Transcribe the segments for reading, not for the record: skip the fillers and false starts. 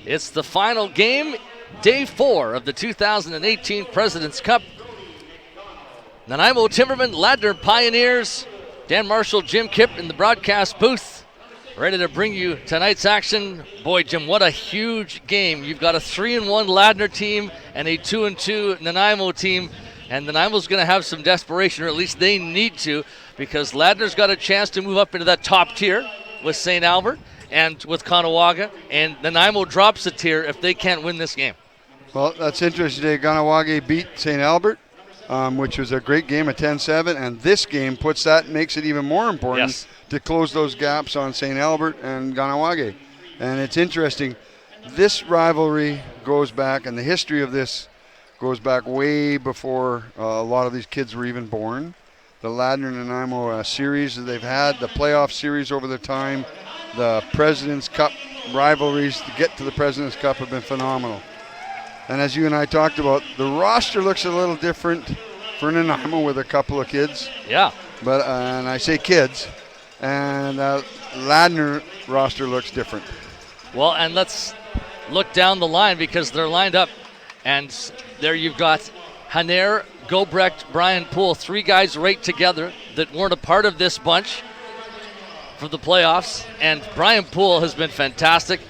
It's the final game, day 4 of the 2018 President's Cup. Nanaimo Timbermen, Ladner Pioneers, Dan Marshall, Jim Kipp in the broadcast booth, ready to bring you tonight's action. Boy, Jim, what a huge game. You've got a 3-1 Ladner team and a 2-2 Nanaimo team, and Nanaimo's going to have some desperation, or at least they need to, because Ladner's got a chance to move up into that top tier with St. Albert and with Kahnawake, and Nanaimo drops a tier if they can't win this game. Well, that's interesting today. Kahnawake beat St. Albert, which was a great game, a 10-7, and this game makes it even more important to close those gaps on St. Albert and Kahnawake. And it's interesting, this rivalry goes back, and the history of this goes back way before a lot of these kids were even born. The Ladner and Nanaimo series that they've had, the playoff series over the time, the President's Cup rivalries to get to the President's Cup have been phenomenal. And as you and I talked about, the roster looks a little different for Nanaimo with a couple of kids. Yeah. But and I say kids, and Ladner roster looks different. Well, and let's look down the line because they're lined up. And there you've got Haner, Gobrecht, Brian Poole, 3 guys right together that weren't a part of this bunch for the playoffs. And Brian Poole has been fantastic.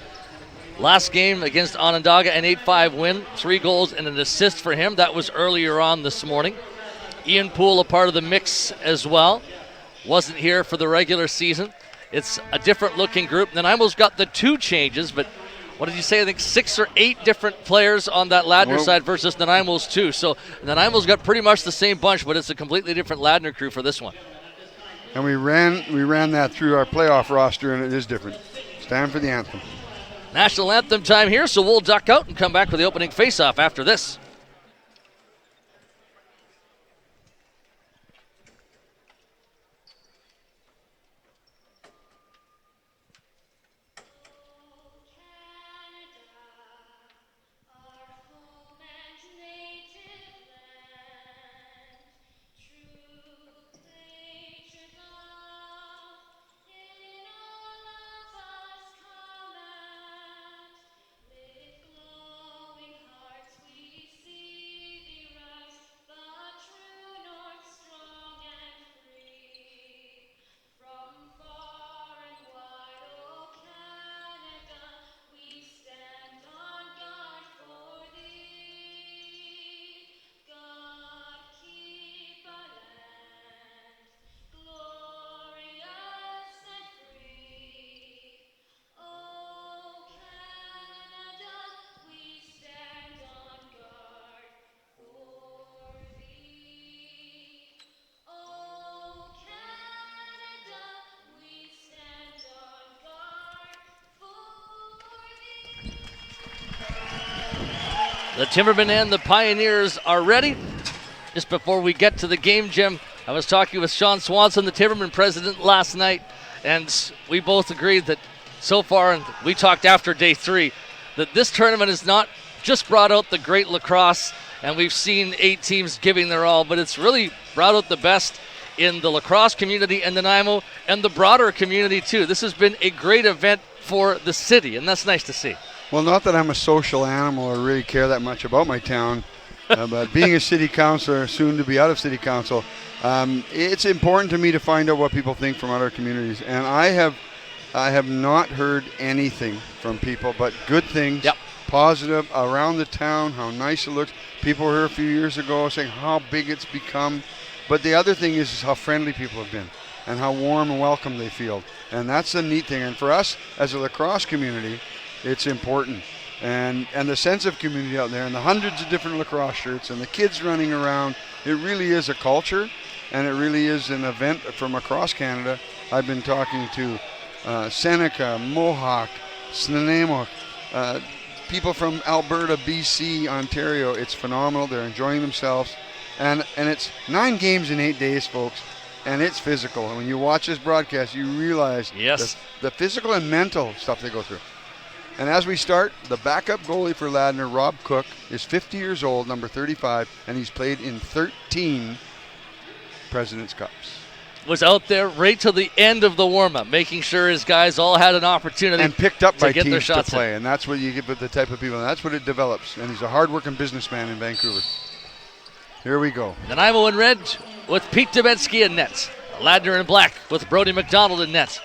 Last game against Onondaga, an 8-5 win, 3 goals and an assist for him. That was earlier on this morning. Ian Poole, a part of the mix as well. Wasn't here for the regular season. It's a different looking group. Nanaimo's got the 2 changes, but what did you say? I think 6 or 8 different players on that Ladner side versus Nanaimo's 2. So Nanaimo's got pretty much the same bunch, but it's a completely different Ladner crew for this one. And we ran that through our playoff roster, and it is different. Stand for the anthem. National anthem time here, so we'll duck out and come back with the opening faceoff after this. The Timbermen and the Pioneers are ready. Just before we get to the game, Jim, I was talking with Sean Swanson, the Timberman president, last night, and we both agreed that so far, and we talked after day 3, that this tournament has not just brought out the great lacrosse, and we've seen 8 teams giving their all, but it's really brought out the best in the lacrosse community and Nanaimo and the broader community too. This has been a great event for the city, and that's nice to see. Well, not that I'm a social animal or really care that much about my town, but being a city councilor, soon to be out of city council, it's important to me to find out what people think from other communities. And I have not heard anything from people but good things, positive around the town, how nice it looks. People were here a few years ago saying how big it's become. But the other thing is how friendly people have been and how warm and welcome they feel. And that's the neat thing. And for us as a lacrosse community, it's important. And the sense of community out there and the hundreds of different lacrosse shirts and the kids running around, it really is a culture and it really is an event from across Canada. I've been talking to Seneca, Mohawk, Nanaimo, people from Alberta, BC, Ontario. It's phenomenal. They're enjoying themselves. And it's 9 games in 8 days, folks. And it's physical. And when you watch this broadcast, you realize the physical and mental stuff they go through. And as we start, the backup goalie for Ladner, Rob Cook, is 50 years old, number 35, and he's played in 13 President's Cups. Was out there right till the end of the warm-up, making sure his guys all had an opportunity and picked up by get teams their shots to play. in. And that's what you get with the type of people, and that's what it develops. And he's a hard-working businessman in Vancouver. Here we go. Nanaimo in red with Pete Dubetsky in net. Ladner in black with Brody McDonald in net.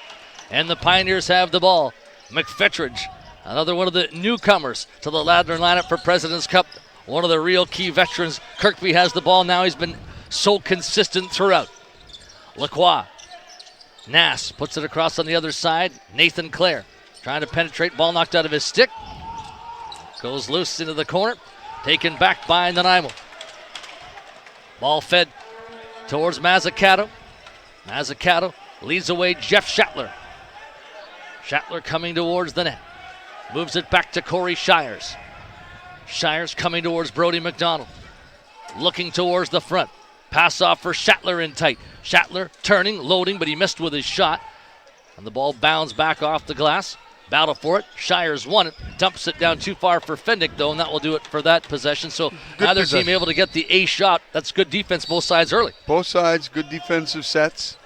And the Pioneers have the ball. McFetridge, another one of the newcomers to the Ladner lineup for President's Cup. One of the real key veterans. Kirkby has the ball now. He's been so consistent throughout. Lacrosse. Nass puts it across on the other side. Nathan Clare trying to penetrate. Ball knocked out of his stick. Goes loose into the corner. Taken back by Nanaimo. Ball fed towards Mazzucato. Mazzucato leads away Jeff Schattler. Schattler coming towards the net. Moves it back to Corey Shires. Shires coming towards Brody McDonald. Looking towards the front. Pass off for Schattler in tight. Schattler turning, loading, but he missed with his shot. And the ball bounds back off the glass. Battle for it. Shires won it. Dumps it down too far for Fendick, though, and that will do it for that possession. So neither team able to get the A shot. That's good defense both sides early. Both sides, good defensive sets.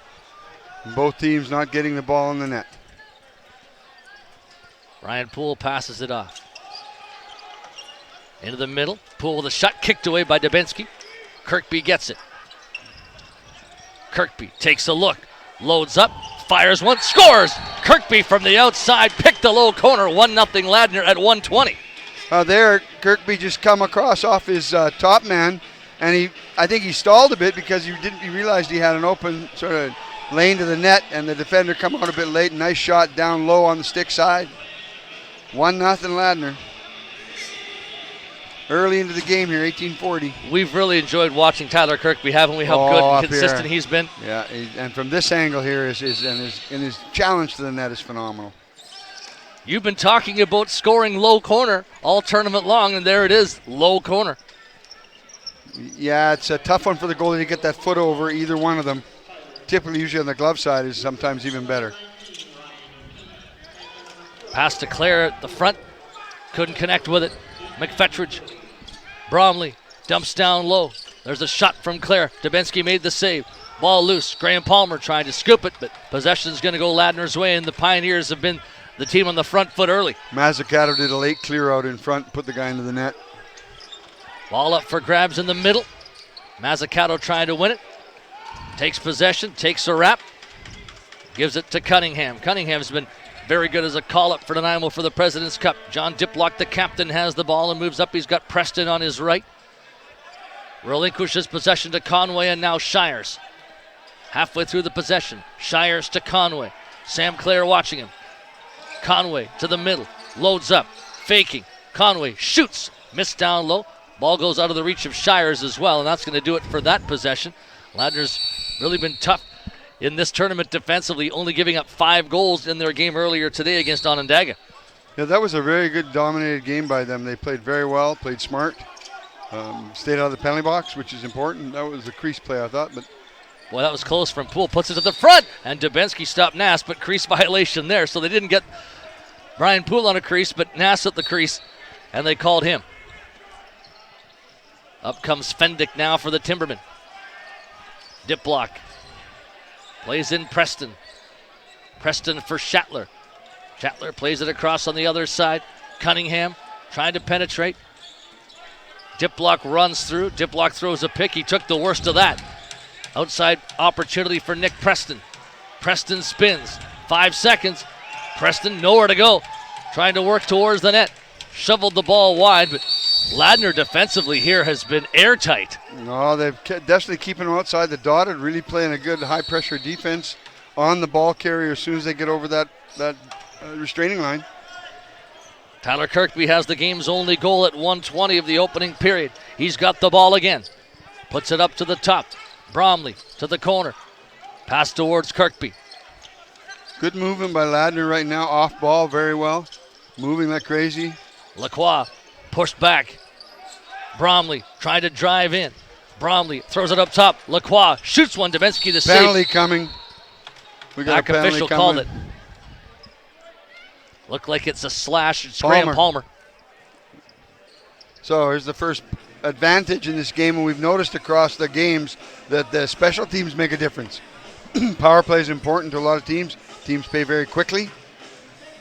Both teams not getting the ball in the net. Ryan Poole passes it off. Into the middle. Poole with a shot kicked away by Dubinsky. Kirkby gets it. Kirkby takes a look. Loads up. Fires one. Scores! Kirkby from the outside. Picked the low corner. 1-0 Ladner at 1:20. There, Kirkby just come across off his top man. And I think he stalled a bit because he realized he had an open sort of lane to the net, and the defender come out a bit late. Nice shot down low on the stick side. 1-0 Ladner. Early into the game here, 1840. We've really enjoyed watching Tyler Kirkby, haven't we? How good and consistent he's been. Yeah, and from this angle here, his challenge to the net is phenomenal. You've been talking about scoring low corner all tournament long, and there it is, low corner. Yeah, it's a tough one for the goalie to get that foot over either one of them. Typically, usually on the glove side is sometimes even better. Pass to Clare at the front. Couldn't connect with it. McFetridge. Bromley dumps down low. There's a shot from Clare. Dubinsky made the save. Ball loose. Graham Palmer trying to scoop it, but possession's going to go Ladner's way, and the Pioneers have been the team on the front foot early. Mazzucato did a late clear out in front, put the guy into the net. Ball up for grabs in the middle. Mazzucato trying to win it. Takes possession, takes a wrap. Gives it to Cunningham. Cunningham's been very good as a call-up for Nanaimo for the President's Cup. John Diplock, the captain, has the ball and moves up. He's got Preston on his right. Relinquishes possession to Conway, and now Shires. Halfway through the possession. Shires to Conway. Sam Clare watching him. Conway to the middle. Loads up. Faking. Conway shoots. Missed down low. Ball goes out of the reach of Shires as well, and that's going to do it for that possession. Ladner's really been tough in this tournament defensively, only giving up 5 goals in their game earlier today against Onondaga. Yeah, that was a very good dominated game by them. They played very well, played smart, stayed out of the penalty box, which is important. That was a crease play, I thought. But well, that was close from Poole. Puts it to the front, and Dubinsky stopped Nass, but crease violation there. So they didn't get Brian Poole on a crease, but Nass at the crease, and they called him. Up comes Fendick now for the Timbermen. Diplock plays in Preston. Preston for Shatler. Shatler plays it across on the other side. Cunningham trying to penetrate. Diplock runs through. Diplock throws a pick. He took the worst of that. Outside opportunity for Nick Preston. Preston spins. 5 seconds. Preston nowhere to go. Trying to work towards the net. Shoveled the ball wide, but Ladner defensively here has been airtight. No, they've definitely keeping him outside the dotted, really playing a good high-pressure defense on the ball carrier as soon as they get over that restraining line. Tyler Kirkby has the game's only goal at 1:20 of the opening period. He's got the ball again. Puts it up to the top. Bromley to the corner. Pass towards Kirkby. Good movement by Ladner right now, off ball very well. Moving like crazy. Lacrosse pushed back. Bromley trying to drive in. Bromley throws it up top. Lacrosse shoots one. Dubinsky the save. Penalty coming. We got Back a penalty official coming. called it. Looked like it's a slash. It's Graham Palmer. So here's the first advantage in this game, and we've noticed across the games that the special teams make a difference. Power play is important to a lot of teams. Teams play very quickly.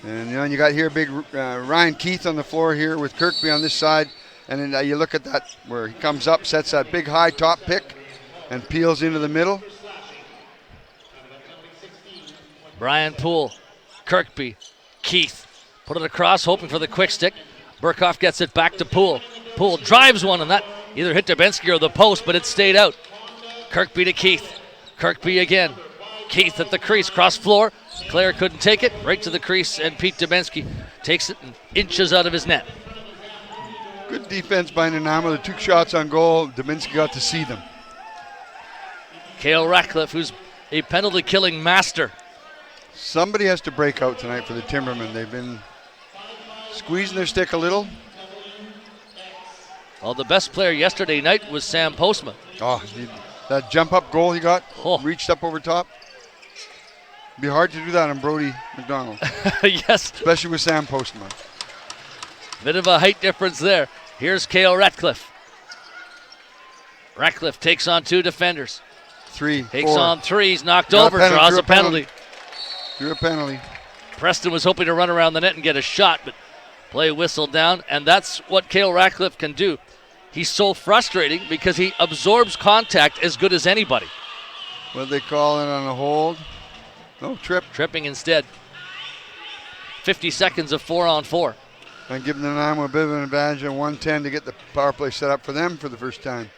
And you got here big Ryan Keith on the floor here with Kirkby on this side. And then you look at that where he comes up, sets that big high top pick, and peels into the middle. Brian Poole, Kirkby, Keith. Put it across, hoping for the quick stick. Burkhoff gets it back to Poole. Poole drives one, and that either hit Dubinsky or the post, but it stayed out. Kirkby to Keith. Kirkby again. Keith at the crease, cross floor. Clare couldn't take it, right to the crease, and Pete Dubinsky takes it and inches out of his net. Good defense by Nanaimo. They took shots on goal. Dubinsky got to see them. Cale Ratcliffe, who's a penalty-killing master. Somebody has to break out tonight for the Timbermen. They've been squeezing their stick a little. Well, the best player yesterday night was Sam Postma. Oh, that jump-up goal he got, reached up over top. It'd be hard to do that on Brody McDonald. Yes. Especially with Sam Postma. Bit of a height difference there. Here's Cale Ratcliffe. Ratcliffe takes on 2 defenders. Takes on 3. He's knocked over, draws a penalty. Drew a penalty. Preston was hoping to run around the net and get a shot, but Play whistled down, and that's what Cale Ratcliffe can do. He's so frustrating because he absorbs contact as good as anybody. What they call it on a hold? No, trip. Tripping instead. 50 seconds of 4-on-4. And giving the Nanaimo a bit of an advantage at 1:10 to get the power play set up for them for the first time.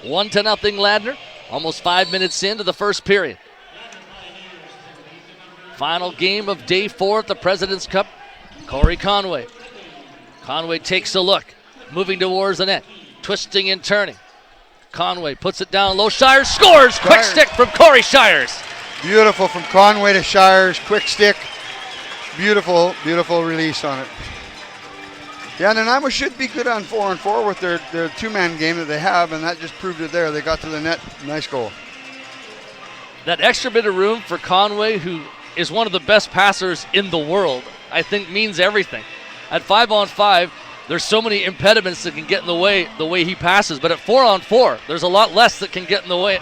1-0 Ladner. Almost 5 minutes into the first period. Final game of day 4 at the President's Cup. Corey Conway. Conway takes a look. Moving towards the net. Twisting and turning. Conway puts it down low. Shires scores! Quick stick from Corey Shires. Beautiful from Conway to Shires. Quick stick. Beautiful, beautiful release on it. Yeah, Nanaimo should be good on 4-on-4 with their two-man game that they have, and that just proved it there. They got to the net. Nice goal. That extra bit of room for Conway, who is one of the best passers in the world, I think means everything. At 5-on-5, there's so many impediments that can get in the way he passes, but at 4-on-4, there's a lot less that can get in the way.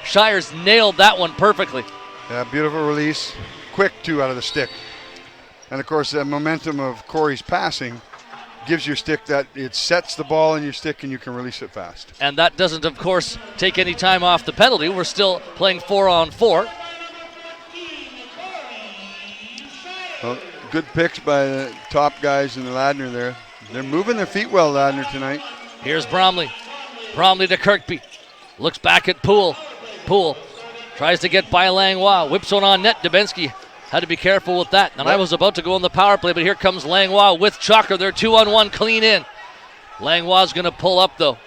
Shires nailed that one perfectly. Yeah, beautiful release. Quick, too, out of the stick. And, of course, the momentum of Corey's passing gives your stick that it sets the ball in your stick and you can release it fast. And that doesn't, of course, take any time off the penalty. We're still playing 4-on-4. Well, good picks by the top guys in the Ladner there. They're moving their feet well, Ladner, tonight. Here's Bromley. Bromley to Kirkby. Looks back at Poole. Poole tries to get by Langlois. Whips one on net. Dubinsky had to be careful with that. And I was about to go on the power play, but here comes Langlois with Chalker. They're 2-on-1 clean in. Langlois going to pull up, though.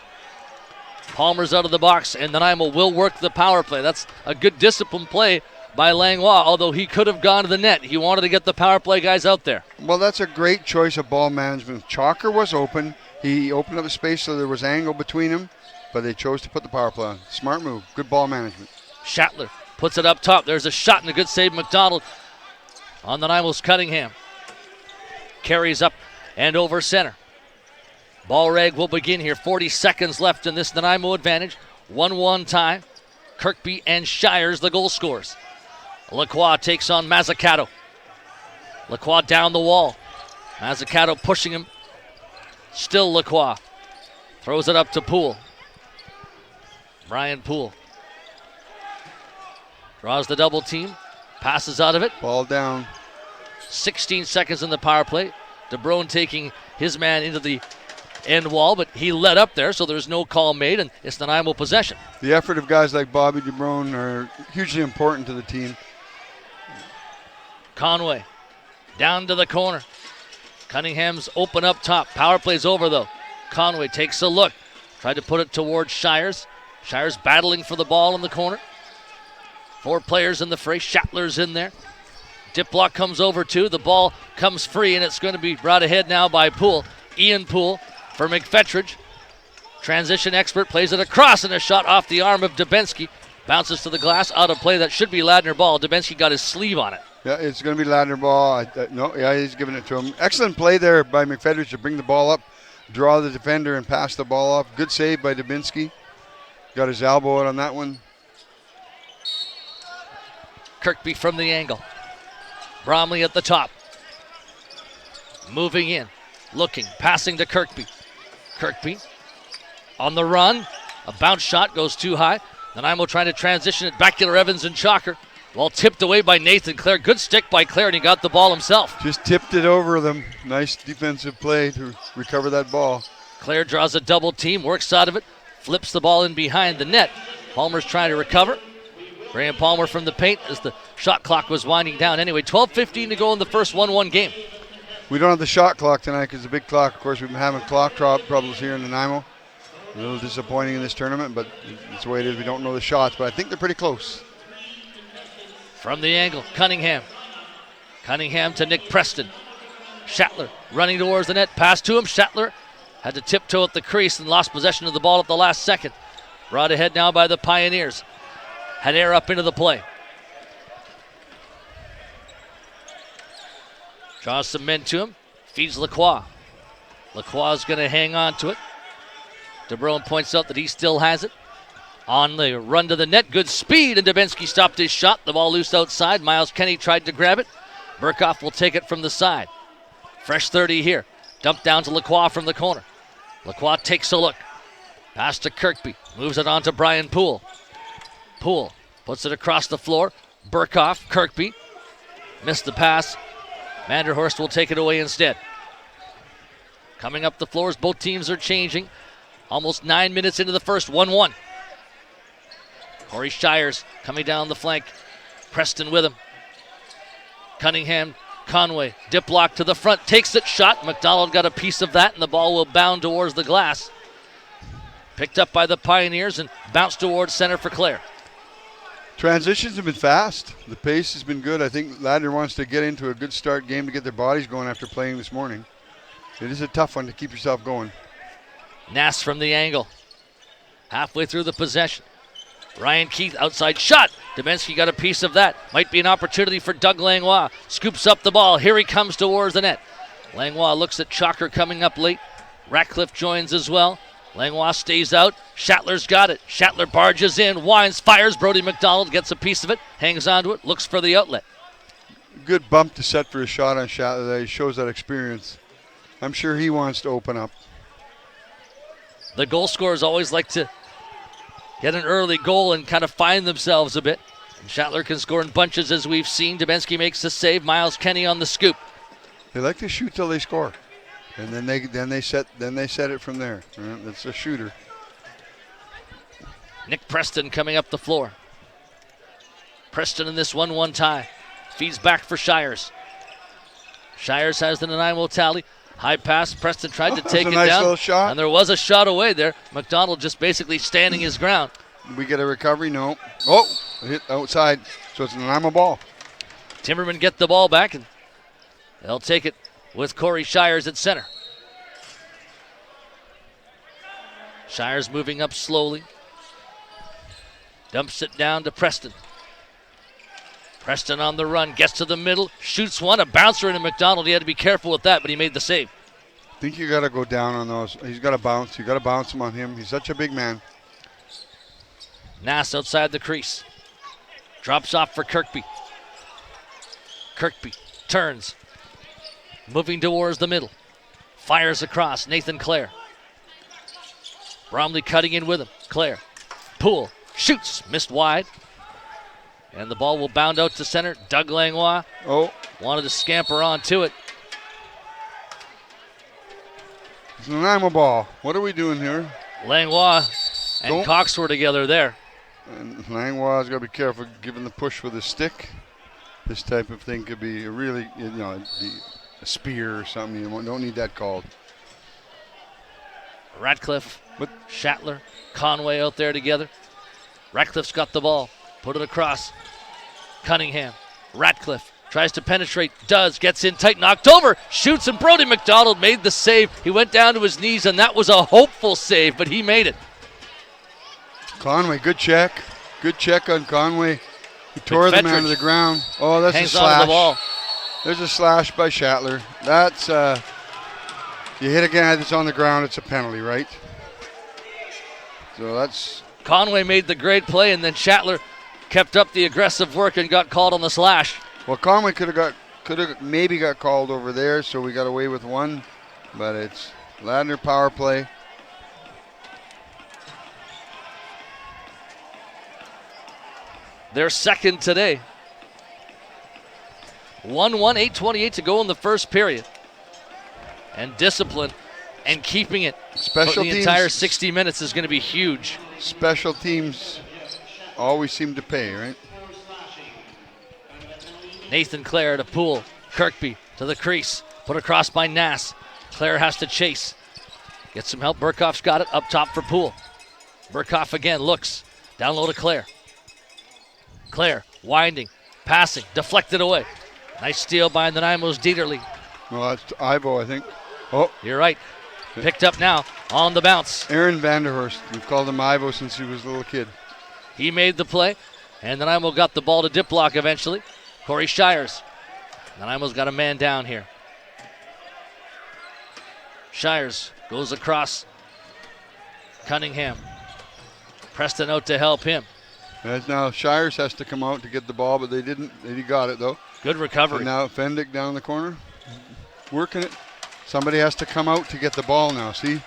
Palmer's out of the box, and Nanaimo will work the power play. That's a good disciplined play by Langlois, although he could have gone to the net. He wanted to get the power play guys out there. Well, that's a great choice of ball management. Chalker was open. He opened up the space so there was angle between them, but they chose to put the power play on. Smart move. Good ball management. Schattler puts it up top. There's a shot and a good save. McDonald on Nanaimo's Cunningham. Carries up and over center. Ball rag will begin here. 40 seconds left in this Nanaimo advantage. 1-1 tie. Kirkby and Shires the goal scorers. Lacroix takes on Mazzucato. Lacroix down the wall. Mazzucato pushing him. Still Lacroix. Throws it up to Poole. Brian Poole. Draws the double team. Passes out of it. Ball down. 16 seconds in the power play. DeBrone taking his man into the end wall, but he led up there, so there's no call made, and it's Nanaimo possession. The effort of guys like Bobby DeBrone are hugely important to the team. Conway down to the corner. Cunningham's open up top. Power play's over, though. Conway takes a look. Tried to put it towards Shires. Shires battling for the ball in the corner. 4 players in the fray. Schattler's in there. Diplock comes over too. The ball comes free, and it's going to be brought ahead now by Poole. Ian Poole for McFetridge. Transition expert plays it across, and a shot off the arm of Dubinsky. Bounces to the glass, out of play. That should be Ladner ball. Dubinsky got his sleeve on it. Yeah, it's going to be Ladner ball. He's giving it to him. Excellent play there by McFetridge to bring the ball up, draw the defender, and pass the ball off. Good save by Dubinsky. Got his elbow out on that one. Kirkby from the angle. Bromley at the top. Moving in. Looking. Passing to Kirkby. Kirkby on the run. A bounce shot goes too high. Nanaimo trying to transition it back to Evans and Chalker. Ball tipped away by Nathan Clare. Good stick by Clare, and he got the ball himself. Just tipped it over them. Nice defensive play to recover that ball. Clare draws a double team, works out of it, flips the ball in behind the net. Palmer's trying to recover. Graham Palmer from the paint as the shot clock was winding down. Anyway, 12:15 to go in the first 1-1 game. We don't have the shot clock tonight because the big clock, of course, we've been having clock problems here in Nanaimo. A little disappointing in this tournament, but it's the way it is. We don't know the shots, but I think they're pretty close. From the angle, Cunningham. Cunningham to Nick Preston. Schattler running towards the net. Pass to him. Schattler had to tiptoe at the crease and lost possession of the ball at the last second. Brought ahead now by the Pioneers. Hanair up into the play. Draws some men to him. Feeds Lacroix. Lacroix is going to hang on to it. DeBrone points out that he still has it. On the run to the net, good speed, and Dubinsky stopped his shot. The ball loose outside. Miles Kenny tried to grab it. Burkhoff will take it from the side. Fresh 30 here. Dumped down to Lacrosse from the corner. Lacrosse takes a look. Pass to Kirkby. Moves it on to Brian Poole. Poole puts it across the floor. Burkhoff, Kirkby. Missed the pass. Vanderhorst will take it away instead. Coming up the floors, both teams are changing. Almost 9 minutes into the first, 1-1. Corey Shires coming down the flank. Preston with him. Cunningham, Conway, dip block to the front, takes it, shot. McDonald got a piece of that, and the ball will bound towards the glass. Picked up by the Pioneers and bounced towards center for Clare. Transitions have been fast. The pace has been good. I think Ladner wants to get into a good start game to get their bodies going after playing this morning. It is a tough one to keep yourself going. Nass from the angle. Halfway through the possession. Ryan Keith outside shot. Demensky got a piece of that. Might be an opportunity for Doug Langlois. Scoops up the ball. Here he comes towards the net. Langlois looks at Chalker coming up late. Ratcliffe joins as well. Langlois stays out. Shatler's got it. Shatler barges in, winds, fires. Brody McDonald gets a piece of it, hangs onto it, looks for the outlet. Good bump to set for a shot on Shatler. He shows that experience. I'm sure he wants to open up. The goal scorers always like to get an early goal and kind of find themselves a bit. And Shatler can score in bunches, as we've seen. Demensky makes the save. Miles Kenny on the scoop. They like to shoot till they score, and then they set it from there. That's a shooter. Nick Preston coming up the floor. Preston in this 1-1 tie. Feeds back for Shires. Shires has the Nanaimo tally. High pass. Preston tried to take it nice down. little shot. And there was a shot away there. McDonald just basically standing his ground. Did we get a recovery? No. Oh, hit outside. So it's a Nanaimo ball. Timbermen get the ball back, and they'll take it with Corey Shires at center. Shires moving up slowly. Dumps it down to Preston. Preston on the run, gets to the middle, shoots one, a bouncer into McDonald. He had to be careful with that, but he made the save. I think you got to go down on those. He's got to bounce. You got to bounce him on him. He's such a big man. Nass outside the crease. Drops off for Kirkby. Kirkby turns. Moving towards the middle. Fires across. Nathan Clare. Bromley cutting in with him. Clare. Poole. Shoots. Missed wide. And the ball will bound out to center. Doug Langlois wanted to scamper onto it. It's an Nanaimo ball. What are we doing here? Langlois and Cox were together there. And Langlois got to be careful giving the push with his stick. This type of thing could be really, a spear or something. You don't need that called. Ratcliffe, Shatler, Conway out there together. Ratcliffe's got the ball. Put it across. Cunningham. Ratcliffe tries to penetrate. Does. Gets in tight. Knocked over. Shoots, and Brody McDonald made the save. He went down to his knees, and that was a hopeful save, but he made it. Conway, good check. Good check on Conway. He tore the man to the ground. Oh, that's a slash. The ball. There's a slash by Shatler. That's, you hit a guy that's on the ground, it's a penalty, right? So that's... Conway made the great play, and then Shatler kept up the aggressive work and got called on the slash. Well, Conway could have maybe got called over there, so we got away with one, but it's Ladner power play. Their second today. 1-1, 8:28 to go in the first period. And discipline and keeping it for the entire 60 minutes is going to be huge. Special teams always seem to pay, right? Nathan Clare to Poole. Kirkby to the crease. Put across by Nass. Clare has to chase. Get some help. Burkhoff's got it up top for Poole. Burkhoff again looks. Down low to Clare. Clare winding. Passing. Deflected away. Nice steal by Nanaimo's Dieterle. Well, that's Ivo, I think. Oh. You're right. Picked up now on the bounce. Aaron Vanderhorst. We've called him Ivo since he was a little kid. He made the play, and Nanaimo got the ball to Diplock eventually. Corey Shires. Nanaimo's got a man down here. Shires goes across. Cunningham. Preston out to help him. As now Shires has to come out to get the ball, but they didn't. He got it, though. Good recovery. And now Fendick down the corner. Working it. Somebody has to come out to get the ball now. See,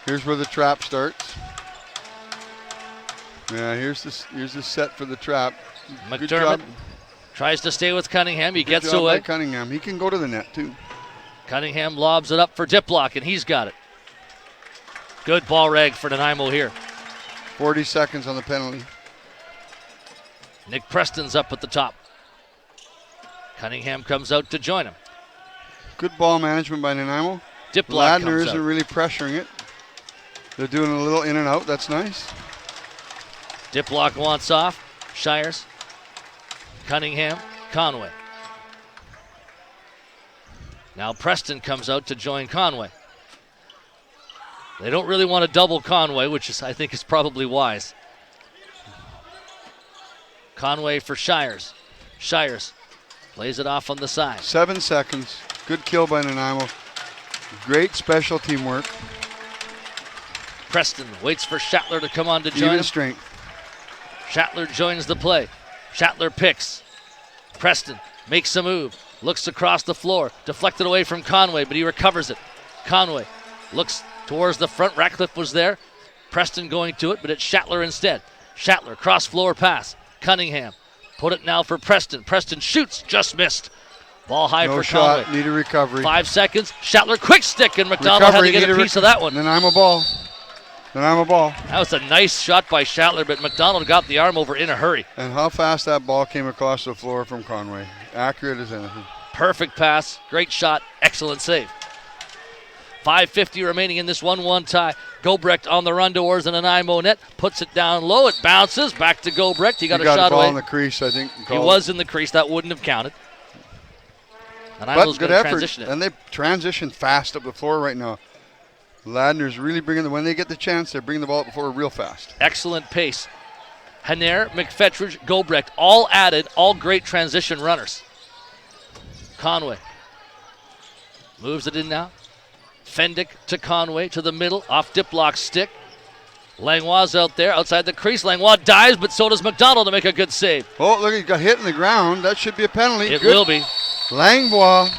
here's where the trap starts. Yeah, here's the set for the trap. McDermott tries to stay with Cunningham. He gets Good job away. by Cunningham. He can go to the net too. Cunningham lobs it up for Diplock, and he's got it. Good ball rag for Nanaimo here. 40 seconds on the penalty. Nick Preston's up at the top. Cunningham comes out to join him. Good ball management by Nanaimo. Diplock Ladner isn't really pressuring it. They're doing a little in and out. That's nice. Diplock wants off. Shires. Cunningham. Conway. Now Preston comes out to join Conway. They don't really want to double Conway, which I think is probably wise. Conway for Shires. Shires plays it off on the side. 7 seconds. Good kill by Nanaimo. Great special teamwork. Preston waits for Schattler to come on to join Even him. strength. Schattler joins the play. Schattler picks. Preston makes a move. Looks across the floor. Deflected away from Conway, but he recovers it. Conway looks towards the front. Ratcliffe was there. Preston going to it, but it's Schattler instead. Schattler, cross floor pass. Cunningham. Put it now for Preston. Preston shoots. Just missed. Ball high No for shot. Conway. Need a recovery. 5 seconds. Schattler, quick stick, and McDonald had to get a piece of that one. Nanaimo ball. Nanaimo ball. That was a nice shot by Schattler, but McDonald got the arm over in a hurry. And how fast that ball came across the floor from Conway. Accurate as anything. Perfect pass. Great shot. Excellent save. 5:50 remaining in this 1-1 tie. Gobrecht on the run towards the Nanaimo net. Puts it down low. It bounces. Back to Gobrecht. He got a shot a ball away. in the crease, I think. He was in the crease. That wouldn't have counted. Nanaimo's But good going to effort. transition it. And they transition fast up the floor right now. Ladner's really when they get the chance, they're bringing the ball up the floor real fast. Excellent pace. Haner, McFetridge, Gobrecht, all added, all great transition runners. Conway moves it in now. Fendick to Conway to the middle, off Diplock's stick. Langlois out there, outside the crease. Langlois dives, but so does McDonald to make a good save. Oh, look, he got hit in the ground. That should be a penalty. It will be. Langlois,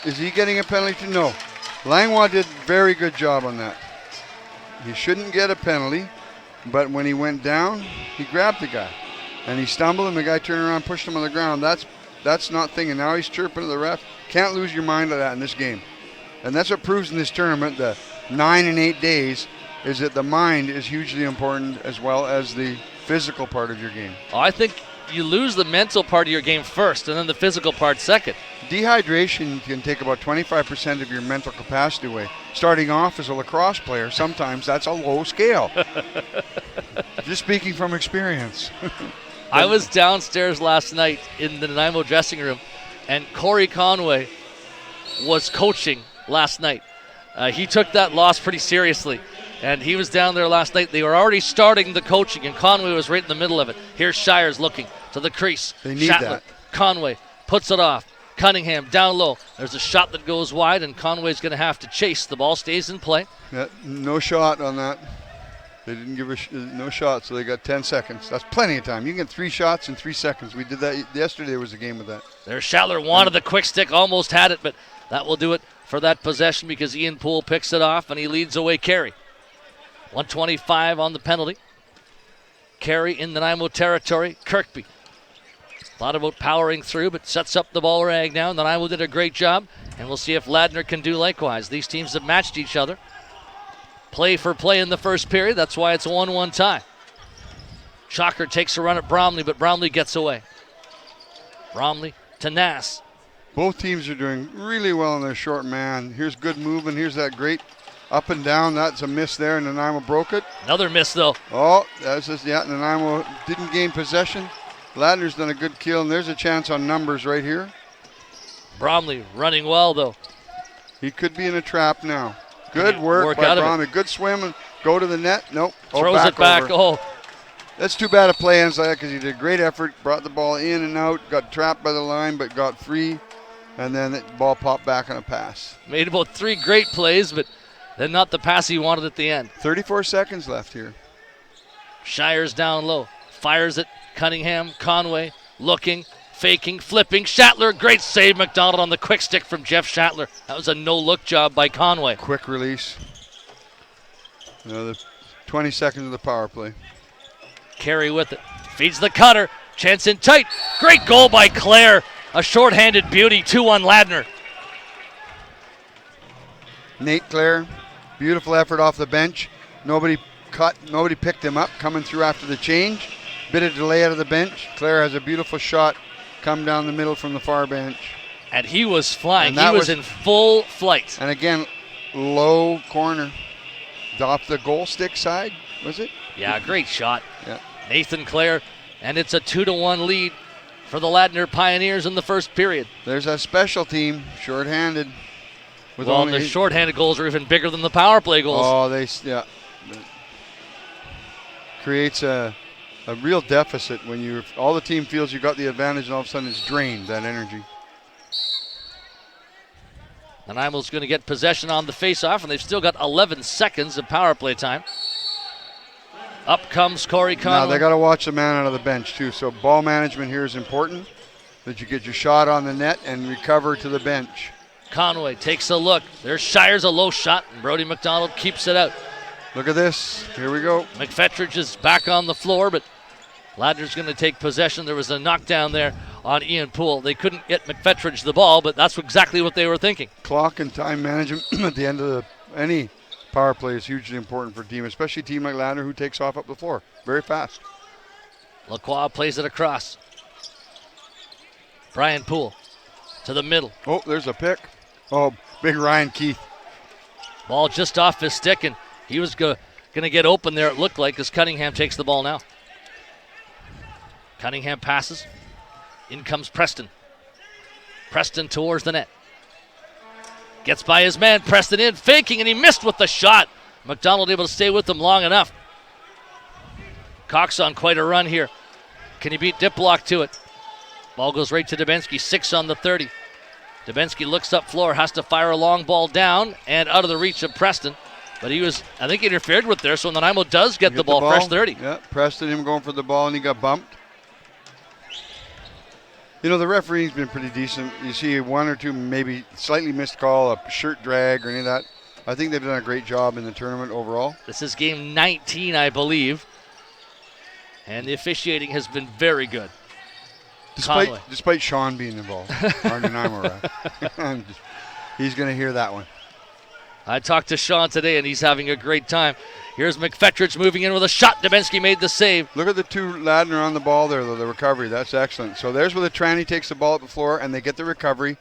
is he getting a penalty? No. Langlois did a very good job on that. He shouldn't get a penalty, but when he went down, he grabbed the guy. And he stumbled, and the guy turned around and pushed him on the ground. That's not thinking. Now he's chirping at the ref. Can't lose your mind of that in this game. And that's what proves in this tournament, the 9 and 8 days, is that the mind is hugely important as well as the physical part of your game. Oh, I think you lose the mental part of your game first and then the physical part second. Dehydration can take about 25% of your mental capacity away. Starting off as a lacrosse player, sometimes that's a low scale. Just speaking from experience. I was downstairs last night in the Nanaimo dressing room, and Corey Conway was coaching last night. He took that loss pretty seriously, and he was down there last night. They were already starting the coaching, and Conway was right in the middle of it. Here's Shires looking to the crease. They need Schattler. that. Conway puts it off. Cunningham down low. There's a shot that goes wide, and Conway's going to have to chase. The ball stays in play. Yeah, no shot on that. They didn't give no shot, so they got 10 seconds. That's plenty of time. You can get 3 shots in 3 seconds. We did that yesterday. Was a game with that. There's Schattler, wanted the quick stick, almost had it, but that will do it for that possession because Ian Poole picks it off and he leads away Carey. 125 on the penalty. Carey in the Nanaimo territory. Kirkby thought about powering through, but sets up the ball rag now. Nanaimo did a great job, and we'll see if Ladner can do likewise. These teams have matched each other. Play for play in the first period. That's why it's a 1-1 tie. Chalker takes a run at Bromley, but Bromley gets away. Bromley to Nass. Both teams are doing really well in their short man. Here's good movement. Here's that great up and down. That's a miss there, and Nanaimo broke it. Another miss, though. Oh, that's just, yeah, Nanaimo didn't gain possession. Ladner's done a good kill, and there's a chance on numbers right here. Bromley running well, though. He could be in a trap now. Good work by Bromley. Good swim and go to the net. Nope. Throws it back. Over. Oh. That's too bad a play ends like that because he did a great effort, brought the ball in and out, got trapped by the line, but got free, and then the ball popped back on a pass. Made about 3 great plays, but then not the pass he wanted at the end. 34 seconds left here. Shires down low. Fires it. Cunningham. Conway looking. faking, flipping. Shatler, great save. McDonald on the quick stick from Jeff Shatler. That was a no-look job by Conway. Quick release. Another 20 seconds of the power play. Carey with it. Feeds the cutter. Chance in tight. Great goal by Clare. A short-handed beauty. 2-1 Ladner. Nate Clare, beautiful effort off the bench. Nobody picked him up coming through after the change. Bit of delay out of the bench. Clare has a beautiful shot come down the middle from the far bench. And he was flying. He was in full flight. And again, low corner. Off the goal stick side, was it? Yeah, great shot. Yeah. Nathan Clare, and it's a 2-1 lead for the Ladner Pioneers in the first period. There's a special team, shorthanded. Well, the shorthanded goals are even bigger than the power play goals. Oh, creates a real deficit when all the team feels you got the advantage and all of a sudden it's drained, that energy. Nanaimo's going to get possession on the face-off, and they've still got 11 seconds of power play time. Up comes Corey Conway. Now they got to watch the man out of the bench too. So ball management here is important, that you get your shot on the net and recover to the bench. Conway takes a look. There's Shires, a low shot, and Brody McDonald keeps it out. Look at this. Here we go. McFetridge is back on the floor, but Ladner's going to take possession. There was a knockdown there on Ian Poole. They couldn't get McFetridge the ball, but that's exactly what they were thinking. Clock and time management at the end of any power play is hugely important for a team, especially a team like Ladner who takes off up the floor very fast. Lacrosse plays it across. Brian Poole to the middle. Oh, there's a pick. Oh, big Ryan Keith. Ball just off his stick, and he was going to get open there, it looked like, as Cunningham takes the ball now. Cunningham passes. In comes Preston. Preston towards the net. Gets by his man. Preston in, faking, and he missed with the shot. McDonald able to stay with him long enough. Cox on quite a run here. Can he beat Diplock to it? Ball goes right to Dubinsky, 6 on the 30. Dubinsky looks up floor, has to fire a long ball down and out of the reach of Preston. But he was, I think, interfered with there, so Nanaimo does get the ball, fresh 30. Yeah, Preston, him going for the ball, and he got bumped. You know, the referee's been pretty decent. You see one or two maybe slightly missed call, a shirt drag or any of that. I think they've done a great job in the tournament overall. This is game 19, I believe. And the officiating has been very good. Despite Sean being involved. Our Nanaimo ref. He's going to hear that one. I talked to Sean today, and he's having a great time. Here's McFetridge moving in with a shot. Dubinsky made the save. Look at the two Ladner on the ball there, though, the recovery. That's excellent. So there's where the tranny takes the ball at the floor, and they get the recovery.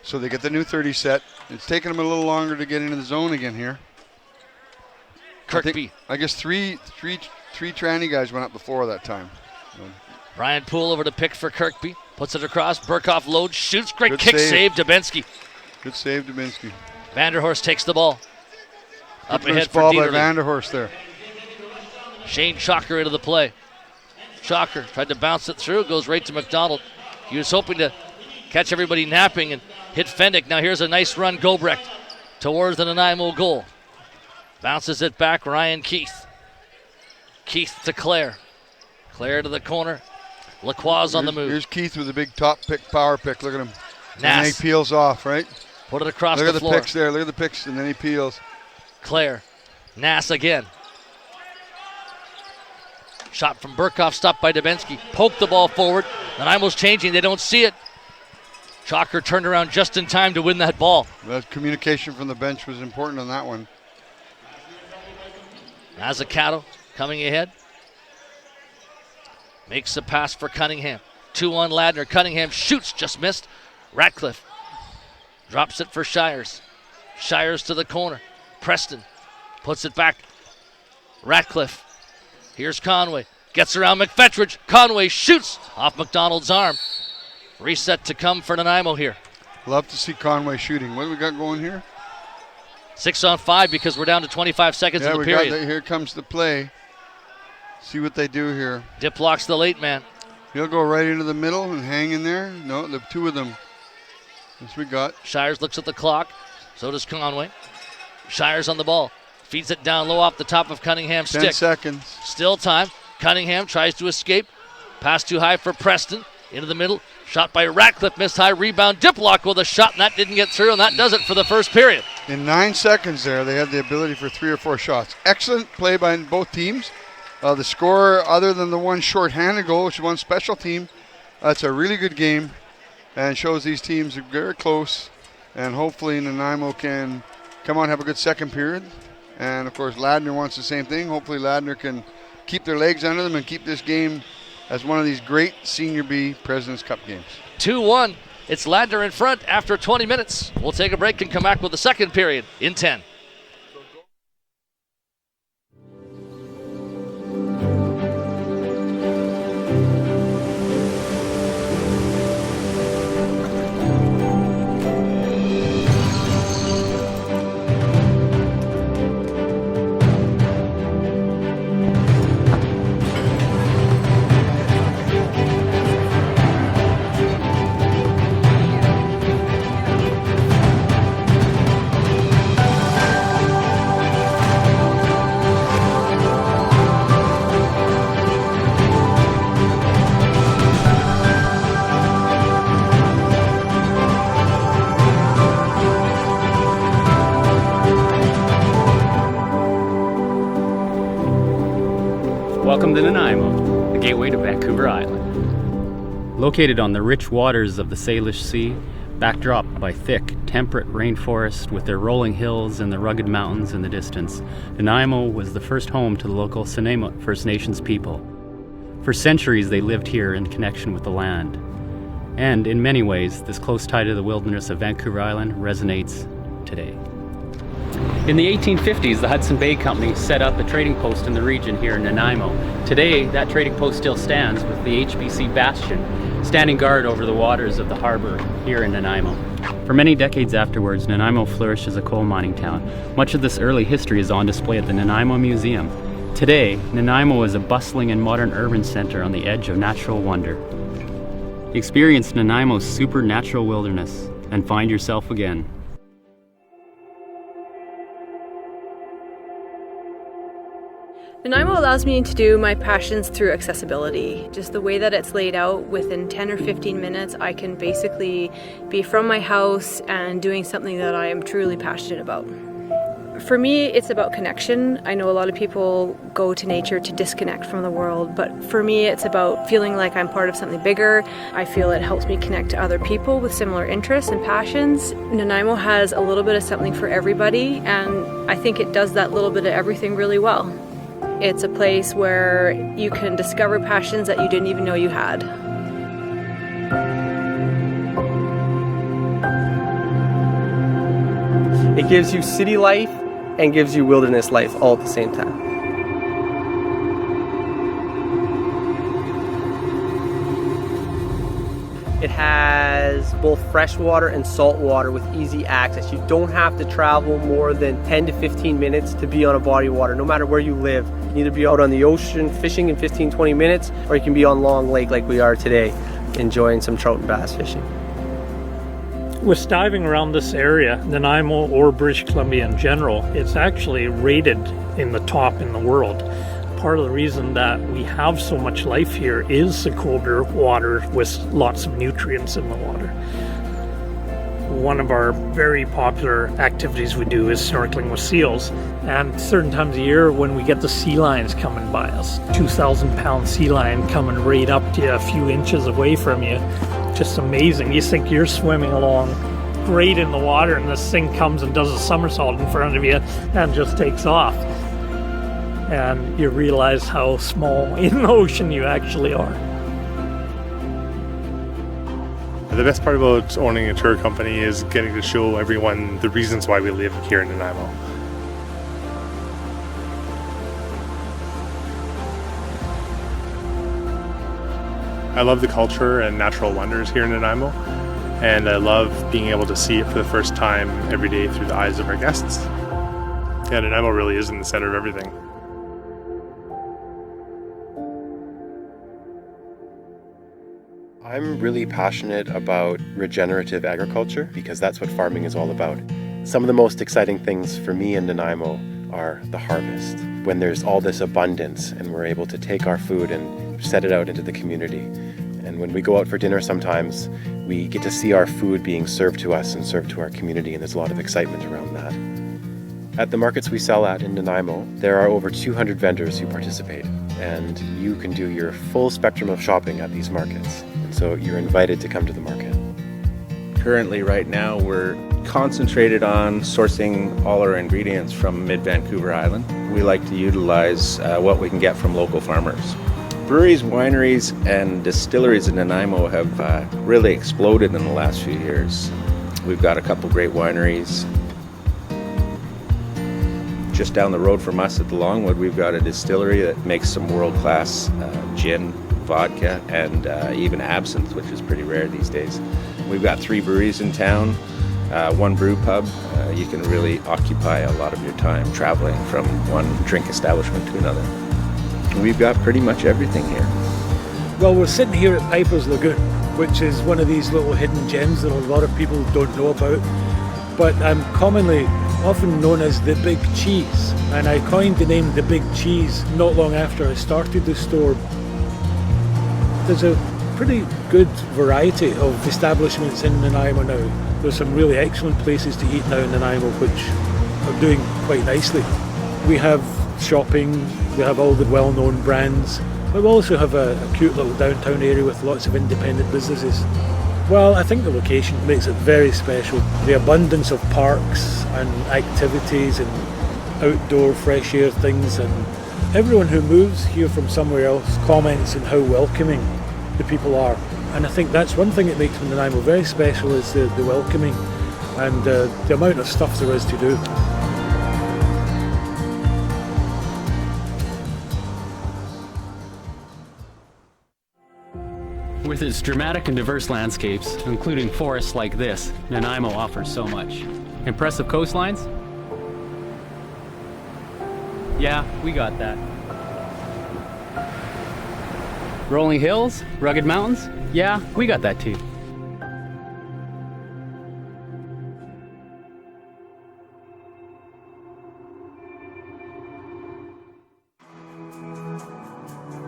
So they get the new 30 set. It's taking them a little longer to get into the zone again here. Kirkby. I guess three tranny guys went up the floor that time. Brian Poole over to pick for Kirkby. Puts it across. Burkhoff loads, shoots. Great Good kick save. Dubinsky. Good save, Dubinsky. Vanderhorst takes the ball. Up ahead for ball Dieterle. by Vanderhorst there. Shane Chalker into the play. Chalker tried to bounce it through. Goes right to McDonald. He was hoping to catch everybody napping and hit Fendick. Now here's a nice run. Gobrecht towards the Nanaimo goal. Bounces it back. Ryan Keith. Keith to Clare. Clare to the corner. Lacrosse on the move. Here's Keith with a big top pick, power pick. Look at him. Nass. And then he peels off, right? Put it across Look the floor. Look at the picks there. Look at the picks, and then he peels. Clare. Nass again. Shot from Burkhoff, stopped by Dubinsky. Poked the ball forward. Nanaimo's changing. They don't see it. Chalker turned around just in time to win that ball. That communication from the bench was important on that one. Mazzucato coming ahead. Makes the pass for Cunningham. 2-1 Ladner. Cunningham shoots, just missed. Ratcliffe drops it for Shires. Shires to the corner. Preston puts it back. Ratcliffe. Here's Conway. Gets around McFetridge. Conway shoots off McDonald's arm. Reset to come for Nanaimo here. Love to see Conway shooting. What do we got going here? 6 on 5 because we're down to 25 seconds in the period. Here comes the play. See what they do here. Diplock's the late man. He'll go right into the middle and hang in there. No, the two of them. That's what we got. Shires looks at the clock. So does Conway. Shires on the ball. Feeds it down low off the top of Cunningham's 10 stick. seconds. Still time. Cunningham tries to escape. Pass too high for Preston. Into the middle. Shot by Ratcliffe, missed high rebound. Diplock with a shot, and that didn't get through, and that does it for the first period. In 9 seconds there, they had the ability for 3 or 4 shots. Excellent play by both teams. The score, other than the one short-handed goal, which is one special team, that's a really good game and shows these teams are very close. And hopefully Nanaimo can come out and have a good second period. And, of course, Ladner wants the same thing. Hopefully Ladner can keep their legs under them and keep this game as one of these great Senior B President's Cup games. 2-1. It's Ladner in front after 20 minutes. We'll take a break and come back with the second period in 10. Welcome to Nanaimo, the gateway to Vancouver Island. Located on the rich waters of the Salish Sea, backdropped by thick, temperate rainforest with their rolling hills and the rugged mountains in the distance, Nanaimo was the first home to the local Nanaimo First Nations people. For centuries they lived here in connection with the land. And in many ways, this close tie to the wilderness of Vancouver Island resonates today. In the 1850s, the Hudson Bay Company set up a trading post in the region here in Nanaimo. Today, that trading post still stands with the HBC Bastion, standing guard over the waters of the harbor here in Nanaimo. For many decades afterwards, Nanaimo flourished as a coal mining town. Much of this early history is on display at the Nanaimo Museum. Today, Nanaimo is a bustling and modern urban center on the edge of natural wonder. Experience Nanaimo's supernatural wilderness and find yourself again. Nanaimo allows me to do my passions through accessibility. Just the way that it's laid out, within 10 or 15 minutes, I can basically be from my house and doing something that I am truly passionate about. For me, it's about connection. I know a lot of people go to nature to disconnect from the world, but for me, it's about feeling like I'm part of something bigger. I feel it helps me connect to other people with similar interests and passions. Nanaimo has a little bit of something for everybody, and I think it does that little bit of everything really well. It's a place where you can discover passions that you didn't even know you had. It gives you city life and gives you wilderness life all at the same time. It has both freshwater and saltwater with easy access. You don't have to travel more than 10 to 15 minutes to be on a body of water, no matter where you live. You can either be out on the ocean fishing in 15, 20 minutes, or you can be on Long Lake like we are today, enjoying some trout and bass fishing. With diving around this area, Nanaimo or British Columbia in general, it's actually rated in the top in the world. Part of the reason that we have so much life here is the colder water with lots of nutrients in the water. One of our very popular activities we do is snorkeling with seals, and certain times of year when we get the sea lions coming by us, 2,000-pound sea lion coming right up to you a few inches away from you, just amazing. You think you're swimming along great in the water and this thing comes and does a somersault in front of you and just takes off. And you realize how small in the ocean you actually are. The best part about owning a tour company is getting to show everyone the reasons why we live here in Nanaimo. I love the culture and natural wonders here in Nanaimo, and I love being able to see it for the first time every day through the eyes of our guests. Yeah, Nanaimo really is in the center of everything. I'm really passionate about regenerative agriculture because that's what farming is all about. Some of the most exciting things for me in Nanaimo are the harvest. When there's all this abundance and we're able to take our food and set it out into the community And when we go out for dinner sometimes, we get to see our food being served to us and served to our community, and there's a lot of excitement around that. At the markets we sell at in Nanaimo, there are over 200 vendors who participate, and you can do your full spectrum of shopping at these markets. And so you're invited to come to the market. Currently, right now, we're concentrated on sourcing all our ingredients from mid-Vancouver Island. We like to utilize what we can get from local farmers. Breweries, wineries, and distilleries in Nanaimo have really exploded in the last few years. We've got a couple great wineries. Just down the road from us at the Longwood, we've got a distillery that makes some world-class gin, vodka, and even absinthe, which is pretty rare these days. We've got 3 breweries in town, 1 brew pub. You can really occupy a lot of your time traveling from one drink establishment to another. We've got pretty much everything here. Well, we're sitting here at Piper's Lagoon, which is one of these little hidden gems that a lot of people don't know about, but I'm often known as the Big Cheese, and I coined the name the Big Cheese not long after I started the store. There's a pretty good variety of establishments in Nanaimo now. There's some really excellent places to eat now in Nanaimo which are doing quite nicely. We have shopping, we have all the well-known brands, but we also have a cute little downtown area with lots of independent businesses. Well, I think the location makes it very special. The abundance of parks and activities and outdoor fresh air things, and everyone who moves here from somewhere else comments on how welcoming the people are. And I think that's one thing that makes Nanaimo very special, is the welcoming and the amount of stuff there is to do. With its dramatic and diverse landscapes, including forests like this, Nanaimo offers so much. Impressive coastlines? Yeah, we got that. Rolling hills? Rugged mountains? Yeah, we got that too.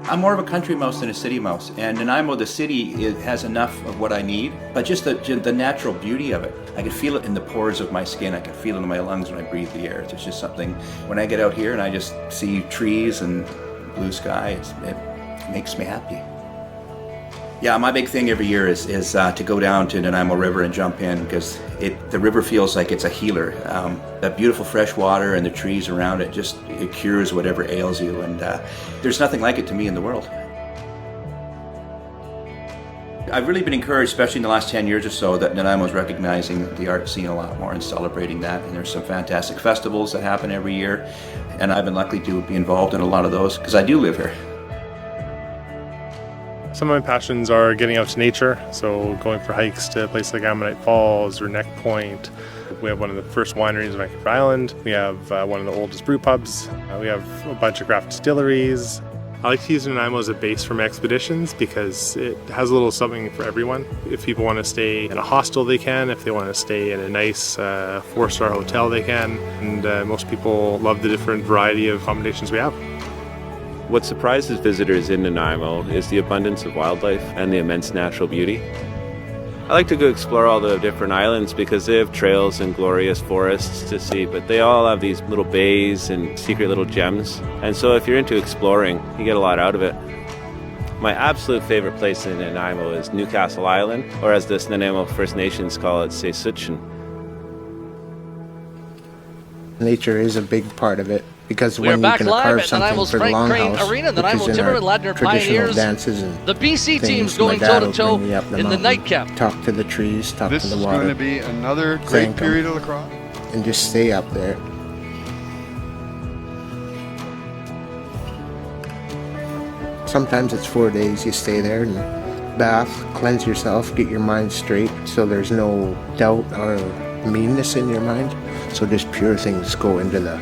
I'm more of a country mouse than a city mouse, and Nanaimo, the city, has enough of what I need, but just the natural beauty of it. I can feel it in the pores of my skin, I can feel it in my lungs when I breathe the air. It's just something, when I get out here and I just see trees and blue sky, it makes me happy. Yeah, my big thing every year is to go down to Nanaimo River and jump in, because the river feels like it's a healer. That beautiful fresh water and the trees around it, it cures whatever ails you, and there's nothing like it to me in the world. I've really been encouraged, especially in the last 10 years or so, that Nanaimo's recognizing the art scene a lot more and celebrating that, and there's some fantastic festivals that happen every year, and I've been lucky to be involved in a lot of those because I do live here. Some of my passions are getting out to nature, so going for hikes to places like Ammonite Falls or Neck Point. We have one of the first wineries on Vancouver Island. We have one of the oldest brew pubs. We have a bunch of craft distilleries. I like to use Nanaimo as a base for my expeditions because it has a little something for everyone. If people want to stay in a hostel, they can. If they want to stay in a nice 4-star hotel, they can. And most people love the different variety of accommodations we have. What surprises visitors in Nanaimo is the abundance of wildlife and the immense natural beauty. I like to go explore all the different islands because they have trails and glorious forests to see, but they all have these little bays and secret little gems. And so if you're into exploring, you get a lot out of it. My absolute favorite place in Nanaimo is Newcastle Island, or as the Nanaimo First Nations call it, Sesuchin. Nature is a big part of it. Because when you can carve something for the longhouse, Arena, the Nanaimo Timbermen, Ladner Pioneers, dances and the BC team's going toe-to-toe in the nightcap. Talk to the trees, talk to the water. This is going to be another great period of lacrosse. And just stay up there. Sometimes it's 4 days, you stay there and bath, cleanse yourself, get your mind straight so there's no doubt or meanness in your mind. So just pure things go into the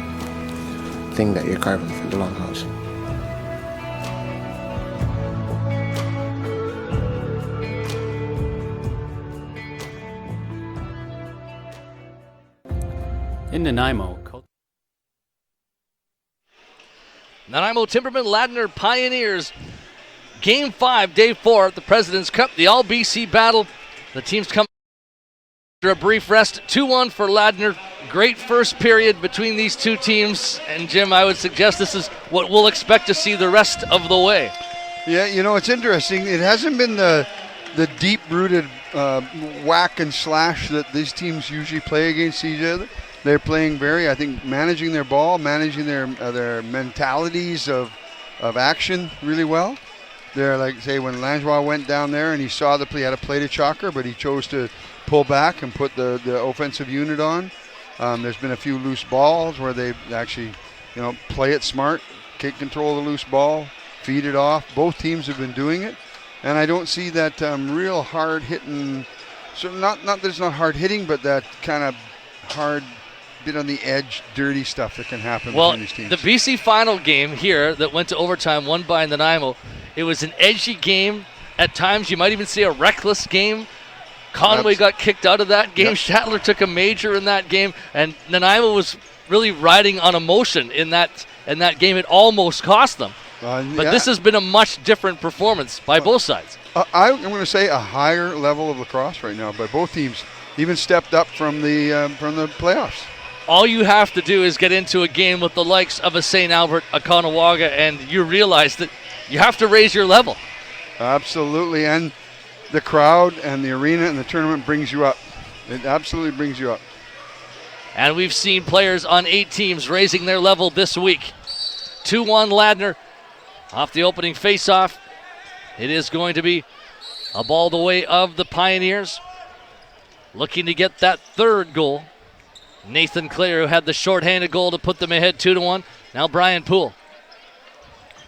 thing that you're carving for the longhouse. In Nanaimo, Nanaimo Timbermen, Ladner Pioneers. Game 5, Day 4 at the President's Cup, the All-BC battle. The teams come after a brief rest. 2-1 for Ladner. Great first period between these two teams. And, Jim, I would suggest this is what we'll expect to see the rest of the way. Yeah, it's interesting. It hasn't been the deep-rooted whack and slash that these teams usually play against each other. They're playing I think, managing their ball, managing their mentalities of action really well. They're like, say, when Langlois went down there and he saw the play, he had a play to Chalker, but he chose to pull back and put the offensive unit on. There's been a few loose balls where they actually, play it smart, take control of the loose ball, feed it off. Both teams have been doing it, and I don't see that real hard hitting. So not that it's not hard hitting, but that kind of hard bit on the edge, dirty stuff that can happen between these teams. The BC final game here that went to overtime, won by Nanaimo. It was an edgy game. At times, you might even say a reckless game. Conway got kicked out of that game. Yep. Schattler took a major in that game, and Nanaimo was really riding on emotion in that game. It almost cost them. But this has been a much different performance by both sides. I'm going to say a higher level of lacrosse right now by both teams. Even stepped up from the playoffs. All you have to do is get into a game with the likes of a St. Albert, a Conawaga, and you realize that you have to raise your level. Absolutely, and the crowd and the arena and the tournament brings you up. It absolutely brings you up. And we've seen players on 8 teams raising their level this week. 2-1 Ladner off the opening faceoff. It is going to be a ball the way of the Pioneers. Looking to get that third goal. Nathan Clare, who had the shorthanded goal to put them ahead 2-1. Now Brian Poole.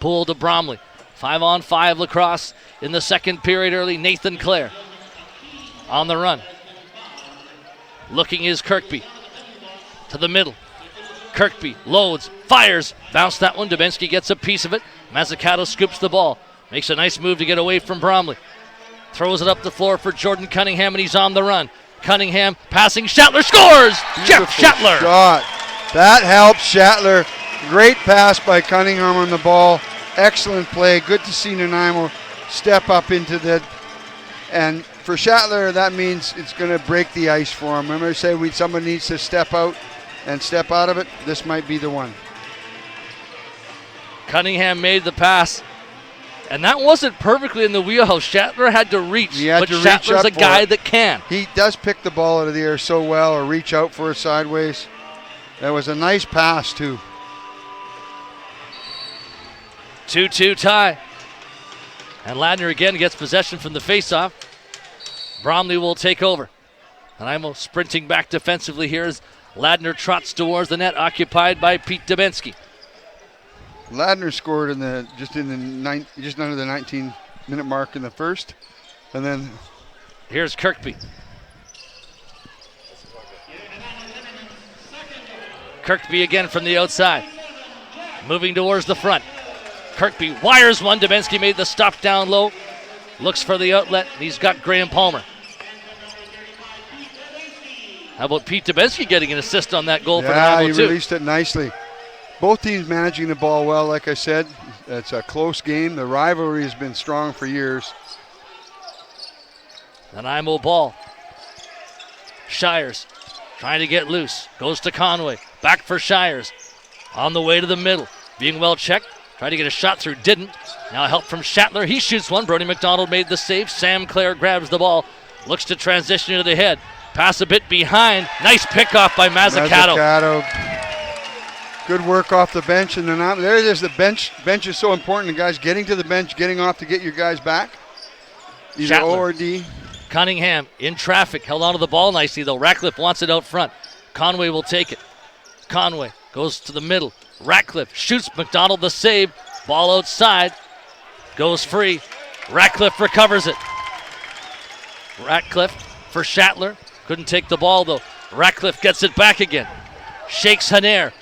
Poole to Bromley. 5-on-5 Lacrosse in the second period early. Nathan Clare on the run. Looking is Kirkby. To the middle. Kirkby loads, fires. Bounced that one. Dubinsky gets a piece of it. Mazzucato scoops the ball. Makes a nice move to get away from Bromley. Throws it up the floor for Jordan Cunningham, and he's on the run. Cunningham passing. Schattler scores! Jeff Schattler! Shot. That helps Schattler. Great pass by Cunningham on the ball. Excellent play. Good to see Nanaimo step up into that. And for Schattler, that means it's going to break the ice for him. Remember I said someone needs to step out and step out of it? This might be the one. Cunningham made the pass. And that wasn't perfectly in the wheelhouse. Schattler had to reach, but Schattler's a guy that can. He does pick the ball out of the air so well, or reach out for it sideways. That was a nice pass, too. 2-2 tie. And Ladner again gets possession from the faceoff. Bromley will take over. Nanaimo sprinting back defensively here as Ladner trots towards the net, occupied by Pete Dubinsky. Ladner scored just under the 19-minute mark in the first, and then here's Kirkby. Kirkby again from the outside, moving towards the front. Kirkby wires one. Dubinsky made the stop down low, looks for the outlet, and he's got Graham Palmer. How about Pete Dubinsky getting an assist on that goal for Nanaimo too? He released it nicely. Both teams managing the ball well, like I said. It's a close game. The rivalry has been strong for years. Nanaimo ball. Shires trying to get loose. Goes to Conway. Back for Shires. On the way to the middle. Being well checked. Tried to get a shot through. Didn't. Now help from Schattler. He shoots one. Brody McDonald made the save. Sam Clare grabs the ball. Looks to transition to the head. Pass a bit behind. Nice pickoff by Mazzucato. Good work off the bench, and then there it is. The bench is so important. The guys getting to the bench, getting off to get your guys back. Either Schattler. O or D. Cunningham in traffic, held onto the ball nicely though. Ratcliffe wants it out front. Conway will take it. Conway goes to the middle. Ratcliffe shoots. McDonald the save. Ball outside. Goes free. Ratcliffe recovers it. Ratcliffe for Schattler. Couldn't take the ball though. Ratcliffe gets it back again. Shakes Hanair.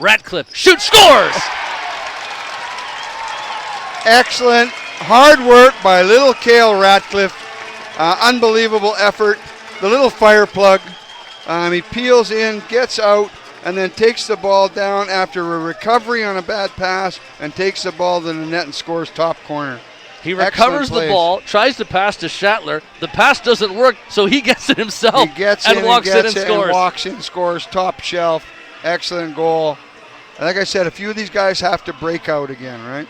Ratcliffe shoots, scores! Excellent. Hard work by little Cale Ratcliffe. Unbelievable effort. The little fire plug. He peels in, gets out, and then takes the ball down after a recovery on a bad pass and takes the ball to the net and scores top corner. He recovers the ball, tries to pass to Schattler. The pass doesn't work, so he gets it himself. He gets and walks in and scores. And walks in, scores, top shelf. Excellent goal. And like I said, a few of these guys have to break out again, right?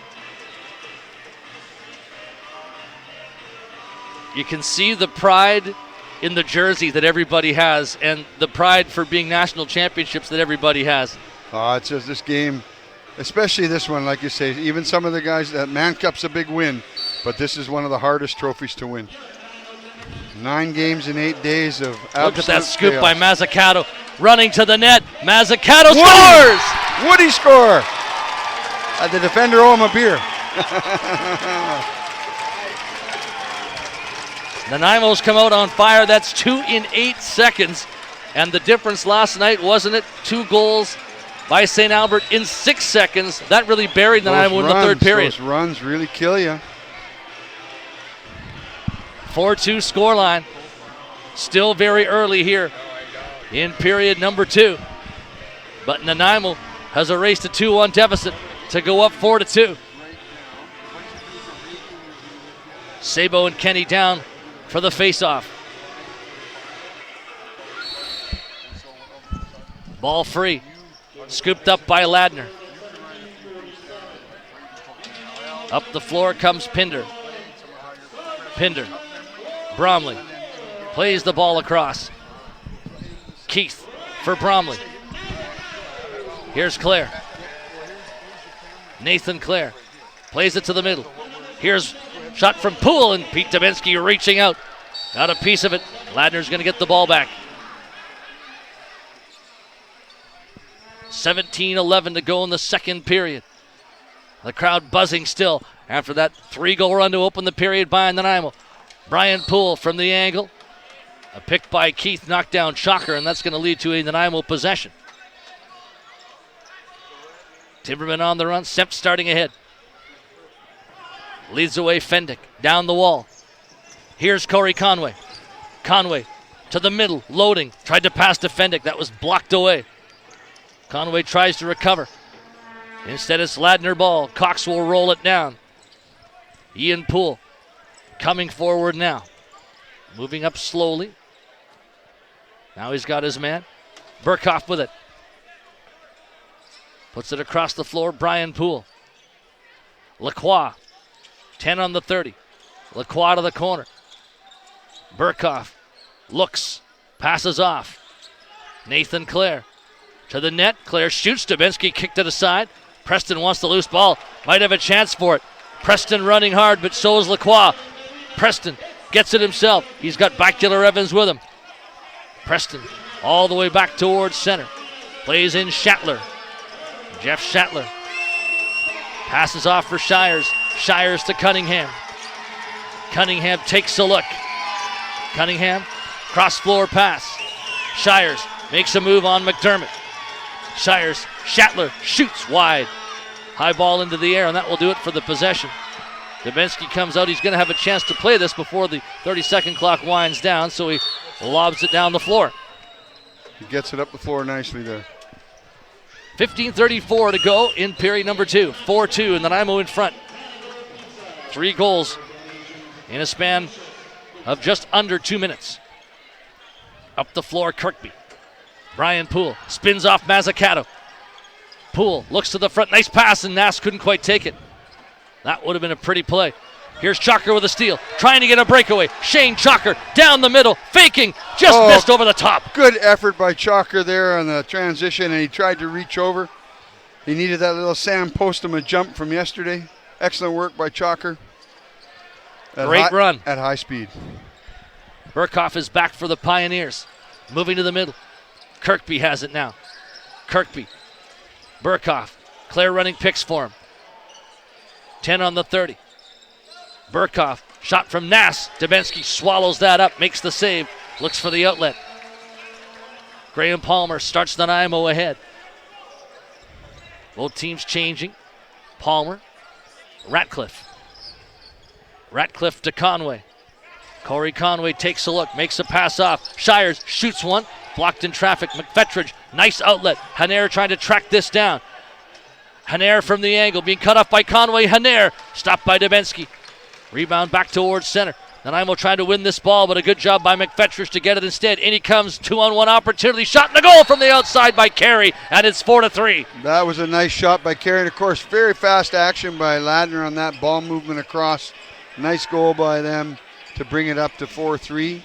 You can see the pride in the jersey that everybody has and the pride for being national championships that everybody has. It's just this game, especially this one, like you say, even some of the guys, that Man Cup's a big win, but this is one of the hardest trophies to win. 9 games in 8 days of absolute Look at that scoop chaos. by Mazzucato, running to the net. Mazzucato scores! Woody score! The defender owe him a beer. Nanaimo's come out on fire. That's 2 in 8 seconds. And the difference last night, wasn't it? 2 goals by St. Albert in 6 seconds. That really buried Nanaimo in the third period. Those runs really kill you. 4-2 scoreline. Still very early here in period number 2. But Nanaimo has erased a 2-1 deficit to go up 4-2. Sabo and Kenny down for the face-off. Ball free. Scooped up by Ladner. Up the floor comes Pinder. Bromley plays the ball across. Keith for Bromley. Here's Clare. Nathan Clare plays it to the middle. Here's shot from Poole, and Pete Dubinsky reaching out. Got a piece of it. Ladner's going to get the ball back. 17-11 to go in the second period. The crowd buzzing still after that 3-goal run to open the period by Nanaimo. Brian Poole from the angle. A pick by Keith, knocked down Chalker, and that's going to lead to a Nanaimo possession. Timberman on the run, Semp starting ahead. Leads away Fendick, down the wall. Here's Corey Conway. Conway to the middle, loading. Tried to pass to Fendick, that was blocked away. Conway tries to recover. Instead it's Ladner ball. Cox will roll it down. Ian Poole coming forward now. Moving up slowly. Now he's got his man. Burkhoff with it. Puts it across the floor, Brian Poole. Lacroix, 10 on the 30. Lacroix to the corner. Burkhoff looks, passes off. Nathan Clare to the net. Clare shoots. Dubinsky kicked it aside. Preston wants the loose ball. Might have a chance for it. Preston running hard, but so is Lacroix. Preston gets it himself. He's got Bacular Evans with him. Preston all the way back towards center. Plays in Schattler. Jeff Schattler passes off for Shires. Shires to Cunningham. Cunningham takes a look. Cunningham, cross floor pass. Shires makes a move on McDermott. Shires, Schattler shoots wide. High ball into the air, and that will do it for the possession. Dubinsky comes out. He's going to have a chance to play this before the 30-second clock winds down, so he lobs it down the floor. He gets it up the floor nicely there. 15:34 to go in period number 2. 4-2, and Nanaimo in front. 3 goals in a span of just under 2 minutes. Up the floor, Kirkby. Brian Poole spins off Mazzucato. Poole looks to the front. Nice pass, and Nass couldn't quite take it. That would have been a pretty play. Here's Chalker with a steal, trying to get a breakaway. Shane Chalker down the middle, faking, just missed over the top. Good effort by Chalker there on the transition, and he tried to reach over. He needed that little Sam Postema jump from yesterday. Excellent work by Chalker. Great run. At high speed. Burkhoff is back for the Pioneers. Moving to the middle. Kirkby has it now. Kirkby. Burkhoff. Clare running picks for him. 10 on the 30. Burkhoff. Shot from Nass. Dubinsky swallows that up. Makes the save. Looks for the outlet. Graham Palmer starts Nanaimo ahead. Both teams changing. Palmer. Ratcliffe. Ratcliffe to Conway. Corey Conway takes a look, makes a pass off. Shires shoots one, blocked in traffic. McFetridge, nice outlet. Hanair trying to track this down. Hanair from the angle, being cut off by Conway. Hanair, stopped by Dubinsky. Rebound back towards center. Nanaimo trying to win this ball, but a good job by McFetrich to get it instead. In he comes, 2-on-1 opportunity. Shot in the goal from the outside by Carey, and it's 4-3. That was a nice shot by Carey. And, of course, very fast action by Ladner on that ball movement across. Nice goal by them to bring it up to 4-3.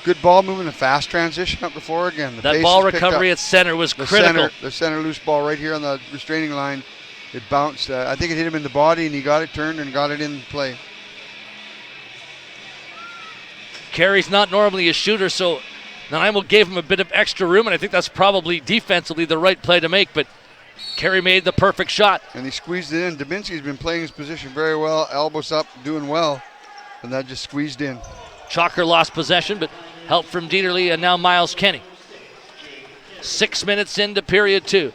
Good ball movement, a fast transition up the floor again. That ball recovery at center was critical. The center loose ball right here on the restraining line. It bounced. I think it hit him in the body, and he got it turned and got it in play. Carey's not normally a shooter, so Nanaimo gave him a bit of extra room, and I think that's probably defensively the right play to make, but Carey made the perfect shot. And he squeezed it in. Dubinsky's been playing his position very well, elbows up, doing well, and that just squeezed in. Chalker lost possession, but help from Dieterle and now Miles Kenny. 6 minutes into period 2.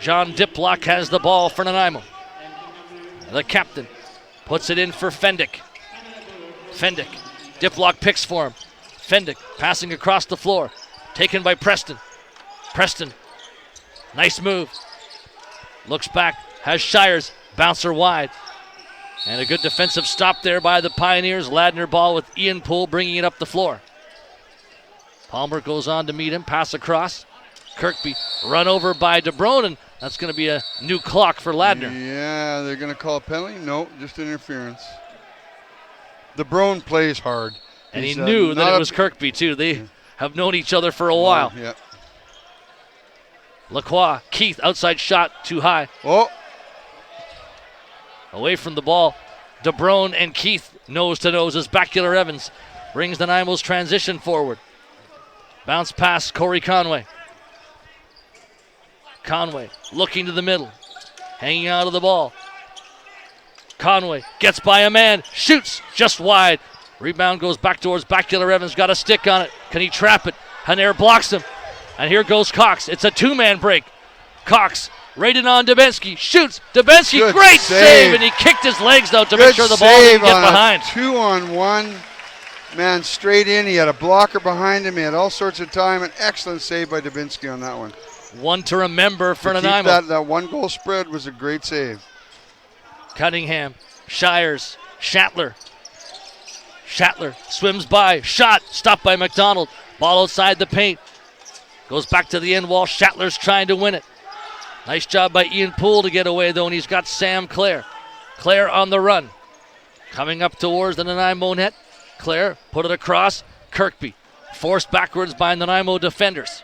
John Diplock has the ball for Nanaimo. The captain puts it in for Fendick. Diplock picks for him. Fendick passing across the floor. Taken by Preston. Nice move. Looks back, has Shires. Bouncer wide. And a good defensive stop there by the Pioneers. Ladner ball with Ian Poole bringing it up the floor. Palmer goes on to meet him. Pass across. Kirkby run over by DeBrone, and that's going to be a new clock for Ladner. Yeah, they're going to call a penalty? No, just interference. DeBrone plays hard. And he knew that it was Kirkby, too. They have known each other for a while. Yeah. Lacroix, Keith, outside shot, too high. Oh. Away from the ball. DeBrone and Keith nose to nose as Bacular Evans brings Nanaimo's transition forward. Bounce pass, Corey Conway. Conway looking to the middle. Hanging out of the ball. Conway gets by a man, shoots just wide. Rebound goes back towards Bacular Evans, got a stick on it. Can he trap it? Hanair blocks him. And here goes Cox. It's a two-man break. Cox right in on Dubinsky. Shoots. Dubinsky, Good great save. And he kicked his legs out to make sure the ball didn't get behind. 2-on-1. Man, straight in. He had a blocker behind him. He had all sorts of time. An excellent save by Dubinsky on that one. One to remember for Nanaimo. That one-goal spread was a great save. Cunningham, Shires, Shatler swims by, shot, stopped by McDonald. Ball outside the paint. Goes back to the end wall. Shatler's trying to win it. Nice job by Ian Poole to get away, though, and he's got Sam Clare. Clare on the run. Coming up towards the Nanaimo net. Clare put it across. Kirkby forced backwards by Nanaimo defenders.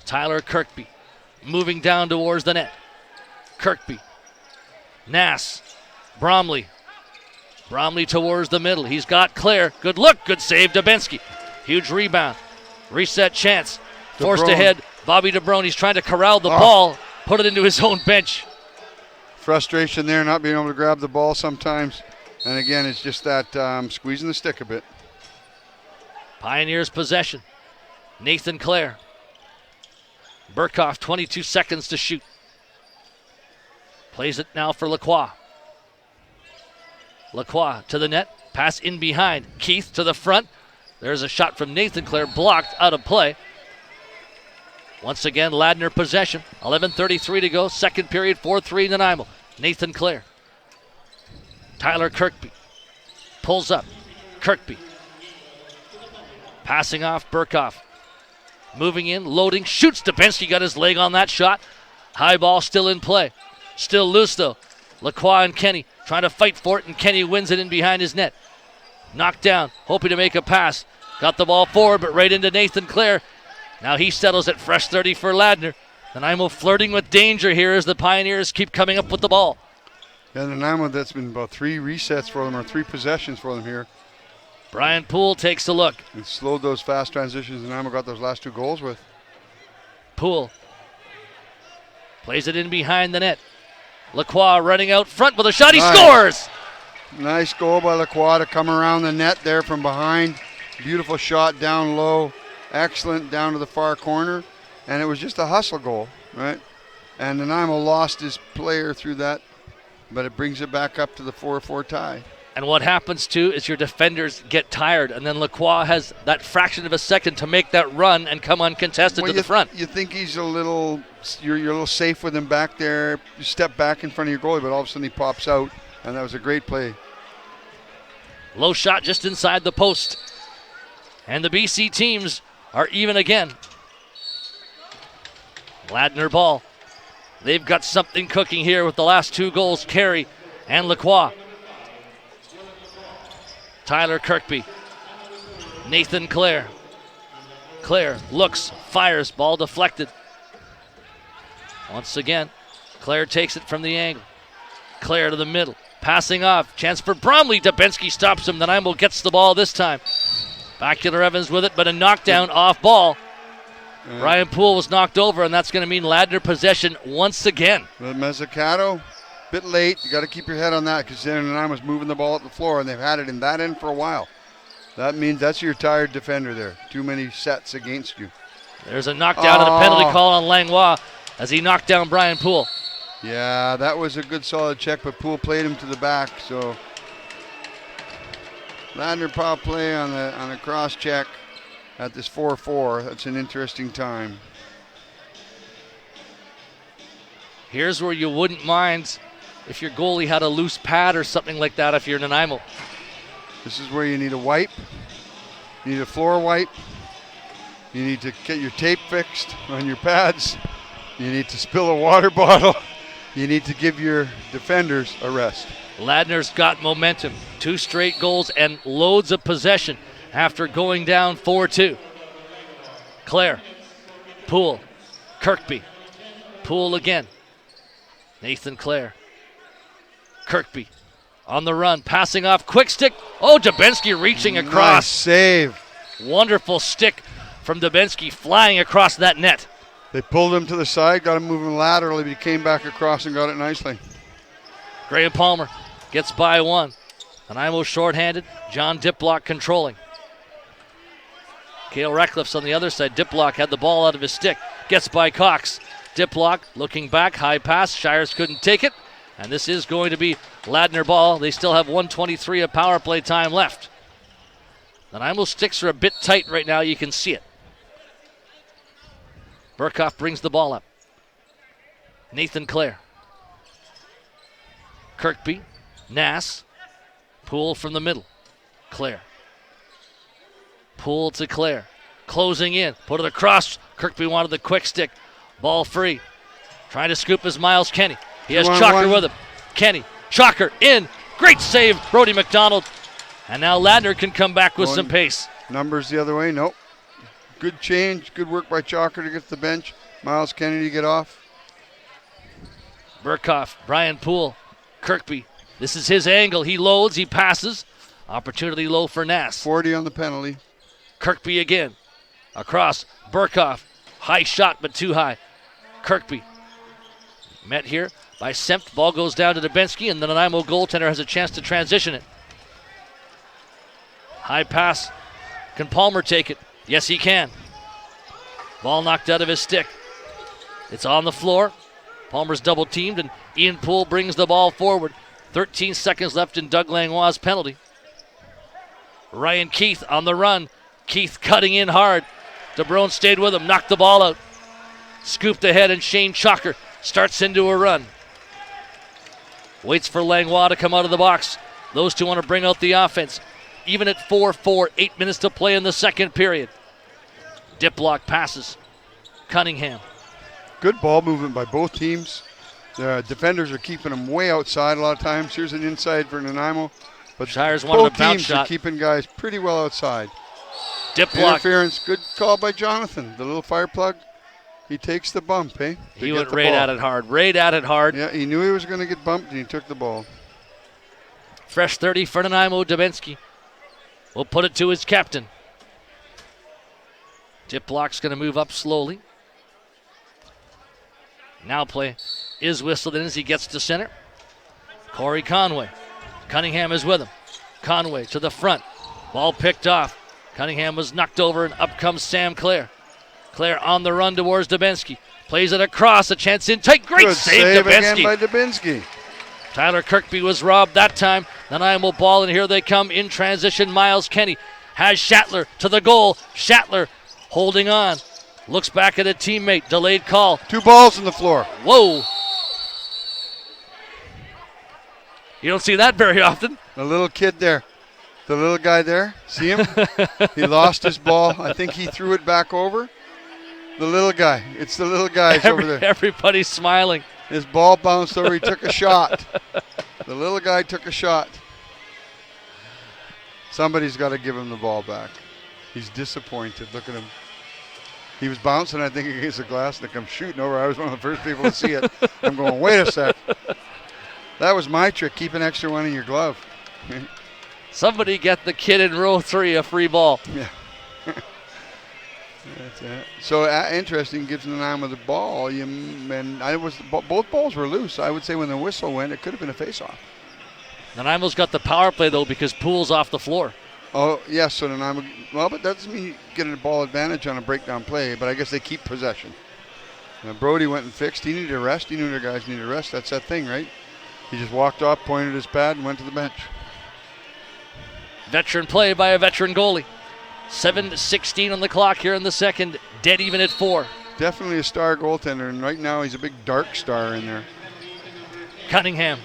Tyler Kirkby moving down towards the net. Kirkby. Nass. Bromley towards the middle. He's got Clare. Good look. Good save. Dubinsky. Huge rebound. Reset chance. Forced ahead. Bobby DeBrone. He's trying to corral the ball. Put it into his own bench. Frustration there, not being able to grab the ball sometimes. And again, it's just that squeezing the stick a bit. Pioneers possession. Nathan Clare. Burkhoff, 22 seconds to shoot. Plays it now for Lacroix. Lacroix to the net. Pass in behind. Keith to the front. There's a shot from Nathan Clare, blocked out of play. Once again, Ladner possession. 11:33 to go. Second period, 4-3 Nanaimo. Nathan Clare. Tyler Kirkby. Pulls up. Kirkby. Passing off Burkhoff. Moving in, loading, shoots. Dubinsky got his leg on that shot. High ball still in play. Still loose though. Lacroix and Kenny trying to fight for it, and Kenny wins it in behind his net. Knocked down, hoping to make a pass. Got the ball forward, but right into Nathan Clare. Now he settles it. Fresh 30 for Ladner. Nanaimo flirting with danger here as the Pioneers keep coming up with the ball. Yeah, Nanaimo, that's been about 3 resets for them, or 3 possessions for them here. Brian Poole takes a look. It slowed those fast transitions Nanaimo got those last 2 goals with. Poole plays it in behind the net. Lacroix running out front with a shot. He scores! Nice goal by Lacroix to come around the net there from behind. Beautiful shot down low. Excellent down to the far corner. And it was just a hustle goal, right? And Nanaimo lost his player through that, but it brings it back up to the 4-4 tie. And what happens, too, is your defenders get tired, and then Lacroix has that fraction of a second to make that run and come uncontested to the front. You think he's you're a little safe with him back there. You step back in front of your goalie, but all of a sudden he pops out. and that was a great play. Low shot just inside the post. And the BC teams are even again. Ladner ball. They've got something cooking here with the last 2 goals, Carey and Lacrosse. Tyler Kirkby. Nathan Clare. Clare looks, fires, ball deflected. Once again, Clare takes it from the angle. Clare to the middle, passing off, chance for Bromley. Dubinsky stops him. Nanaimo gets the ball this time. Bacular Evans with it, but a knockdown off ball. Brian Poole was knocked over, and that's going to mean Ladner possession once again. The Mezzicato, bit late. You got to keep your head on that because Nanaimo's moving the ball up the floor, and they've had it in that end for a while. That means that's your tired defender there. Too many sets against you. There's a knockdown and a penalty call on Langlois as he knocked down Brian Poole. Yeah, that was a good solid check, but Poole played him to the back, so Ladner power play on a cross check at this 4-4. That's an interesting time. Here's where you wouldn't mind if your goalie had a loose pad or something like that if you're Nanaimo. This is where you need a wipe. You need a floor wipe. You need to get your tape fixed on your pads. You need to spill a water bottle. You need to give your defenders a rest. Ladner's got momentum. 2 straight goals and loads of possession after going down 4-2. Clare. Poole. Kirkby. Poole again. Nathan Clare. Kirkby on the run, passing off, quick stick. Oh, Dubinsky reaching across. Nice save. Wonderful stick from Dubinsky flying across that net. They pulled him to the side, got him moving laterally, but he came back across and got it nicely. Graham Palmer gets by one. Nanaimo shorthanded. John Diplock controlling. Cale Ratcliffe's on the other side. Diplock had the ball out of his stick. Gets by Cox. Diplock looking back. High pass. Shires couldn't take it. And this is going to be Ladner ball. They still have 1:23 of power play time left. Nanaimo sticks are a bit tight right now. You can see it. Burkhoff brings the ball up. Nathan Clare. Kirkby. Nass. Poole from the middle. Clare. Poole to Clare. Closing in. Put it across. Kirkby wanted the quick stick. Ball free. Trying to scoop is Miles Kenny. He has Chalker with him. Kenny. Chalker in. Great save, Brody McDonald. And now Ladner can come back with some pace. Numbers the other way. Nope. Good change. Good work by Chalker to get to the bench. Miles Kennedy to get off. Burkhoff. Brian Poole. Kirkby. This is his angle. He loads. He passes. Opportunity low for Nass. 40 on the penalty. Kirkby again. Across. Burkhoff. High shot, but too high. Kirkby. Met here by Sempt. Ball goes down to Dubinsky, and the Nanaimo goaltender has a chance to transition it. High pass. Can Palmer take it? Yes, he can. Ball knocked out of his stick. It's on the floor. Palmer's double teamed, and Ian Poole brings the ball forward. 13 seconds left in Doug Langlois' penalty. Ryan Keith on the run. Keith cutting in hard. DeBrone stayed with him, knocked the ball out. Scooped ahead, and Shane Chalker starts into a run. Waits for Langlois to come out of the box. Those two want to bring out the offense. Even at 4-4, 8 minutes to play in the second period. Diplock passes. Cunningham. Good ball movement by both teams. The defenders are keeping them way outside a lot of times. Here's an inside for Nanaimo. But Shires wanted a bounce both teams shot. are keeping guys pretty well outside. Diplock. Interference. Good call by Jonathan. The little fire plug. He takes the bump, eh? He went right at it hard. Right at it hard. Yeah, he knew he was going to get bumped, and he took the ball. Fresh 30 for Nanaimo. Dubinsky will put it to his captain. Diplock's going to move up slowly. Now play is whistled in as he gets to center. Corey Conway. Cunningham is with him. Conway to the front. Ball picked off. Cunningham was knocked over, and up comes Sam Clare. Clare on the run towards Dubinsky. Plays it across, a chance in tight. Great Good save, Dubinsky. Again by Dubinsky. Tyler Kirkby was robbed that time. Nanaimo ball, and here they come in transition. Miles Kenny has Shatler to the goal. Shatler holding on. Looks back at a teammate. Delayed call. 2 balls on the floor. Whoa. You don't see that very often. The little kid there. The little guy there. See him? He lost his ball. I think he threw it back over. The little guy. It's the little guy over there. Everybody's smiling. His ball bounced over. He took a shot. The little guy took a shot. Somebody's got to give him the ball back. He's disappointed. Look at him. He was bouncing, I think, against the glass, and I come shooting over. I was one of the first people to see it. I'm going, wait a sec. That was my trick. Keep an extra one in your glove. Somebody get the kid in row 3 a free ball. Yeah. That's it. So interesting, gives Nanaimo the ball. Both balls were loose. I would say when the whistle went, it could have been a face-off. Nanaimo's got the power play, though, because Poole's off the floor. Oh, yes, so Nanaimo, well, but that doesn't mean you get a ball advantage on a breakdown play, but I guess they keep possession. Brody went and fixed. He needed a rest. He knew their guys needed a rest. That's that thing, right? He just walked off, pointed his pad, and went to the bench. Veteran play by a veteran goalie. 7:16 on the clock here in the second. Dead even at 4. Definitely a star goaltender, and right now he's a big dark star in there. Cunningham.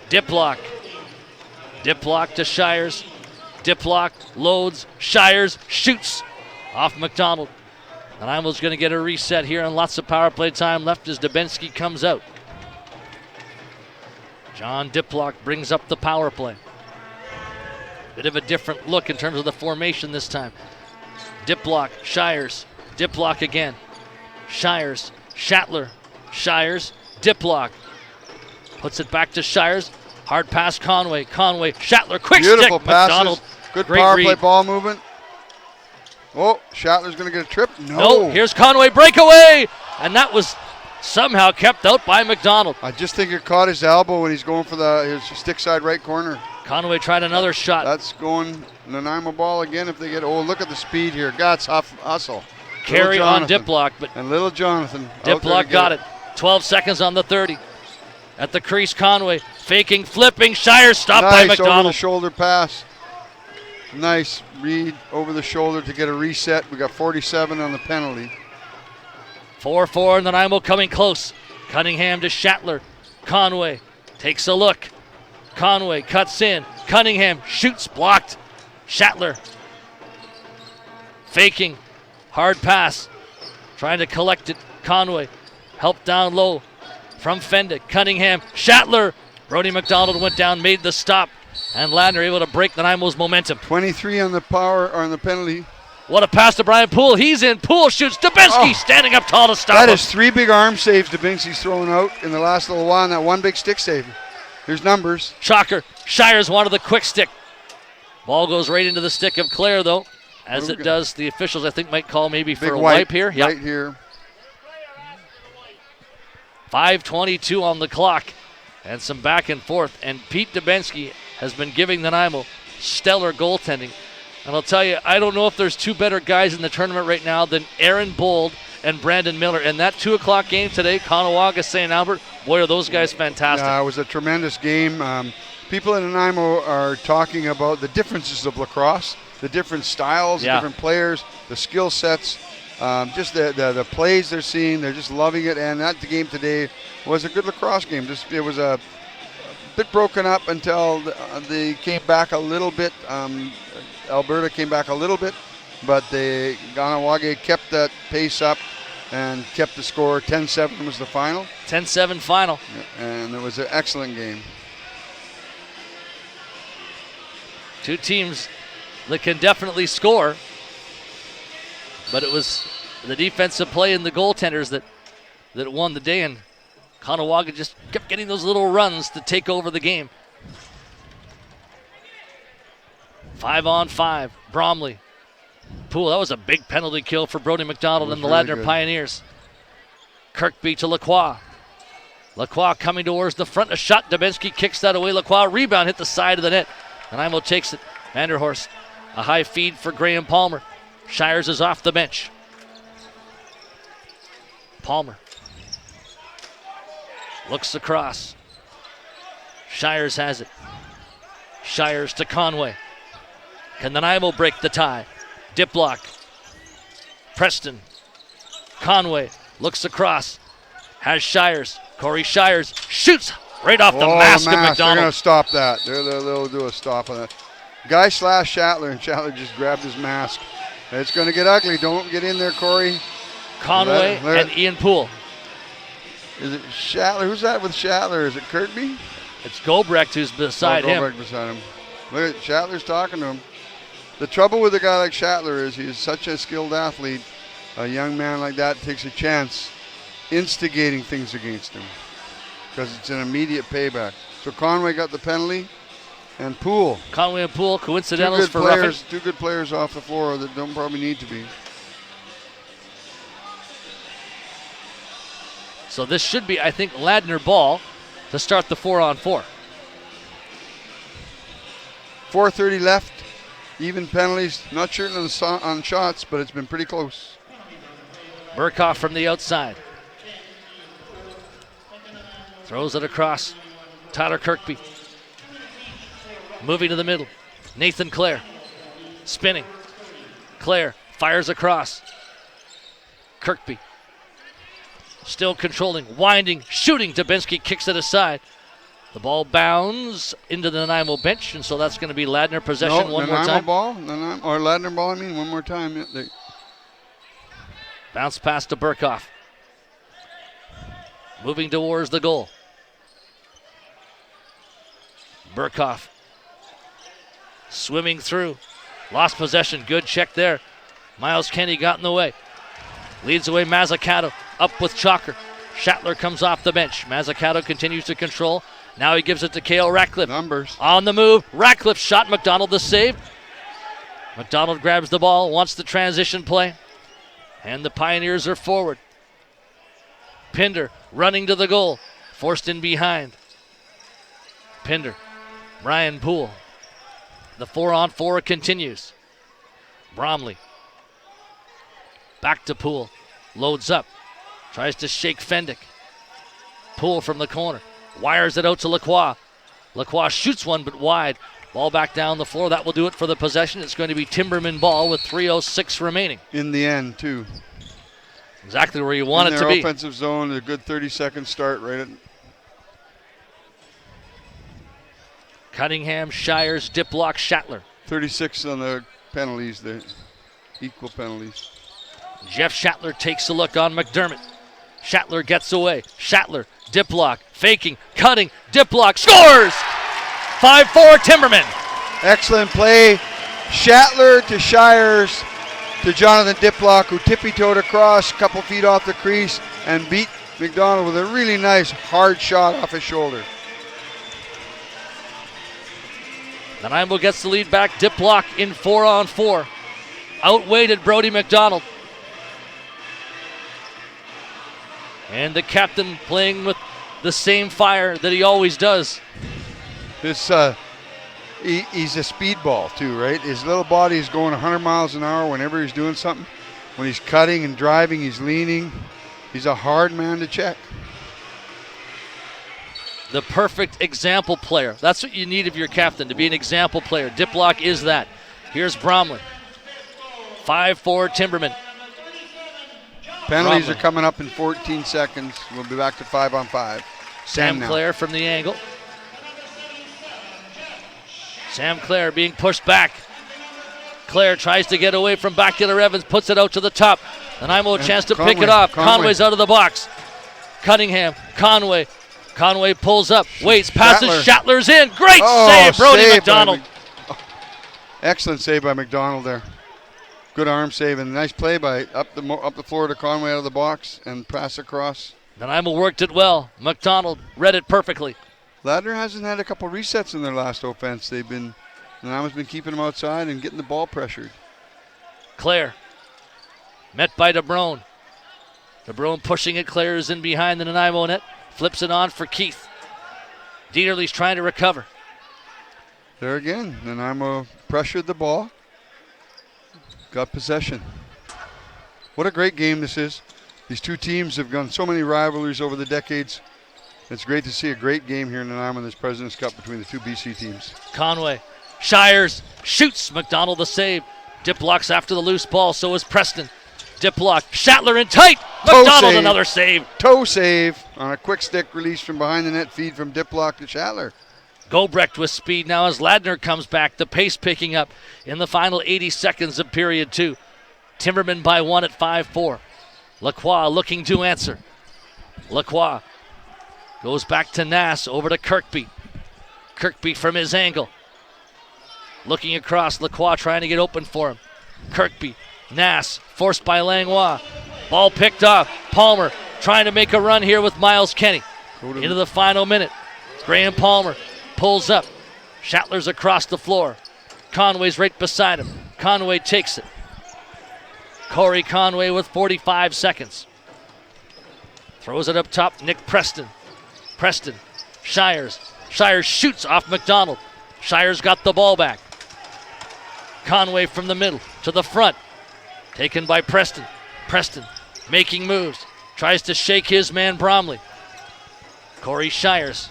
Diplock. Diplock to Shires. Diplock loads. Shires shoots off McDonald. Nanaimo's going to get a reset here and lots of power play time left as Dubinsky comes out. John Diplock brings up the power play. Bit of a different look in terms of the formation this time. Diplock, Shires, Diplock again. Shires, Shatler, Shires, Diplock. Puts it back to Shires. Hard pass Conway, Shatler, quick Beautiful stick, passes. McDonald. Good Great power read. play ball movement. Oh, Shatler's going to get a trip. No, here's Conway, breakaway! And that was somehow kept out by McDonald. I just think it caught his elbow when he's going for his stick side right corner. Conway tried another shot. That's going Nanaimo ball again if they get. Oh, look at the speed here. God's hustle. Carry on Diplock, but and little Jonathan. Diplock got it. 12 seconds on the 30. At the crease, Conway faking, flipping. Shire stopped by McDonald. Over the shoulder pass. Nice read over the shoulder to get a reset. We got 47 on the penalty. 4-4, Nanaimo coming close. Cunningham to Shatler. Conway takes a look. Conway cuts in. Cunningham shoots, blocked. Shatler faking. Hard pass. Trying to collect it. Conway helped down low from Fendick. Cunningham. Shatler. Brody McDonald went down, made the stop. And Ladner able to break Nanaimo's momentum. 23 on the power or on the penalty. What a pass to Brian Poole. He's in. Poole shoots. Dubinsky standing up tall to stop him. That is 3 big arm saves Dubinsky's thrown out in the last little while, and that 1 big stick save. Here's numbers. Chalker. Shires wanted the quick stick. Ball goes right into the stick of Clare, though. As it does, the officials, I think, might call maybe for a wipe here. Right here. 5:22 on the clock. And some back and forth. And Pete Dubinsky has been giving Nanaimo stellar goaltending. And I'll tell you, I don't know if there's 2 better guys in the tournament right now than Aaron Bold and Brandon Miller. And that 2 o'clock game today, Kahnawake, St. Albert, boy, are those guys fantastic. Yeah, it was a tremendous game. People in Nanaimo are talking about the differences of lacrosse, the different styles, the different players, the skill sets, just the plays they're seeing. They're just loving it. And that game today was a good lacrosse game. It was a bit broken up until they came back a little bit. Alberta came back a little bit, but Kahnawake kept that pace up and kept the score. 10-7 was the final. 10-7 final. And it was an excellent game. 2 teams that can definitely score, but it was the defensive play and the goaltenders that won the day, and Kahnawake just kept getting those little runs to take over the game. 5-on-5, Bromley. Poole, that was a big penalty kill for Brody McDonald and the really Ladner good. Pioneers. Kirkby to Lacroix. Lacroix coming towards the front, a shot, Dubinsky kicks that away. Lacroix rebound, hit the side of the net. Nanaimo takes it. Vanderhorst, a high feed for Graham Palmer. Shires is off the bench. Palmer looks across. Shires has it. Shires to Conway. Can Nanaimo break the tie? Diplock. Preston. Conway looks across. Has Shires. Corey Shires shoots Right off the mask of They're McDonald. going to stop that. They'll do a stop on that. Guy slash Shatler, and Shatler just grabbed his mask. It's going to get ugly. Don't get in there, Corey. Conway and Ian Poole. Is it Shatler? Who's that with Shatler? Is it Kirkby? It's Gobrecht who's beside him. Gobrecht beside him. Look at Shatler's talking to him. The trouble with a guy like Shatler is he's such a skilled athlete. A young man like that takes a chance instigating things against him because it's an immediate payback. So Conway got the penalty, and Poole. Conway and Poole, coincidentals for roughing. Two good players off the floor that don't probably need to be. So this should be, I think, Ladner ball to start the 4-on-4. 4:30 left. Even penalties. Not sure on shots, but it's been pretty close. Burkhoff from the outside. Throws it across. Tyler Kirkby. Moving to the middle. Nathan Clare. Spinning. Clare fires across. Kirkby. Still controlling, winding, shooting. Dubinsky kicks it aside. The ball bounds into the Nanaimo bench, and so that's going to be Ladner possession one more time. Or Ladner ball, one more time. Yeah, Bounce pass to Burkhoff. Moving towards the goal. Burkhoff swimming through. Lost possession. Good check there. Miles Kenny got in the way. Leads away Mazzucato. Up with Chalker. Shatler comes off the bench. Mazzucato continues to control. Now he gives it to Cale Ratcliffe. Numbers. On the move. Ratcliffe shot. McDonald the save. McDonald grabs the ball. Wants the transition play. And the Pioneers are forward. Pinder running to the goal. Forced in behind. Pinder. Brian Poole. The 4-on-4 continues. Bromley. Back to Poole. Loads up. Tries to shake Fendick. Poole from the corner. Wires it out to Lacrosse. Lacrosse shoots one but wide. Ball back down the floor. That will do it for the possession. It's going to be Timberman ball with 3:06 remaining. In the end, too. Exactly where you want it to be. In their offensive zone, a good 30-second start right at. Cunningham, Shires, Diplock, Shatler. 36 on the penalties, the equal penalties. Jeff Shatler takes a look on McDermott. Shatler gets away. Shatler, Diplock, faking, cutting. Diplock scores! 5-4 Timbermen. Excellent play. Shatler to Shires to Jonathan Diplock, who tippy-toed across a couple feet off the crease and beat McDonald with a really nice hard shot off his shoulder. Nanaimo gets the lead back. Diplock in 4-on-4. Outweighted Brody McDonald. And the captain playing with the same fire that he always does. He's a speedball too, right? His little body is going 100 miles an hour whenever he's doing something. When he's cutting and driving, he's leaning. He's a hard man to check. The perfect example player. That's what you need of your captain, to be an example player. Diplock is that. Here's Bromley. 5-4 Timbermen. Penalties are coming up in 14 seconds. We'll be back to 5-on-5. Sam Clare from the angle. Sam Clare being pushed back. Clare tries to get away from Bacula Evans, puts it out to the top. Nanaimo a chance to pick it off. Conway's out of the box. Cunningham, Conway. Conway pulls up, waits, passes, Shatler's in. Great save, Brody McDonald. Excellent save by McDonald there. Good arm save and nice play by up the floor to Conway out of the box and pass across. Nanaimo worked it well. McDonald read it perfectly. Ladner hasn't had a couple resets in their last offense. Nanaimo's been keeping them outside and getting the ball pressured. Clare met by DeBrone. DeBrone pushing it. Clare is in behind the Nanaimo net. Flips it on for Keith. Dieterle's trying to recover. There again, Nanaimo pressured the ball. Got possession. What a great game this is. These two teams have gone so many rivalries over the decades. It's great to see a great game here in Nanaimo in this President's Cup between the two BC teams. Conway, Shires, shoots. McDonald the save. Dip blocks after the loose ball, so is Preston. Diplock, Schattler in tight. Toe McDonald save. another save. Toe save on a quick stick release from behind the net feed from Diplock to Schattler. Gobrecht with speed now as Ladner comes back. The pace picking up in the final 80 seconds of period 2. Timbermen by 1 at 5-4. Lacroix looking to answer. Lacroix goes back to Nass, over to Kirkby. Kirkby from his angle. Looking across, Lacroix trying to get open for him. Kirkby, Nass, forced by Langlois. Ball picked off. Palmer trying to make a run here with Miles Kenny. Into the final minute. Graham Palmer pulls up. Schattler's across the floor. Conway's right beside him. Conway takes it. Corey Conway with 45 seconds. Throws it up top, Nick Preston. Preston, Shires. Shires shoots off McDonald. Shires got the ball back. Conway from the middle to the front. Taken by Preston. Preston making moves. Tries to shake his man Bromley. Corey Shires.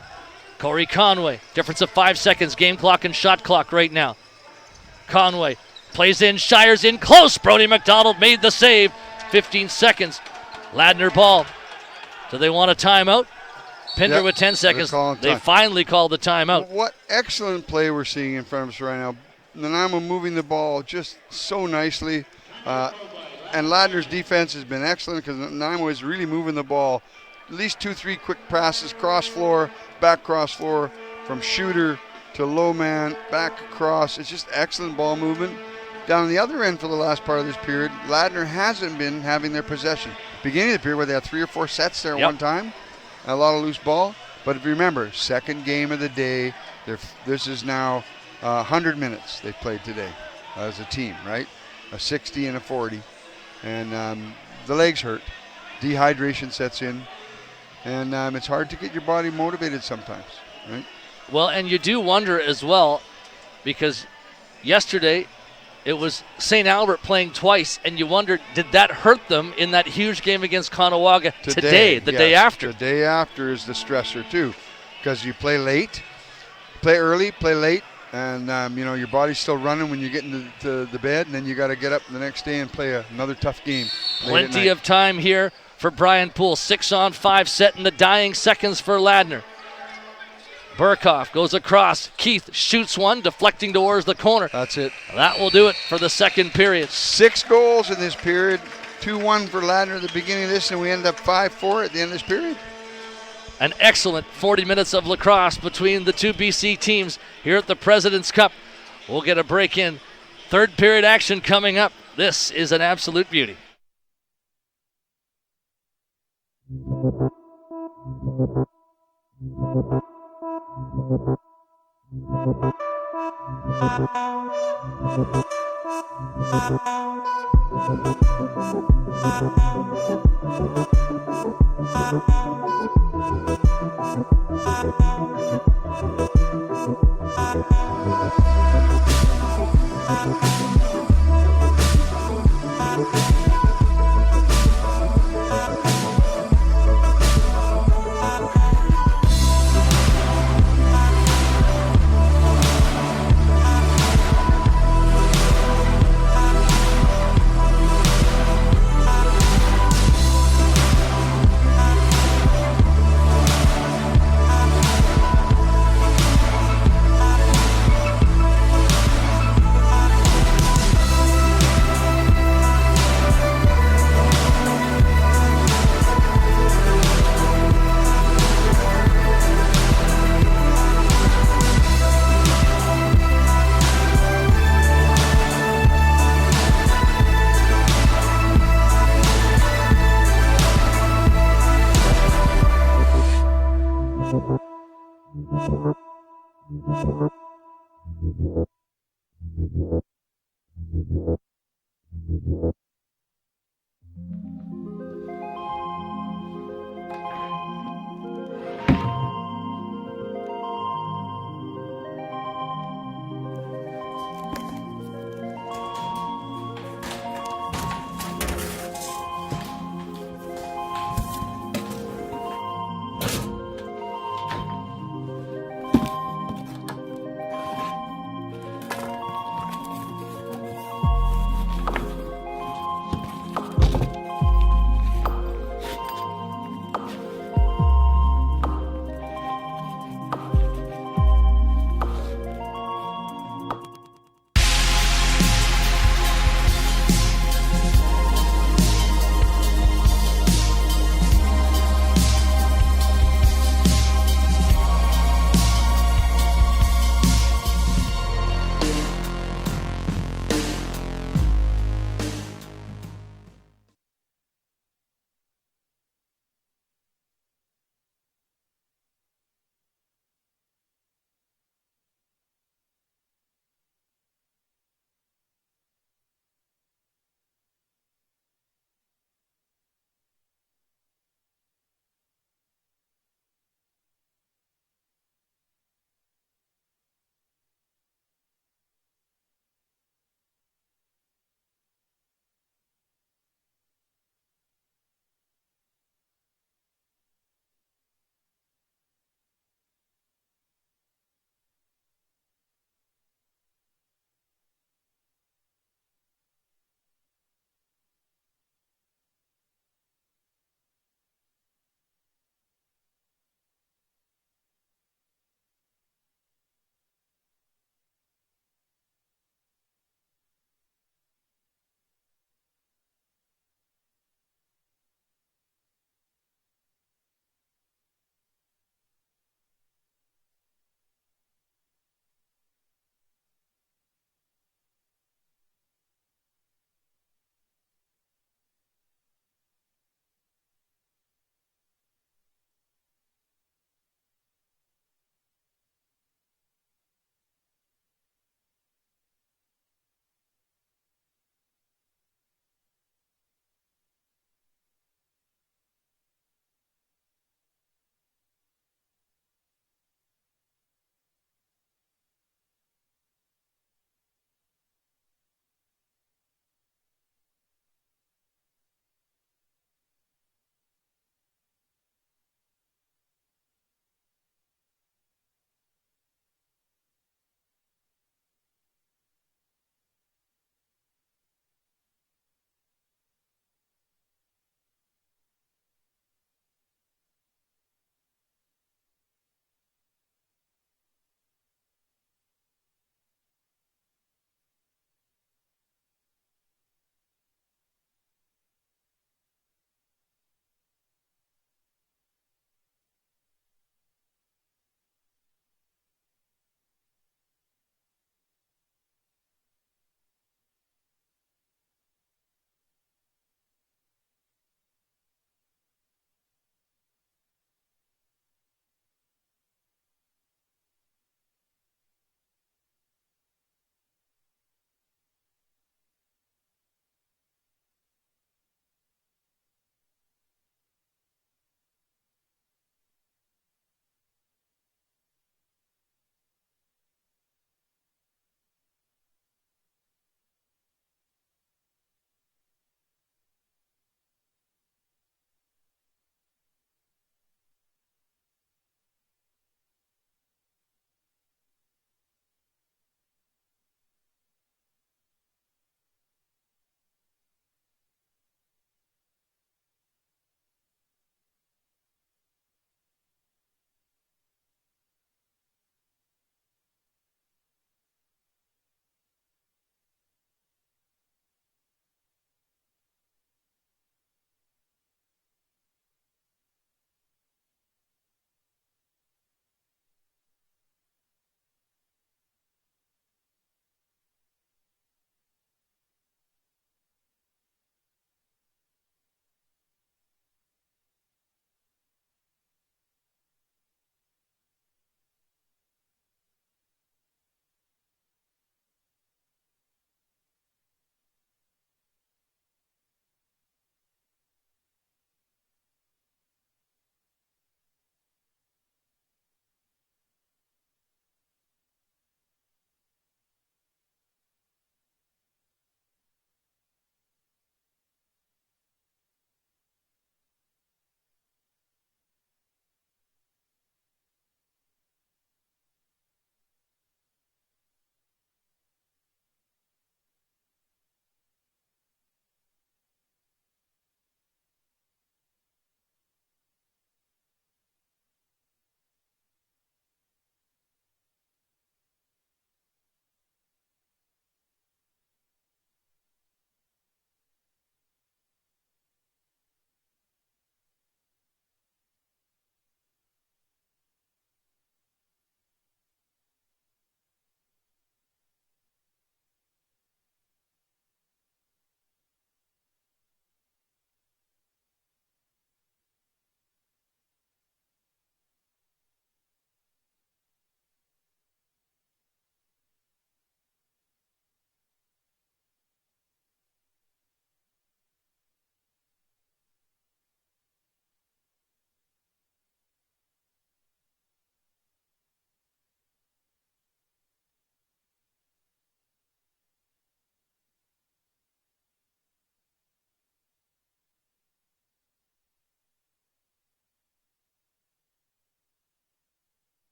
Corey Conway. Difference of 5 seconds. Game clock and shot clock right now. Conway plays in. Shires in close. Brody McDonald made the save. 15 seconds. Ladner ball. Do they want a timeout? Pinder with 10 seconds. They finally called the timeout. What excellent play we're seeing in front of us right now. Nanaimo moving the ball just so nicely. And Ladner's defense has been excellent because Nanaimo is really moving the ball. At least 2-3 quick passes, cross floor, back cross floor, from shooter to low man, back across. It's just excellent ball movement. Down on the other end for the last part of this period, Ladner hasn't been having their possession. Beginning of the period where they had 3 or 4 sets there at one time, a lot of loose ball. But if you remember, second game of the day, this is now 100 minutes they've played today as a team, right? A 60 and a 40. And the legs hurt. Dehydration sets in. And it's hard to get your body motivated sometimes, right? Well, and you do wonder as well, because yesterday it was St. Albert playing twice, and you wondered, did that hurt them in that huge game against Caughnawaga today, the day after? The day after is the stressor, too, because you play late, play early, play late, and, your body's still running when you get into the bed, and then you got to get up the next day and play another tough game. Plenty of time here for Brian Poole. 6-on-5 set in the dying seconds for Ladner. Burkhoff goes across. Keith shoots one, deflecting towards the corner. That's it. That will do it for the second period. 6 goals in this period. 2-1 for Ladner at the beginning of this, and we end up 5-4 at the end of this period. An excellent 40 minutes of lacrosse between the two BC teams here at the President's Cup. We'll get a break in. Third period action coming up. This is an absolute beauty.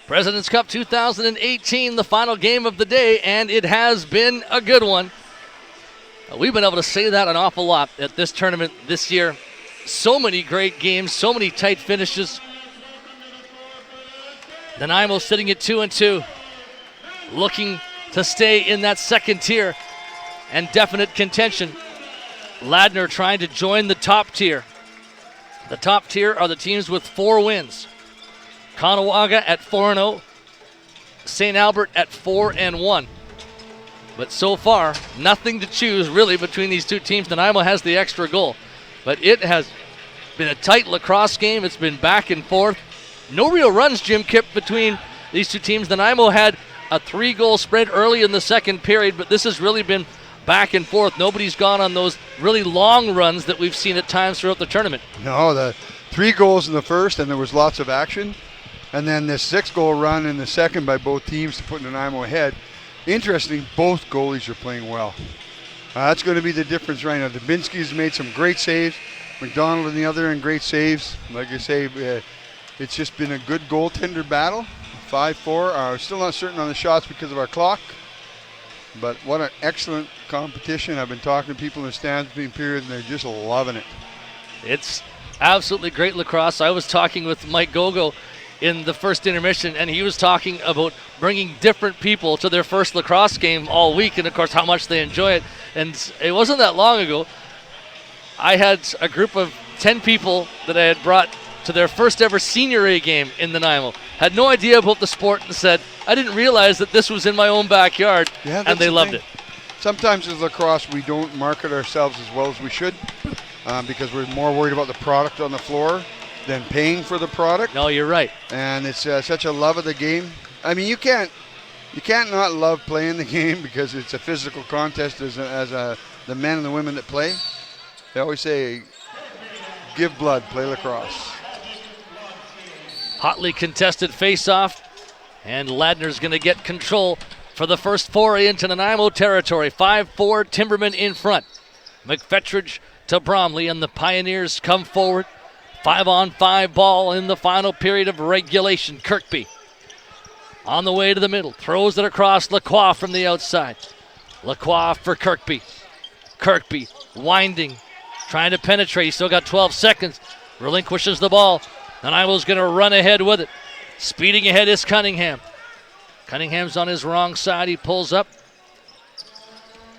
President's Cup 2018, the final game of the day, and it has been a good one. We've been able to say that an awful lot at this tournament this year. So many great games, so many tight finishes. Nanaimo sitting at 2-2, looking to stay in that second tier and definite contention. Ladner trying to join the top tier. The top tier are the teams with 4 wins. Caughnawaga at 4-0, St. Albert at 4-1. But so far, nothing to choose really between these two teams. Nanaimo has the extra goal, but it has been a tight lacrosse game. It's been back and forth. No real runs, Jim Kipp, between these two teams. Nanaimo had a 3-goal spread early in the second period, but this has really been back and forth. Nobody's gone on those really long runs that we've seen at times throughout the tournament. No, the 3 goals in the first, and there was lots of action. And then this 6-goal run in the second by both teams to put Nanaimo ahead. Interesting, both goalies are playing well. That's going to be the difference right now. Dubinsky's made some great saves. McDonald and the other in great saves. Like I say, it's just been a good goaltender battle. 5-4. Still not certain on the shots because of our clock. But what an excellent competition. I've been talking to people in the stands between periods, and they're just loving it. It's absolutely great lacrosse. I was talking with Mike Gogo in the first intermission, and he was talking about bringing different people to their first lacrosse game all week, and of course how much they enjoy it. And it wasn't that long ago, I had a group of 10 people that I had brought to their first ever senior A game in Nanaimo. Had no idea about the sport and said, I didn't realize that this was in my own backyard, and they loved it. Sometimes as lacrosse we don't market ourselves as well as we should because we're more worried about the product on the floor than paying for the product. No, you're right. And it's such a love of the game. I mean, you can't not love playing the game because it's a physical contest as the men and the women that play. They always say, give blood, play lacrosse. Hotly contested face-off, and Ladner's going to get control for the first foray into Nanaimo territory. 5-4, Timbermen in front. McFetridge to Bromley, and the Pioneers come forward. 5-on-5 ball in the final period of regulation. Kirkby on the way to the middle, throws it across. Lacroix from the outside. Lacroix for Kirkby. Kirkby winding, trying to penetrate. He's still got 12 seconds. Relinquishes the ball. Nanaimo's going to run ahead with it. Speeding ahead is Cunningham. Cunningham's on his wrong side. He pulls up.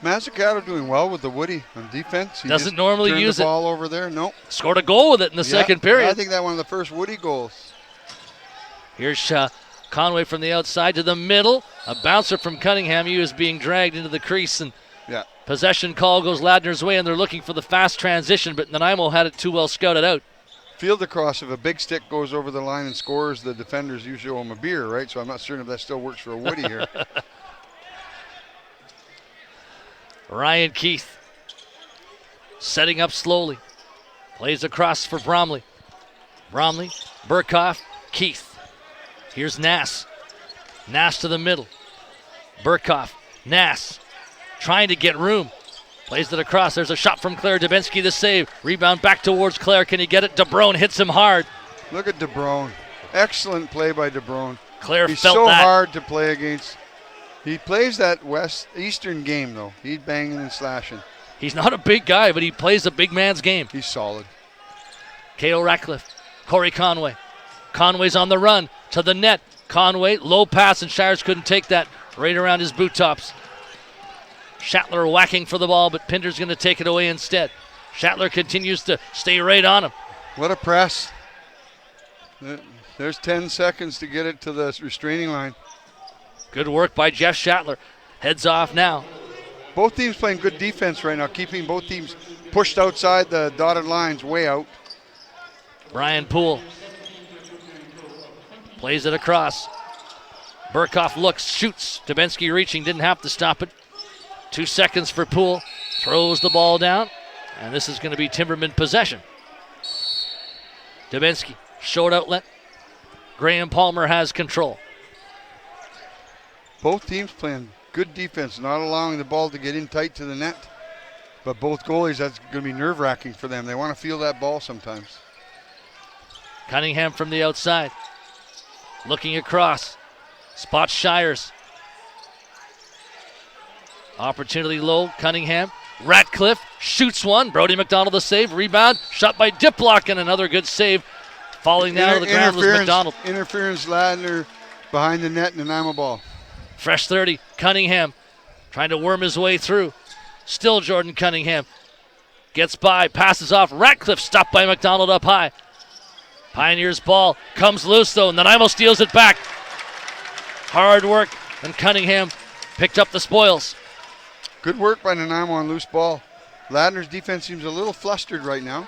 Mazzucato doing well with the Woody on defense. He doesn't normally use the ball over there. No. Scored a goal with it in the second period. I think that one of the first Woody goals. Here's Conway from the outside to the middle. A bouncer from Cunningham. He was being dragged into the crease, and possession call goes Ladner's way, and they're looking for the fast transition, but Nanaimo had it too well scouted out. Field across, if a big stick goes over the line and scores, the defenders usually owe him a beer, right? So I'm not certain if that still works for a Woody here. Ryan Keith setting up slowly. Plays across for Bromley. Bromley, Burkhoff, Keith. Here's Nass. Nass to the middle. Burkhoff, Nass trying to get room. Plays it across. There's a shot from Claire Dubinsky, the save. Rebound back towards Claire. Can he get it? DeBrone hits him hard. Look at DeBrone. Excellent play by DeBrone. Claire He's felt so that. hard to play against. He plays that Eastern game, though. He's banging and slashing. He's not a big guy, but he plays a big man's game. He's solid. K.O. Ratcliffe, Corey Conway. Conway's on the run to the net. Conway, low pass, and Shires couldn't take that. Right around his boot tops. Schattler whacking for the ball, but Pinder's going to take it away instead. Schattler continues to stay right on him. What a press. There's 10 seconds to get it to the restraining line. Good work by Jeff Schattler. Heads off now. Both teams playing good defense right now, keeping both teams pushed outside the dotted lines, way out. Brian Poole plays it across. Burkhoff looks, shoots. Dubinsky reaching, didn't have to stop it. 2 seconds for Poole. Throws the ball down, and this is going to be Timberman possession. Dubinsky, short outlet. Graham Palmer has control. Both teams playing good defense, not allowing the ball to get in tight to the net. But both goalies, that's going to be nerve-wracking for them. They want to feel that ball sometimes. Cunningham from the outside. Looking across. Spots Shires. Opportunity low, Cunningham. Ratcliffe shoots one. Brody McDonald the save. Rebound. Shot by Diplock and another good save. Falling down to the ground was McDonald. Interference, Ladner behind the net, Nanaimo ball. Fresh 30, Cunningham trying to worm his way through. Still Jordan Cunningham. Gets by, passes off. Ratcliffe stopped by McDonald up high. Pioneers ball comes loose though. Nanaimo steals it back. Hard work, and Cunningham picked up the spoils. Good work by Nanaimo on loose ball. Ladner's defense seems a little flustered right now.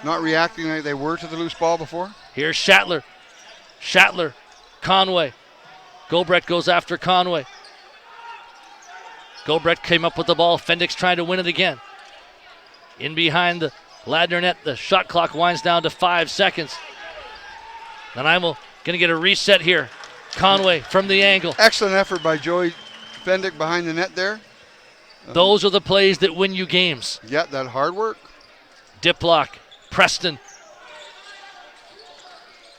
Not reacting like they were to the loose ball before. Here's Shatler. Shatler, Conway. Gobret goes after Conway. Gobret came up with the ball. Fendix trying to win it again. In behind the Ladner net, the shot clock winds down to 5 seconds. Nanaimo going to get a reset here. Conway from the angle. Excellent effort by Joey Fendick behind the net there. Those are the plays that win you games. Yeah, that hard work. Diplock, Preston.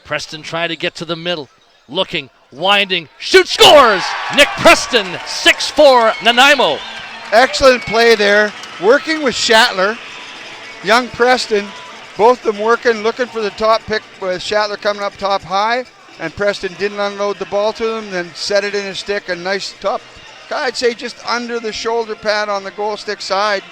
Preston trying to get to the middle. Looking, winding, shoot, scores! Nick Preston, 6'4", Nanaimo. Excellent play there. Working with Shatler. Young Preston, both of them working, looking for the top pick with Shatler coming up top high, and Preston didn't unload the ball to him, then set it in his stick, a nice top, I'd say just under the shoulder pad on the goal stick side.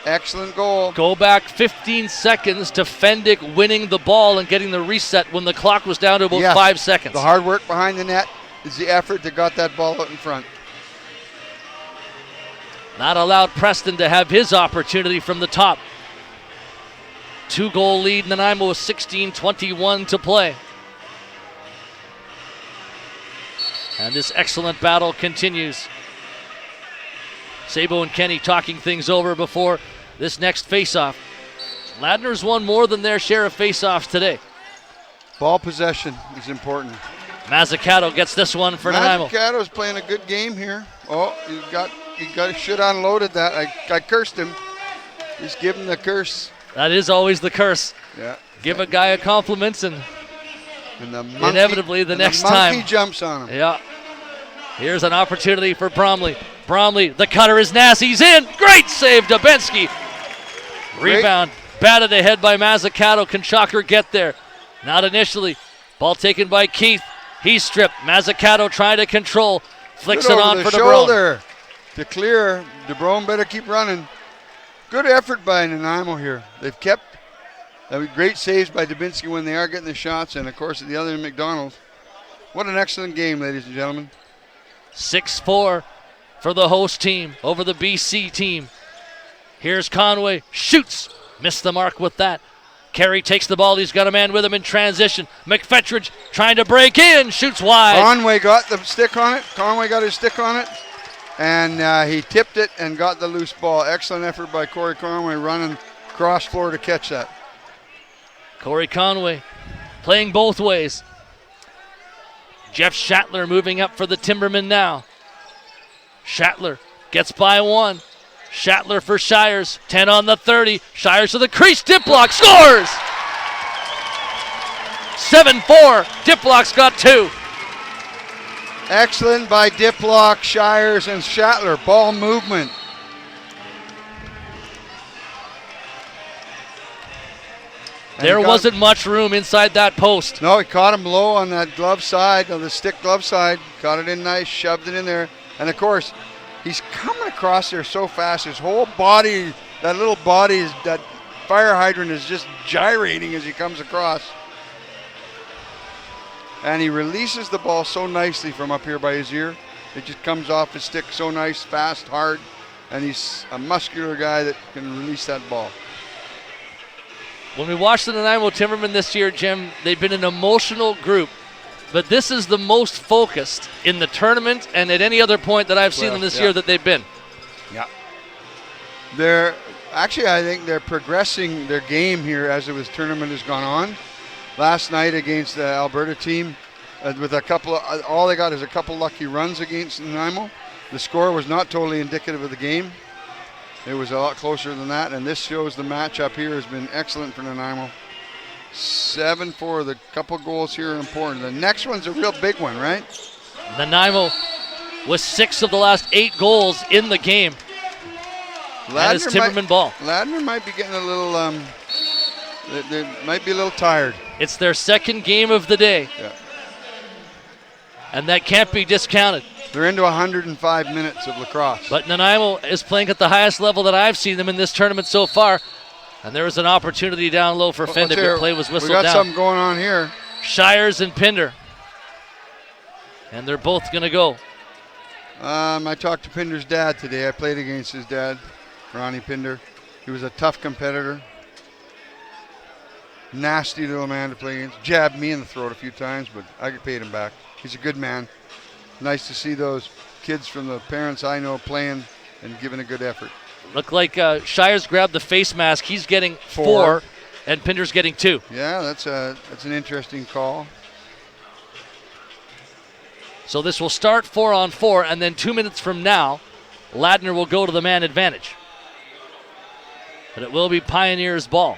Excellent goal. Go back 15 seconds to Fendick winning the ball and getting the reset when the clock was down to about 5 seconds. The hard work behind the net is the effort that got that ball out in front. Not allowed Preston to have his opportunity from the top. 2-goal lead, Nanaimo with 16:21 to play. And this excellent battle continues. Sabo and Kenny talking things over before this next faceoff. Ladner's won more than their share of faceoffs today. Ball possession is important. Mazzucato gets this one for Nanaimo. Mazzucato's playing a good game here. Oh, he should have unloaded that. I cursed him. He's giving the curse. That is always the curse. Yeah. Give a guy a compliment and the monkey, inevitably the next monkey time. Monkey jumps on him. Yeah. Here's an opportunity for Bromley. Bromley, the cutter is nasty. He's in. Great save, Dubinsky. Rebound. Batted ahead by Mazzucato. Can Shocker get there? Not initially. Ball taken by Keith. He's stripped. Mazzucato trying to control. Flicks it on for DeBrome. Shoulder to clear. DeBrome better keep running. Good effort by Nanaimo here. They've kept great saves by Dubinsky when they are getting the shots, and of course the other McDonald. What an excellent game, ladies and gentlemen. 6-4 for the host team over the BC team. Here's Conway, shoots, missed the mark with that. Carey takes the ball, he's got a man with him in transition. McFetridge trying to break in, shoots wide. Conway got the stick on it. Conway got his stick on it, and he tipped it and got the loose ball. Excellent effort by Corey Conway running cross floor to catch that. Corey Conway playing both ways. Jeff Shatler moving up for the Timbermen now. Shatler gets by one. Shatler for Shires. 10 on the 30. Shires to the crease. Diplock scores! 7-4. Diplock's got 2. Excellent by Diplock, Shires, and Shatler. Ball movement. There wasn't much room inside that post. No, he caught him low on that glove side, on the stick glove side. Got it in nice, shoved it in there. And of course, he's coming across there so fast. His whole body, that little body, that fire hydrant is just gyrating as he comes across. And he releases the ball so nicely from up here by his ear. It just comes off his stick so nice, fast, hard. And he's a muscular guy that can release that ball. When we watched the Nanaimo Timbermen this year, Jim, they've been an emotional group. But this is the most focused in the tournament and at any other point that I've seen them this year that they've been. Yeah. I think they're progressing their game here as the tournament has gone on. Last night against the Alberta team, with all they got is a couple lucky runs against Nanaimo. The score was not totally indicative of the game. It was a lot closer than that, and this shows the matchup here has been excellent for Nanaimo. 7-4, the couple goals here are important. The next one's a real big one, right? Nanaimo with 6 of the last 8 goals in the game. That is Timberman ball. Ladner might be getting a little, they might be a little tired. It's their second game of the day. Yeah. And that can't be discounted. They're into 105 minutes of lacrosse. But Nanaimo is playing at the highest level that I've seen them in this tournament so far. And there was an opportunity down low for Fenda, but play was whistled down. We got something going on here. Shires and Pinder. And they're both going to go. I talked to Pinder's dad today. I played against his dad, Ronnie Pinder. He was a tough competitor. Nasty little man to play against. Jabbed me in the throat a few times, but I paid him back. He's a good man. Nice to see those kids from the parents I know playing and giving a good effort. Look like Shires grabbed the face mask. He's getting 4, and Pinder's getting 2. Yeah, that's an interesting call. So this will start 4-on-4, and then 2 minutes from now, Ladner will go to the man advantage. But it will be Pioneers' ball.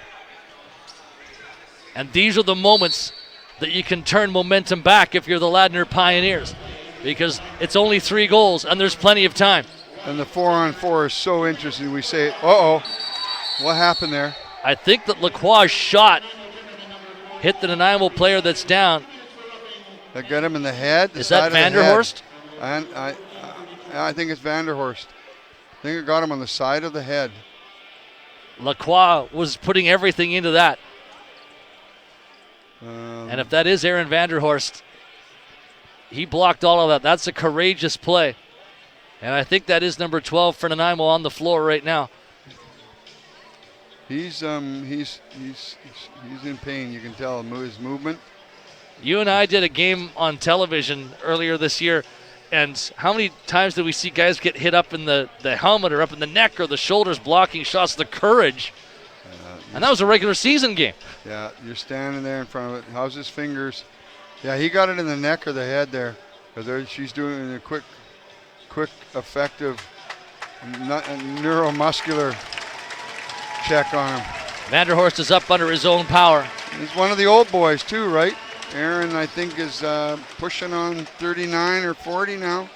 And these are the moments that you can turn momentum back if you're the Ladner Pioneers, because it's only 3 goals and there's plenty of time. And the 4-on-4 is so interesting. We say, uh-oh, what happened there? I think that Lacrosse shot hit the Nanaimo player that's down. That got him in the head. Is that Vanderhorst? And I think it's Vanderhorst. I think it got him on the side of the head. Lacroix was putting everything into that. And if that is Aaron Vanderhorst, he blocked all of that. That's a courageous play. And I think that is number 12 for Nanaimo on the floor right now. He's in pain. You can tell his movement. You and I did a game on television earlier this year, and how many times did we see guys get hit up in the helmet or up in the neck or the shoulders blocking shots? The courage. And that was a regular season game. Yeah, you're standing there in front of it. How's his fingers? Yeah, he got it in the neck or the head there. Because she's doing a quick, effective neuromuscular check on him. Vanderhorst is up under his own power. He's one of the old boys too, right? Aaron, I think, is pushing on 39 or 40 now.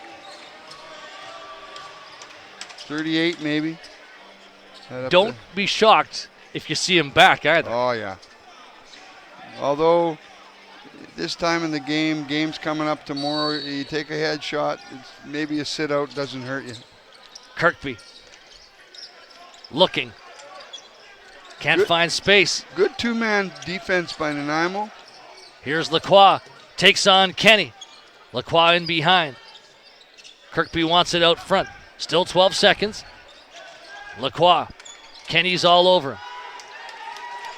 38 maybe. Don't be shocked if you see him back either. Oh, yeah. Although this time in the game's coming up tomorrow, you take a headshot, maybe a sit-out doesn't hurt you. Kirkby looking. Can't find space. Good 2-man defense by Nanaimo. Here's Lacroix. Takes on Kenny. Lacroix in behind. Kirkby wants it out front. Still 12 seconds. Lacroix. Kenny's all over him.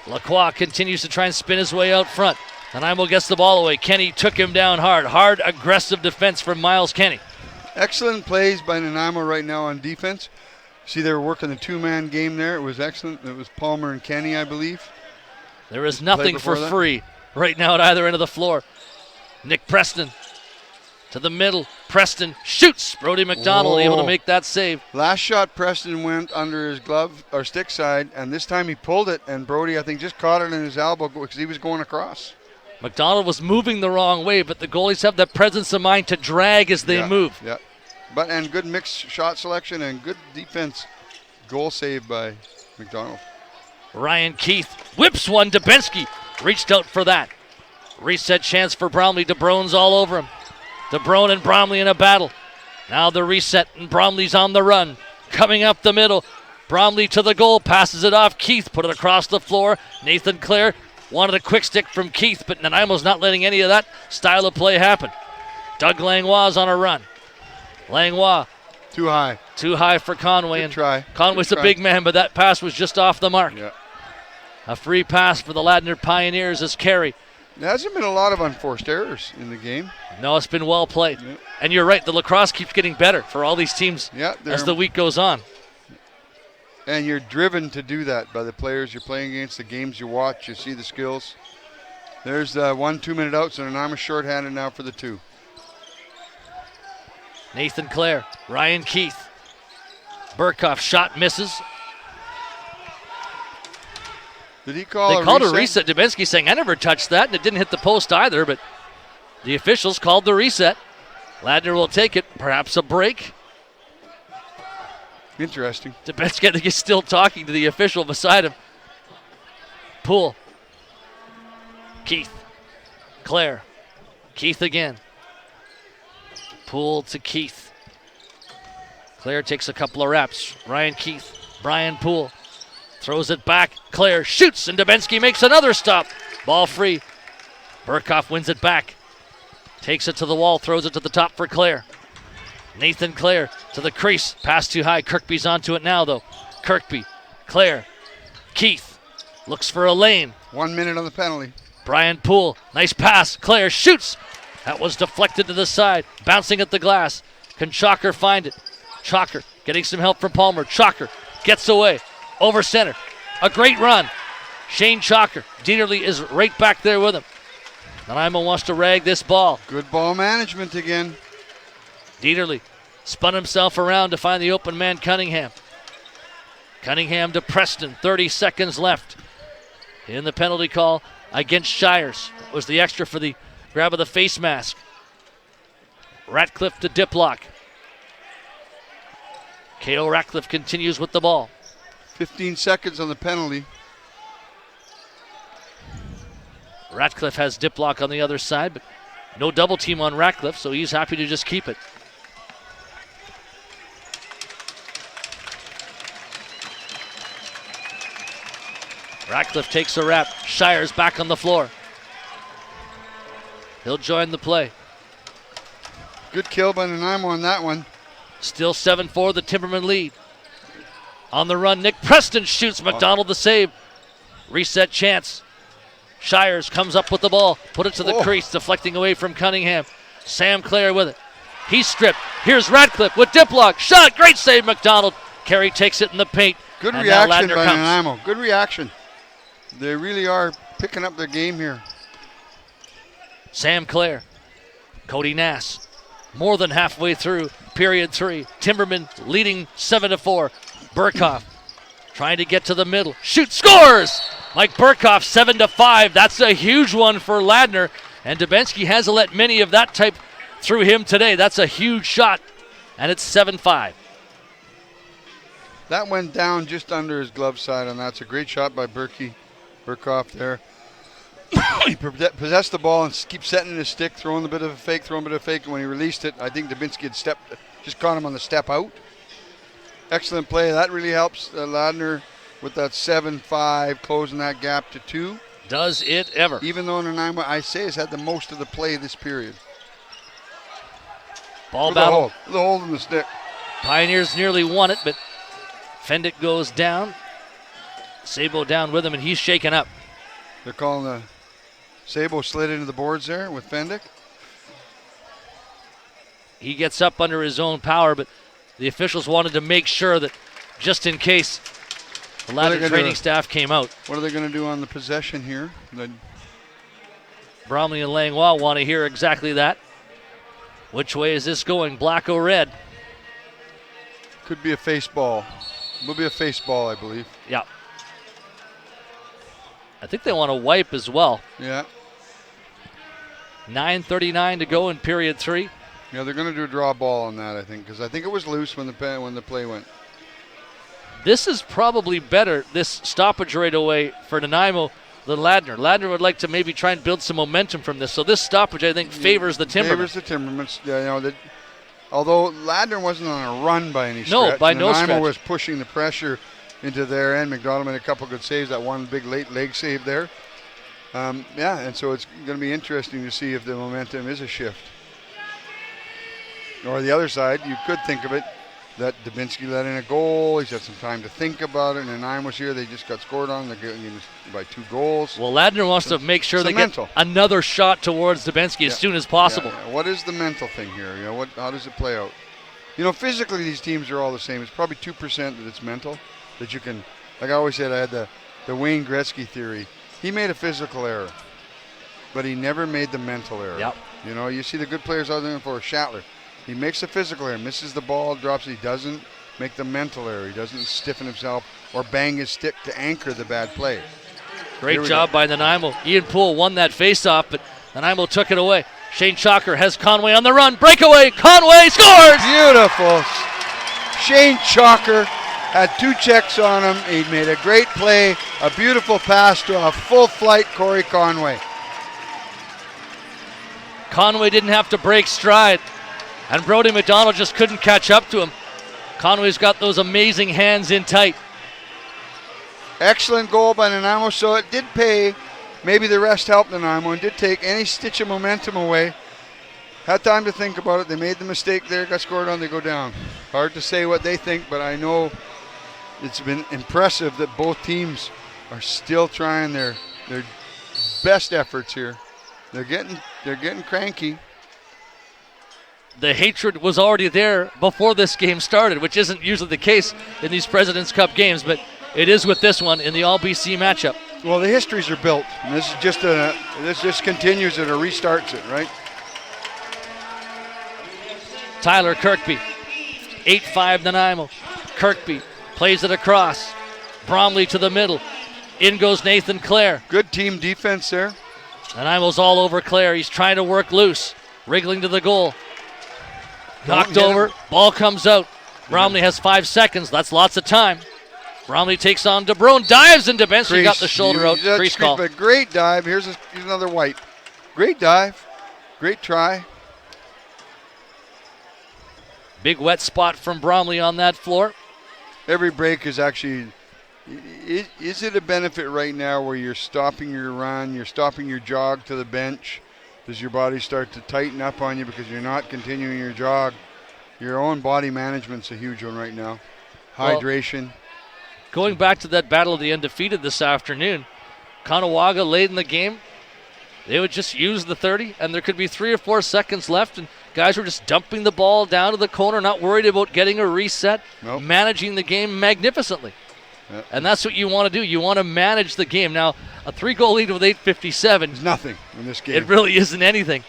Lacroix continues to try and spin his way out front. Nanaimo gets the ball away. Kenny took him down hard. Hard, aggressive defense from Miles Kenny. Excellent plays by Nanaimo right now on defense. See, they were working the 2-man game there. It was excellent. It was Palmer and Kenny, I believe. There is nothing for free right now at either end of the floor. Nick Preston to the middle. Preston shoots. Brody McDonald able to make that save. Last shot, Preston went under his glove or stick side, and this time he pulled it, and Brody, I think, just caught it in his elbow because he was going across. McDonald was moving the wrong way, but the goalies have that presence of mind to drag as they move. Yeah, and good mixed shot selection and good defense. Goal saved by McDonald. Ryan Keith whips one. Dubensky reached out for that. Reset chance for Bromley. DeBrone's all over him. DeBrone and Bromley in a battle. Now the reset, and Bromley's on the run. Coming up the middle. Bromley to the goal, passes it off. Keith put it across the floor. Nathan Clare wanted a quick stick from Keith, but Nanaimo's not letting any of that style of play happen. Doug Langlois on a run. Langlois. Too high. Too high for Conway. Good try. Conway's a big man, but that pass was just off the mark. Yeah. A free pass for the Ladner Pioneers as carry. There hasn't been a lot of unforced errors in the game. No, it's been well played. Yeah. And you're right, the lacrosse keeps getting better for all these teams as the week goes on. And you're driven to do that by the players you're playing against, the games you watch, you see the skills. There's the 1 2-minute out, so I'm short-handed now for the 2. Nathan Clare, Ryan Keith. Burkhoff shot misses. Did he call They called a reset. Dubensky saying, I never touched that, and it didn't hit the post either, but the officials called the reset. Ladner will take it, perhaps a break. Interesting. Dubinsky is still talking to the official beside him. Poole. Keith. Claire. Keith again. Poole to Keith. Claire takes a couple of reps. Ryan Keith. Brian Poole. Throws it back. Claire shoots, and Dubinsky makes another stop. Ball free. Burkhoff wins it back. Takes it to the wall, throws it to the top for Claire. Nathan Claire to the crease. Pass too high. Kirkby's onto it now, though. Kirkby. Claire. Keith. Looks for a lane. 1 minute on the penalty. Brian Poole. Nice pass. Claire shoots. That was deflected to the side. Bouncing at the glass. Can Chalker find it? Chalker getting some help from Palmer. Chalker gets away. Over center. A great run. Shane Chalker. Dieterle is right back there with him. Nanaimo wants to rag this ball. Good ball management again. Dieterle spun himself around to find the open man, Cunningham. Cunningham to Preston. 30 seconds left in the penalty call against Shires. That was the extra for the grab of the face mask. Ratcliffe to Diplock. Cato Ratcliffe continues with the ball. 15 seconds on the penalty. Ratcliffe has Diplock on the other side, but no double team on Ratcliffe, so he's happy to just keep it. Ratcliffe takes a rap. Shires back on the floor. He'll join the play. Good kill by Nanaimo on that one. Still 7-4, the Timbermen lead. On the run, Nick Preston shoots. McDonald the save. Reset chance. Shires comes up with the ball. Put it to the crease, deflecting away from Cunningham. Sam Clare with it. He's stripped. Here's Ratcliffe with Diplock. Shot. Great save, McDonald. Carey takes it in the paint. Good reaction by Nanaimo. Good reaction. They really are picking up their game here. Sam Clare. Cody Nass. More than halfway through period 3. Timbermen leading 7-4. Burkhoff trying to get to the middle. Shoot, scores! Mike Burkhoff 7-5. That's a huge one for Ladner. And Dubinsky hasn't let many of that type through him today. That's a huge shot. And it's 7-5. That went down just under his glove side, and that's a great shot by Burkhoff there. He possessed the ball and keeps setting his stick, throwing a bit of a fake, and when he released it, I think Dubinsky had just caught him on the step out. Excellent play. That really helps Ladner with that 7-5, closing that gap to 2. Does it ever? Even though Nanaimo, I say, has had the most of the play this period. Ball battle. The hold in the stick. Pioneers nearly won it, but Fendick goes down. Sabo down with him, and he's shaken up. They're calling the Sabo slid into the boards there with Fendick. He gets up under his own power, but the officials wanted to make sure that just in case the Ladner training staff came out. What are they going to do on the possession here? Bromley and Langlois want to hear exactly that. Which way is this going, black or red? Could be a face ball. Will be a face ball, I believe. Yeah. I think they want to wipe as well. Yeah. 9:39 to go in period 3. Yeah, they're going to do a draw ball on that, I think, because I think it was loose when the play went. This is probably better, this stoppage right away for Nanaimo than Ladner. Ladner would like to maybe try and build some momentum from this. So this stoppage, I think, favors the Timbermen. Favors the Timbermen. Yeah, although Ladner wasn't on a run by any stretch. No, by no stretch. Nanaimo was pushing the pressure into their end. McDonald made a couple good saves. That one big late leg save there. And so it's going to be interesting to see if the momentum is a shift. Or the other side, you could think of it, that Dubinsky let in a goal. He's had some time to think about it. And Nanaimo's here. They just got scored on. They're getting by 2 goals. Well, Ladner wants to make sure they get another shot towards Dubinsky as soon as possible. Yeah. What is the mental thing here? How does it play out? Physically these teams are all the same. It's probably 2% that it's mental. That you can, like I always said, I had the Wayne Gretzky theory. He made a physical error, but he never made the mental error. Yep. You see the good players out there for Shatler. He makes a physical error, misses the ball, drops it. He doesn't make the mental error. He doesn't stiffen himself or bang his stick to anchor the bad play. Great job by Nanaimo. Ian Poole won that faceoff, but Nanaimo took it away. Shane Chalker has Conway on the run. Breakaway. Conway scores! Beautiful. Shane Chalker had 2 checks on him. He made a great play, a beautiful pass to a full flight Corey Conway. Conway didn't have to break stride, and Brody McDonald just couldn't catch up to him. Conway's got those amazing hands in tight. Excellent goal by Nanaimo, so it did pay. Maybe the rest helped Nanaimo and did take any stitch of momentum away. Had time to think about it. They made the mistake there, got scored on, they go down. Hard to say what they think, but I know it's been impressive that both teams are still trying their best efforts here. They're getting cranky. The hatred was already there before this game started, which isn't usually the case in these President's Cup games, but it is with this one in the All-BC matchup. Well, the histories are built, and this just continues it or restarts it, right? Tyler Kirkby, 8-5 Nanaimo. Kirkby plays it across. Bromley to the middle. In goes Nathan Clare. Good team defense there. Nanaimo's all over Clare. He's trying to work loose. Wriggling to the goal. Knocked over. Ball comes out. Bromley has 5 seconds. That's lots of time. Bromley takes on DeBrone. Dives into bench. He got the shoulder out. Crease call. A great dive. Here's another white. Great dive. Great try. Big wet spot from Bromley on that floor. Every break is actually... Is it a benefit right now where you're stopping your run, you're stopping your jog to the bench? Does your body start to tighten up on you because you're not continuing your jog? Your own body management's a huge one right now. Hydration. Well, going back to that battle of the undefeated this afternoon, Caughnawaga late in the game, they would just use the 30, and there could be 3 or 4 seconds left, and guys were just dumping the ball down to the corner, not worried about getting a reset, managing the game magnificently. Yep. And that's what you want to do. You want to manage the game. Now, a 3-goal lead with 8:57 is nothing in this game. It really isn't anything.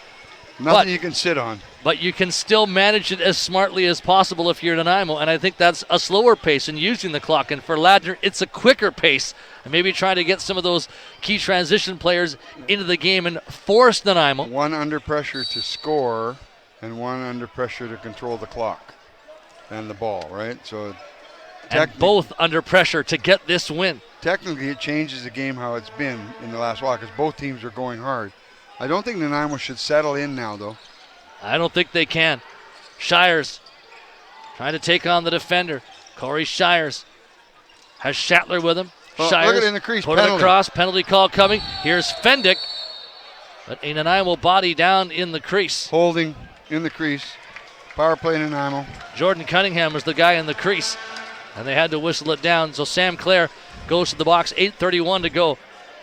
Nothing you can sit on. But you can still manage it as smartly as possible if you're Nanaimo, and I think that's a slower pace in using the clock. And for Ladner, it's a quicker pace, and maybe trying to get some of those key transition players into the game and force Nanaimo. 1 under pressure to score, and 1 under pressure to control the clock and the ball, right? So. And both under pressure to get this win. Technically, it changes the game how it's been in the last while because both teams are going hard. I don't think Nanaimo should settle in now, though. I don't think they can. Shires trying to take on the defender. Corey Shires has Schattler with him. Shires look at it in the crease. Put it across. Penalty call coming. Here's Fendick. But a Nanaimo body down in the crease. Holding in the crease. Power play Nanaimo. Jordan Cunningham was the guy in the crease, and they had to whistle it down. So Sam Clare goes to the box, 8:31 to go.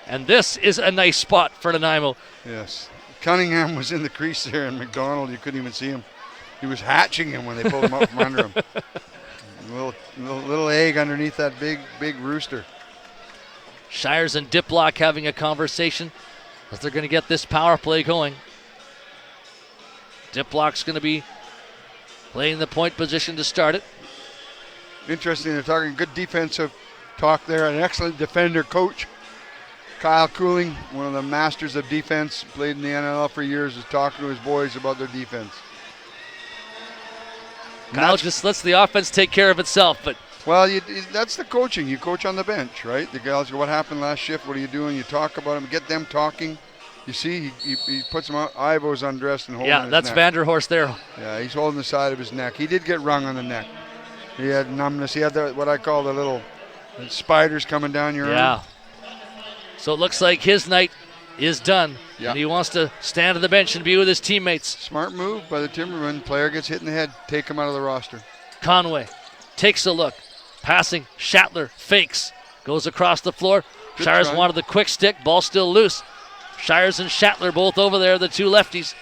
And this is a nice spot for Nanaimo. Yes. Cunningham was in the crease there, and McDonald, you couldn't even see him. He was hatching him when they pulled him up from under him. Little egg underneath that big rooster. Shires and Diplock having a conversation as they're going to get this power play going. Diplock's going to be playing the point position to start it. Interesting, they're talking good defensive talk there. An excellent defender coach. Kyle Cooling, one of the masters of defense, played in the NLL for years, is talking to his boys about their defense. Kyle just lets the offense take care of itself. But well, that's the coaching. You coach on the bench, right? The guys go, what happened last shift? What are you doing? You talk about them, get them talking. You see, he puts them out. Ivo's undressed and holding his that's neck. Vanderhorst there. Yeah, he's holding the side of his neck. He did get wrung on the neck. He had numbness. He had what I call the little spiders coming down your arm. So it looks like his night is done. Yeah. And he wants to stand on the bench and be with his teammates. Smart move by the Timbermen. Player gets hit in the head. Take him out of the roster. Conway takes a look. Passing. Schattler fakes. Goes across the floor. Good Shires try. wanted the quick stick. Ball still loose. Shires and Schattler both over there, the two lefties.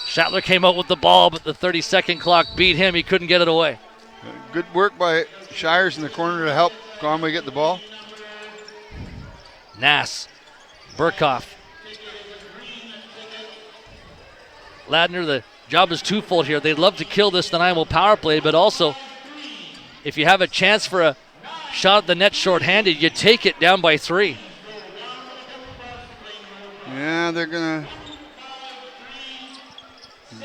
Schattler came out with the ball, but the 30-second clock beat him. He couldn't get it away. Good work by Shires in the corner to help Conway get the ball. Nass. Burkhoff. Ladner, the job is twofold here. They'd love to kill this Nanaimo power play, but also if you have a chance for a shot at the net shorthanded, you take it down by 3. Yeah, they're going to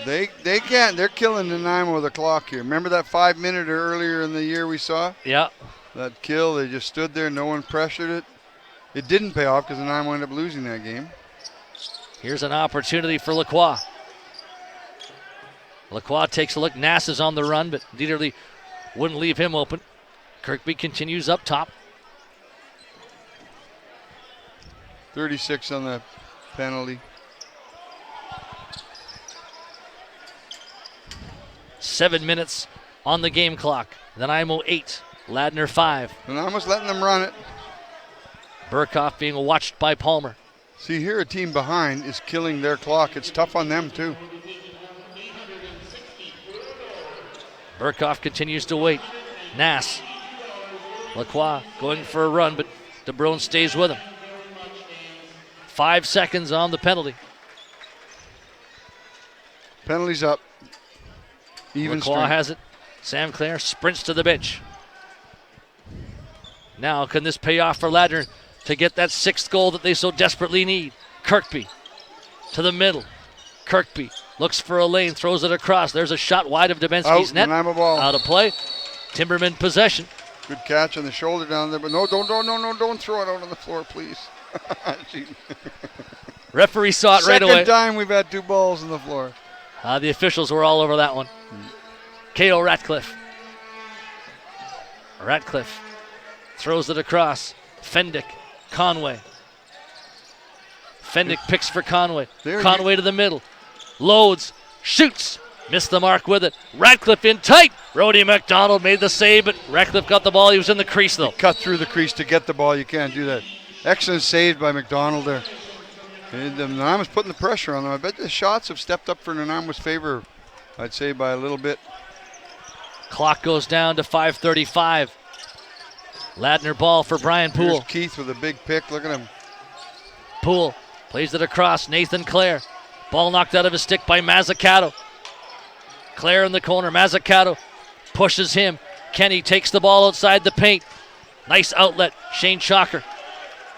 They can't. They're killing Nanaimo with the clock here. Remember that 5-minute earlier in the year we saw? Yeah. That kill, they just stood there. No one pressured it. It didn't pay off because Nanaimo ended up losing that game. Here's an opportunity for Lacroix. Lacroix takes a look. Nass is on the run, but Dieterle wouldn't leave him open. Kirkby continues up top. 36 on the penalty. 7 minutes on the game clock. Nanaimo 8, Ladner 5. Nanaimo's letting them run it. Burkhoff being watched by Palmer. See, here a team behind is killing their clock. It's tough on them, too. Burkhoff continues to wait. Nass. Lacroix going for a run, but DeBrone stays with him. 5 seconds on the penalty. Penalty's up. Even Lacroix strength. has it. Sam Clare sprints to the bench. Now, can this pay off for Ladner to get that 6th goal that they so desperately need? Kirkby to the middle. Kirkby looks for a lane, throws it across. There's a shot wide of Dubinsky's net. Nanaimo ball. Out of play. Timbermen possession. Good catch on the shoulder down there, but no, don't throw it out on the floor, please. Referee saw it right away. Second time we've had 2 balls on the floor. The officials were all over that one. K.O. Ratcliffe. Ratcliffe throws it across. Fendick, Conway. Fendick picks for Conway. Conway to the middle. Loads, shoots. Missed the mark with it. Ratcliffe in tight. Brody McDonald made the save, but Ratcliffe got the ball. He was in the crease, though. Cut through the crease to get the ball. You can't do that. Excellent save by McDonald there. And Nanaimo's putting the pressure on them. I bet the shots have stepped up for Nanaimo's favor, I'd say, by a little bit. Clock goes down to 5:35. Ladner ball for Brian Poole. Here's Keith with a big pick. Look at him. Poole plays it across. Nathan Clare. Ball knocked out of his stick by Mazzucato. Clare in the corner. Mazzucato pushes him. Kenny takes the ball outside the paint. Nice outlet. Shane Chalker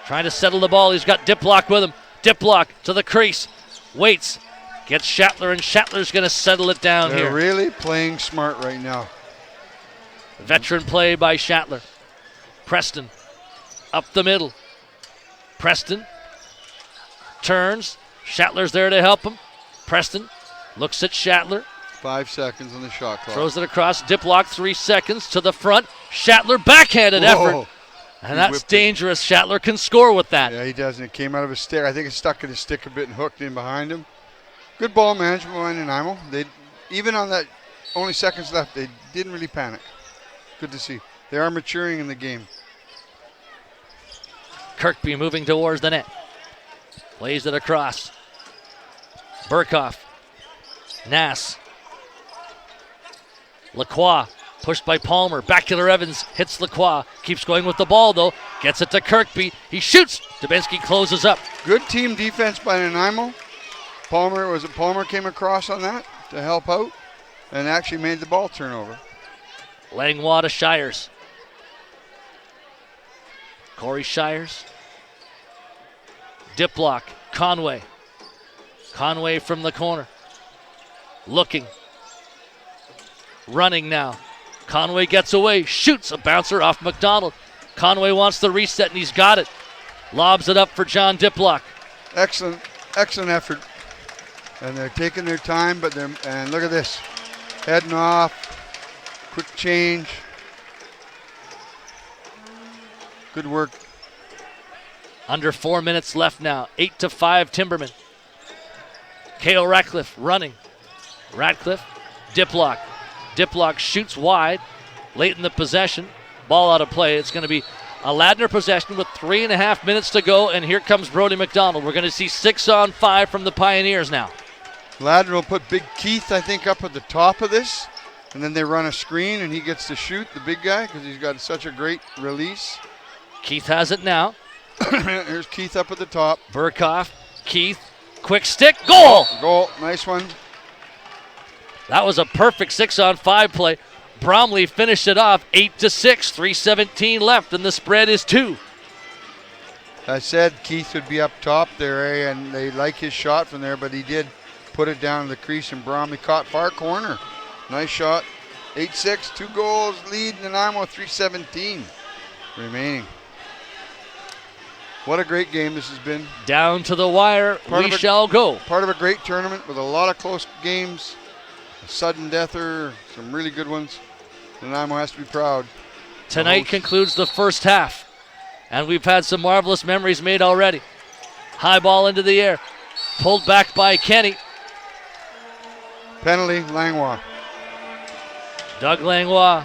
trying to settle the ball. He's got Diplock with him. Diplock to the crease. Waits. Gets Shatler, and Shatler's going to settle it down here. They're really playing smart right now. Veteran play by Shatler. Preston up the middle. Preston turns. Shatler's there to help him. Preston looks at Shatler. 5 seconds on the shot clock. Throws it across. Diplock 3 seconds to the front. Shatler backhanded effort. And that's dangerous. Shatler can score with that. Yeah, he does, and it came out of his stick. I think it stuck in his stick a bit and hooked in behind him. Good ball management by Nanaimo. They, even on that only seconds left, they didn't really panic. Good to see. They are maturing in the game. Kirkby moving towards the net. Plays it across. Burkhoff. Nass. Lacroix. Pushed by Palmer. Bacular Evans hits Lacroix. Keeps going with the ball, though. Gets it to Kirkby. He shoots. Dubinsky closes up. Good team defense by Nanaimo. Palmer came across on that to help out and actually made the ball turnover. Langwa to Shires. Corey Shires. Diplock. Conway. Conway from the corner. Looking. Running now. Conway gets away. Shoots a bouncer off McDonald. Conway wants the reset, and he's got it. Lobs it up for John Diplock. Excellent effort. And they're taking their time, and look at this. Heading off. Quick change. Good work. Under 4 minutes left now. 8-5 Timbermen. K.O. Ratcliffe running. Ratcliffe, Diplock. Diplock shoots wide late in the possession. Ball out of play. It's going to be a Ladner possession with 3.5 minutes to go, and here comes Brody McDonald. We're going to see 6-on-5 from the Pioneers now. Ladner will put Big Keith, I think, up at the top of this, and then they run a screen, and he gets to shoot, the big guy, because he's got such a great release. Keith has it now. Here's Keith up at the top. Burkhoff, Keith, quick stick, goal! Goal, nice one. That was a perfect 6-on-5 play. Bromley finished it off 8-6, 3:17 left, and the spread is 2. I said Keith would be up top there, and they like his shot from there, but he did put it down to the crease, and Bromley caught far corner. Nice shot. 8-6, 2 goals, lead Nanaimo, 3:17 remaining. What a great game this has been. Down to the wire, we shall go. Part of a great tournament with a lot of close games, a sudden deather, some really good ones. Nanaimo has to be proud. Tonight concludes the first half, and we've had some marvelous memories made already. High ball into the air, pulled back by Kenny. Penalty, Langlois. Doug Langlois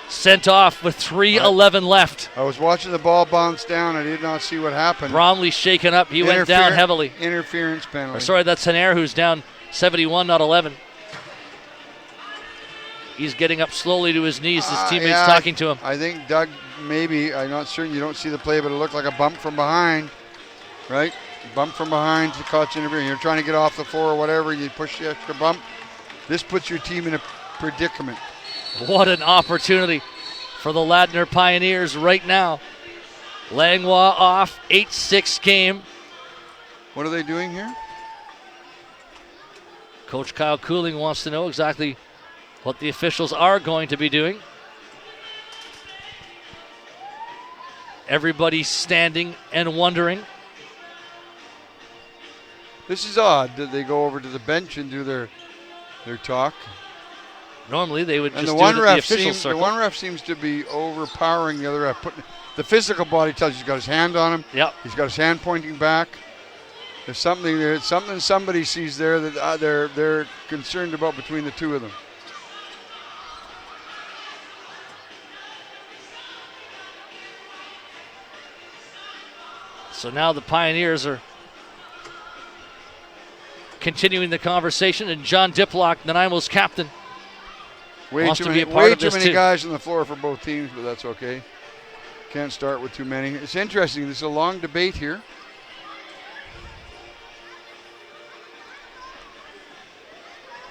sent off with 3:11 left. I was watching the ball bounce down. I did not see what happened. Bromley shaken up. He went down heavily. Interference penalty. Or sorry, that's Tenaire who's down 71, not 11. He's getting up slowly to his knees. His teammate's talking to him. I think Doug, maybe, I'm not certain, you don't see the play, but it looked like a bump from behind, right? Bump from behind to catch interfering. You're trying to get off the floor or whatever, you push the extra bump. This puts your team in a predicament. What an opportunity for the Ladner Pioneers right now. Langlois off, 8-6 game. What are they doing here? Coach Kyle Cooling wants to know exactly what the officials are going to be doing. Everybody's standing and wondering. This is odd that they go over to the bench and do their talk. Normally they would and just the one do it at the official circle. The one ref seems to be overpowering the other ref. The physical body tells you he's got his hand on him. Yep. He's got his hand pointing back. There's something there. It's something somebody sees there that they're concerned about between the two of them. So now the Pioneers are continuing the conversation, and John Diplock, Nanaimo's captain, wants to be a part of this too. Way too many guys on the floor for both teams, but that's okay. Can't start with too many. It's interesting. There's a long debate here.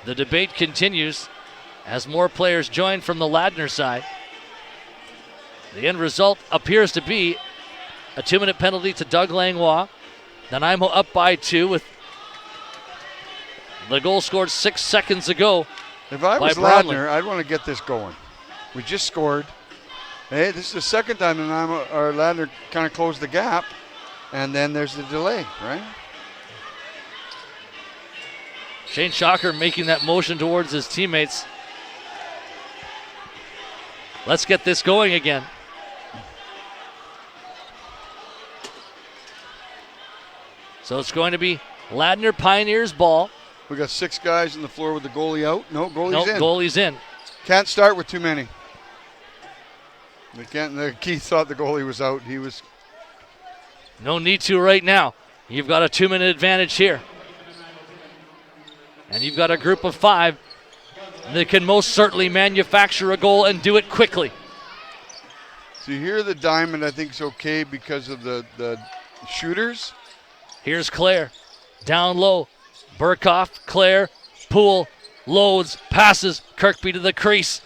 The debate continues as more players join from the Ladner side. The end result appears to be a 2-minute penalty to Doug Langlois. Nanaimo up by 2 with the goal scored 6 seconds ago. If I was Bromley. Ladner, I'd want to get this going. We just scored. Hey, this is the second time Nanaimo or Ladner kind of closed the gap, and then there's the delay, right? Shane Shocker making that motion towards his teammates. Let's get this going again. So it's going to be Ladner Pioneers ball. We got 6 guys on the floor with the goalie out. No, goalie's in. Goalie's in. Can't start with too many. Keith thought the goalie was out. He was. No need to right now. You've got a 2-minute advantage here. And you've got a group of 5 that can most certainly manufacture a goal and do it quickly. So here the diamond I think is okay because of the shooters. Here's Claire. Down low. Burkhoff, Claire, Poole, loads, passes, Kirkby to the crease.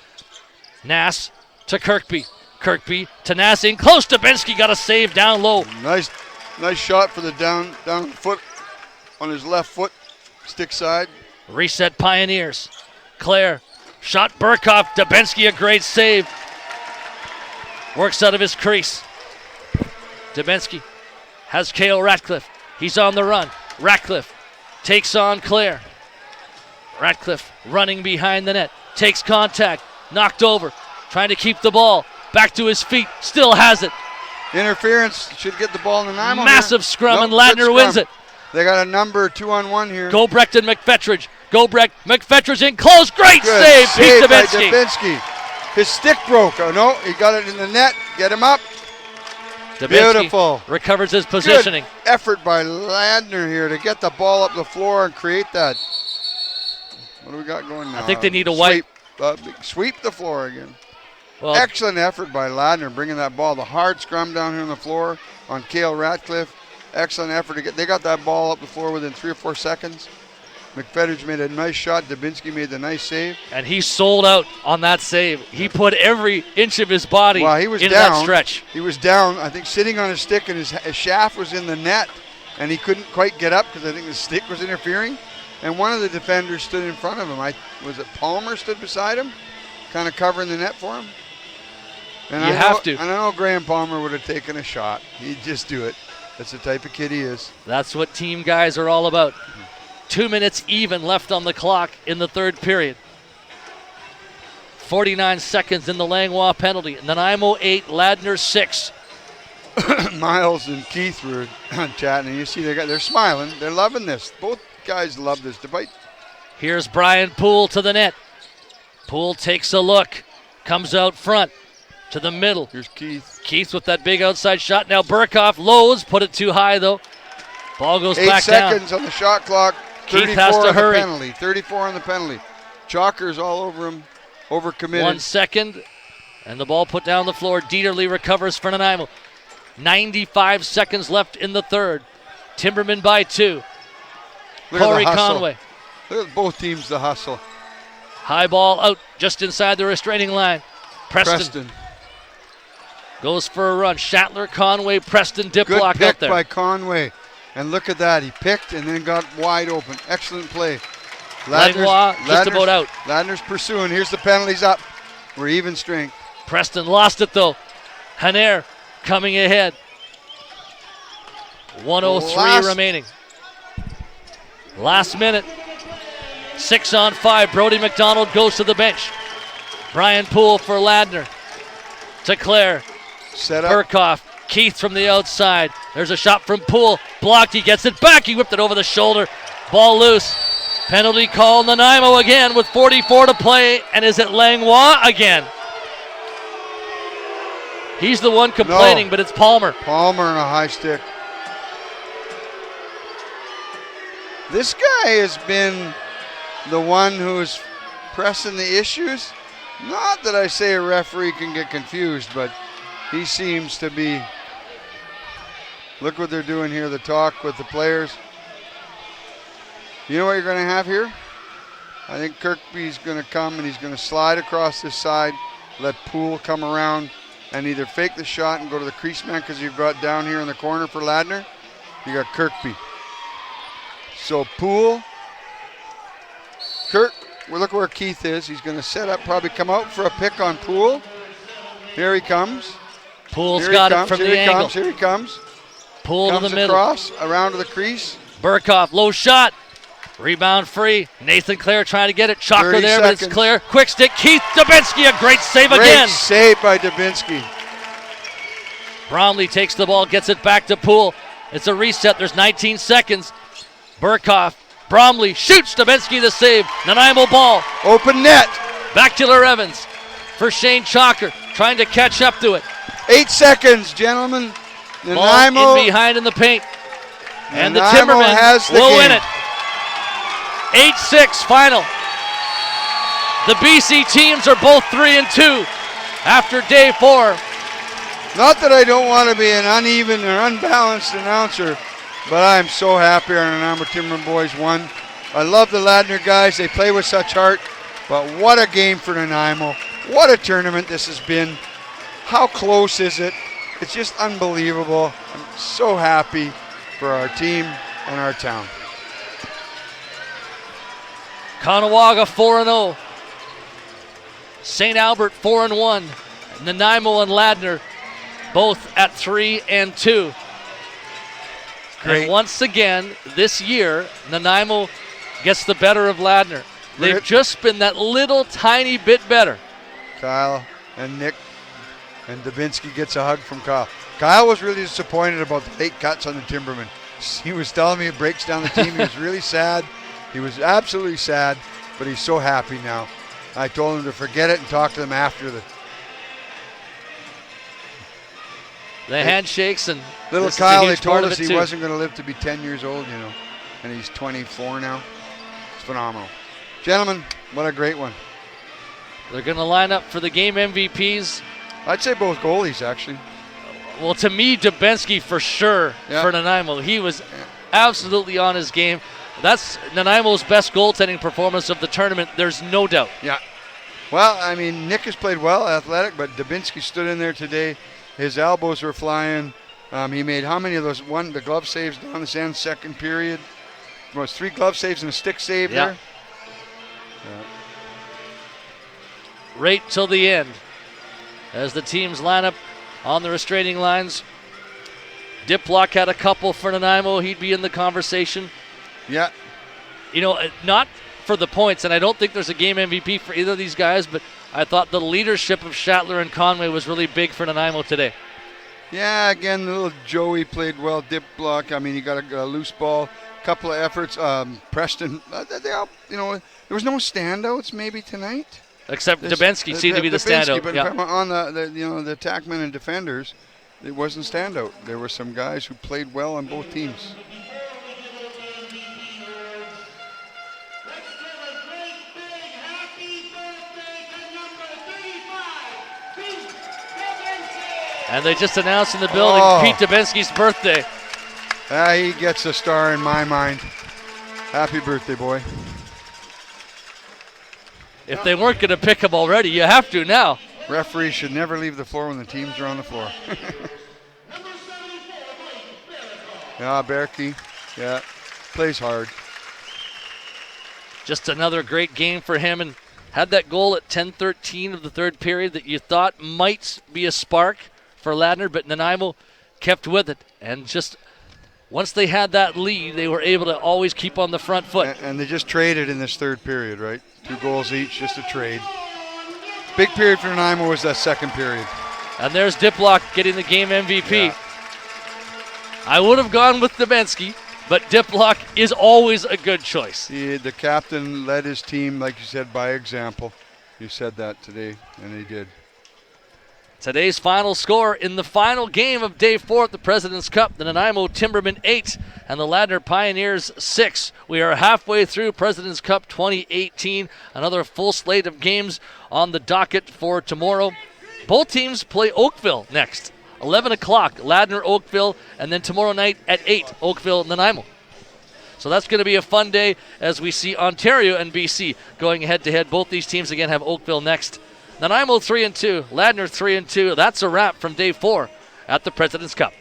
Nass to Kirkby. Kirkby to Nass in close. Dubinsky got a save down low. Nice shot for the down foot on his left foot, stick side. Reset Pioneers. Claire, shot Burkhoff. Dubinsky a great save. Works out of his crease. Dubinsky has Cale Ratcliffe. He's on the run. Ratcliffe takes on Claire. Ratcliffe running behind the net. Takes contact. Knocked over. Trying to keep the ball. Back to his feet. Still has it. Interference. Should get the ball in Nanaimo. Massive scrum, and Ladner wins it. They got a number 2-on-1 here. Gobrecht and McFetridge. McFetridge in close. Great save. Pete Dubinsky. His stick broke. Oh, no. He got it in the net. Get him up. Dubinsky beautiful. Recovers his positioning. Good effort by Ladner here to get the ball up the floor and create that. What do we got going now? I think they need a wipe. Sweep the floor again. Well, excellent effort by Ladner bringing that ball. The hard scrum down here on the floor on Cale Ratcliffe. Excellent effort to get. They got that ball up the floor within 3 or 4 seconds. McFetridge made a nice shot. Dubinsky made the nice save. And he sold out on that save. He put every inch of his body into that stretch. He was down, I think, sitting on his stick, and his shaft was in the net, and he couldn't quite get up because I think his stick was interfering. and one of the defenders stood in front of him. Was it Palmer stood beside him, kind of covering the net for him? And You have to. And I know Graham Palmer would have taken a shot. He'd just do it. That's the type of kid he is. That's what team guys are all about. 2 minutes even left on the clock in the third period. 49 seconds in the Langlois penalty. Nanaimo 8, Ladner 6. Miles and Keith were chatting, and you see they're smiling. They're loving this. Both guys love this debate. Here's Brian Poole to the net. Poole takes a look, comes out front to the middle. Here's Keith. Keith with that big outside shot. Now Burkhoff lows, put it too high though. Ball goes 8 back down. 8 seconds on the shot clock. Keith 34 has to on hurry. The penalty. 34 on the penalty. Chalker's all over him. Overcommitted. 1 second, and the ball put down the floor. Dieterle recovers for Nanaimo. 95 seconds left in the third. Timbermen by 2. Look at Corey the hustle. Conway. Look at both teams, the hustle. High ball out just inside the restraining line. Preston goes for a run. Shatler, Conway, Preston, dip Good block pick out there. by Conway. And look at that. He picked and then got wide open. Excellent play. Langlois just about out. Ladner's pursuing. Here's the penalties up. We're even strength. Preston lost it though. Haner coming ahead. 1:03 remaining. Last minute. 6 on 5. Brody McDonald goes to the bench. Brian Poole for Ladner. To Claire. Set up. Burkhoff. Keith from the outside. There's a shot from Poole. Blocked. He gets it back. He whipped it over the shoulder. Ball loose. Penalty call. Nanaimo again with 44 to play. And is it Langlois again? He's the one complaining, but it's Palmer. Palmer on a high stick. This guy has been the one who's pressing the issues. Not that I say a referee can get confused, but he seems to be. Look what they're doing here, the talk with the players. You know what you're going to have here? I think Kirkby's going to come and he's going to slide across this side, let Poole come around and either fake the shot and go to the crease man because you've got down here in the corner for Ladner. You got Kirkby. So Poole, well, look where Keith is. He's going to set up, probably come out for a pick on Poole. Here he comes. Poole's got it from the angle. Here he comes. Poole to the middle. Across, around to the crease. Burkhoff, low shot. Rebound free. Nathan Clare trying to get it. Chalker there, but it's clear. Quick stick. Keith Dubinsky, a great save again. Great save by Dubinsky. Bromley takes the ball, gets it back to Poole. It's a reset. There's 19 seconds. Burkhoff, Bromley shoots. Dubinsky the save. Nanaimo ball. Open net. Back to Evans for Shane Chalker, trying to catch up to it. 8 seconds, gentlemen. Nanaimo ball in behind in the paint. And the Timbermen will win it. 8-6 final. The BC teams are both 3-2 after day 4. Not that I don't want to be an uneven or unbalanced announcer, but I'm so happy our Nanaimo Timbermen boys won. I love the Ladner guys. They play with such heart, but what a game for Nanaimo. What a tournament this has been. How close is it? It's just unbelievable. I'm so happy for our team and our town. Caughnawaga 4-0. St. Albert 4-1. Nanaimo and Ladner both at 3-2. Great. And once again, this year, Nanaimo gets the better of Ladner. They've just been that little tiny bit better. Kyle and Nick and Dubinsky gets a hug from Kyle. Kyle was really disappointed about the late cuts on the Timbermen. He was telling me it breaks down the team. He was really sad. He was absolutely sad, but he's so happy now. I told him to forget it and talk to them after the handshakes. And little Kyle, they told us he wasn't going to live to be 10 years old, you know, and he's 24 now. It's phenomenal. Gentlemen, what a great one. They're going to line up for the game MVPs. I'd say both goalies, actually. Well, to me, Dubinsky for sure for Nanaimo. He was absolutely on his game. That's Nanaimo's best goaltending performance of the tournament. There's no doubt. Yeah. Well, I mean, Nick has played well, athletic, but Dubinsky stood in there today. His elbows were flying. He made how many of those? The glove saves down the end, second period. was 3 glove saves and a stick save there. Right till the end, as the teams line up on the restraining lines. Diplock had a couple for Nanaimo. He'd be in the conversation. Yeah. You know, not for the points, and I don't think there's a game MVP for either of these guys, but I thought the leadership of Schattler and Conway was really big for Nanaimo today. Yeah, again, little Joey played well. Dip block. I mean, he got a loose ball. Couple of efforts. Preston, they all, you know, there was no standouts maybe tonight. Except Dubinsky seemed to be the standout. But on the attackmen and defenders, it wasn't standout. There were some guys who played well on both teams. And they just announced in the building Pete Dubinsky's birthday. He gets a star in my mind. Happy birthday, boy. If they weren't going to pick him already, you have to now. Referees should never leave the floor when the teams are on the floor. Berkey, plays hard. Just another great game for him, and had that goal at 10:13 of the third period that you thought might be a spark for Ladner, but Nanaimo kept with it. And just once they had that lead, they were able to always keep on the front foot. And they just traded in this third period, right? 2 goals each, just a trade. Big period for Nanaimo was that second period. And there's Diplock getting the game MVP. Yeah. I would have gone with Dubinsky, but Diplock is always a good choice. The captain led his team, like you said, by example. You said that today, and he did. Today's final score in the final game of Day 4 at the President's Cup, the Nanaimo Timbermen 8 and the Ladner Pioneers 6. We are halfway through President's Cup 2018. Another full slate of games on the docket for tomorrow. Both teams play Oakville next, 11 o'clock, Ladner, Oakville, and then tomorrow night at 8, Oakville, Nanaimo. So that's going to be a fun day as we see Ontario and BC going head-to-head. Both these teams, again, have Oakville next. Nanaimo 3-2, Ladner 3-2. That's a wrap from Day 4 at the President's Cup.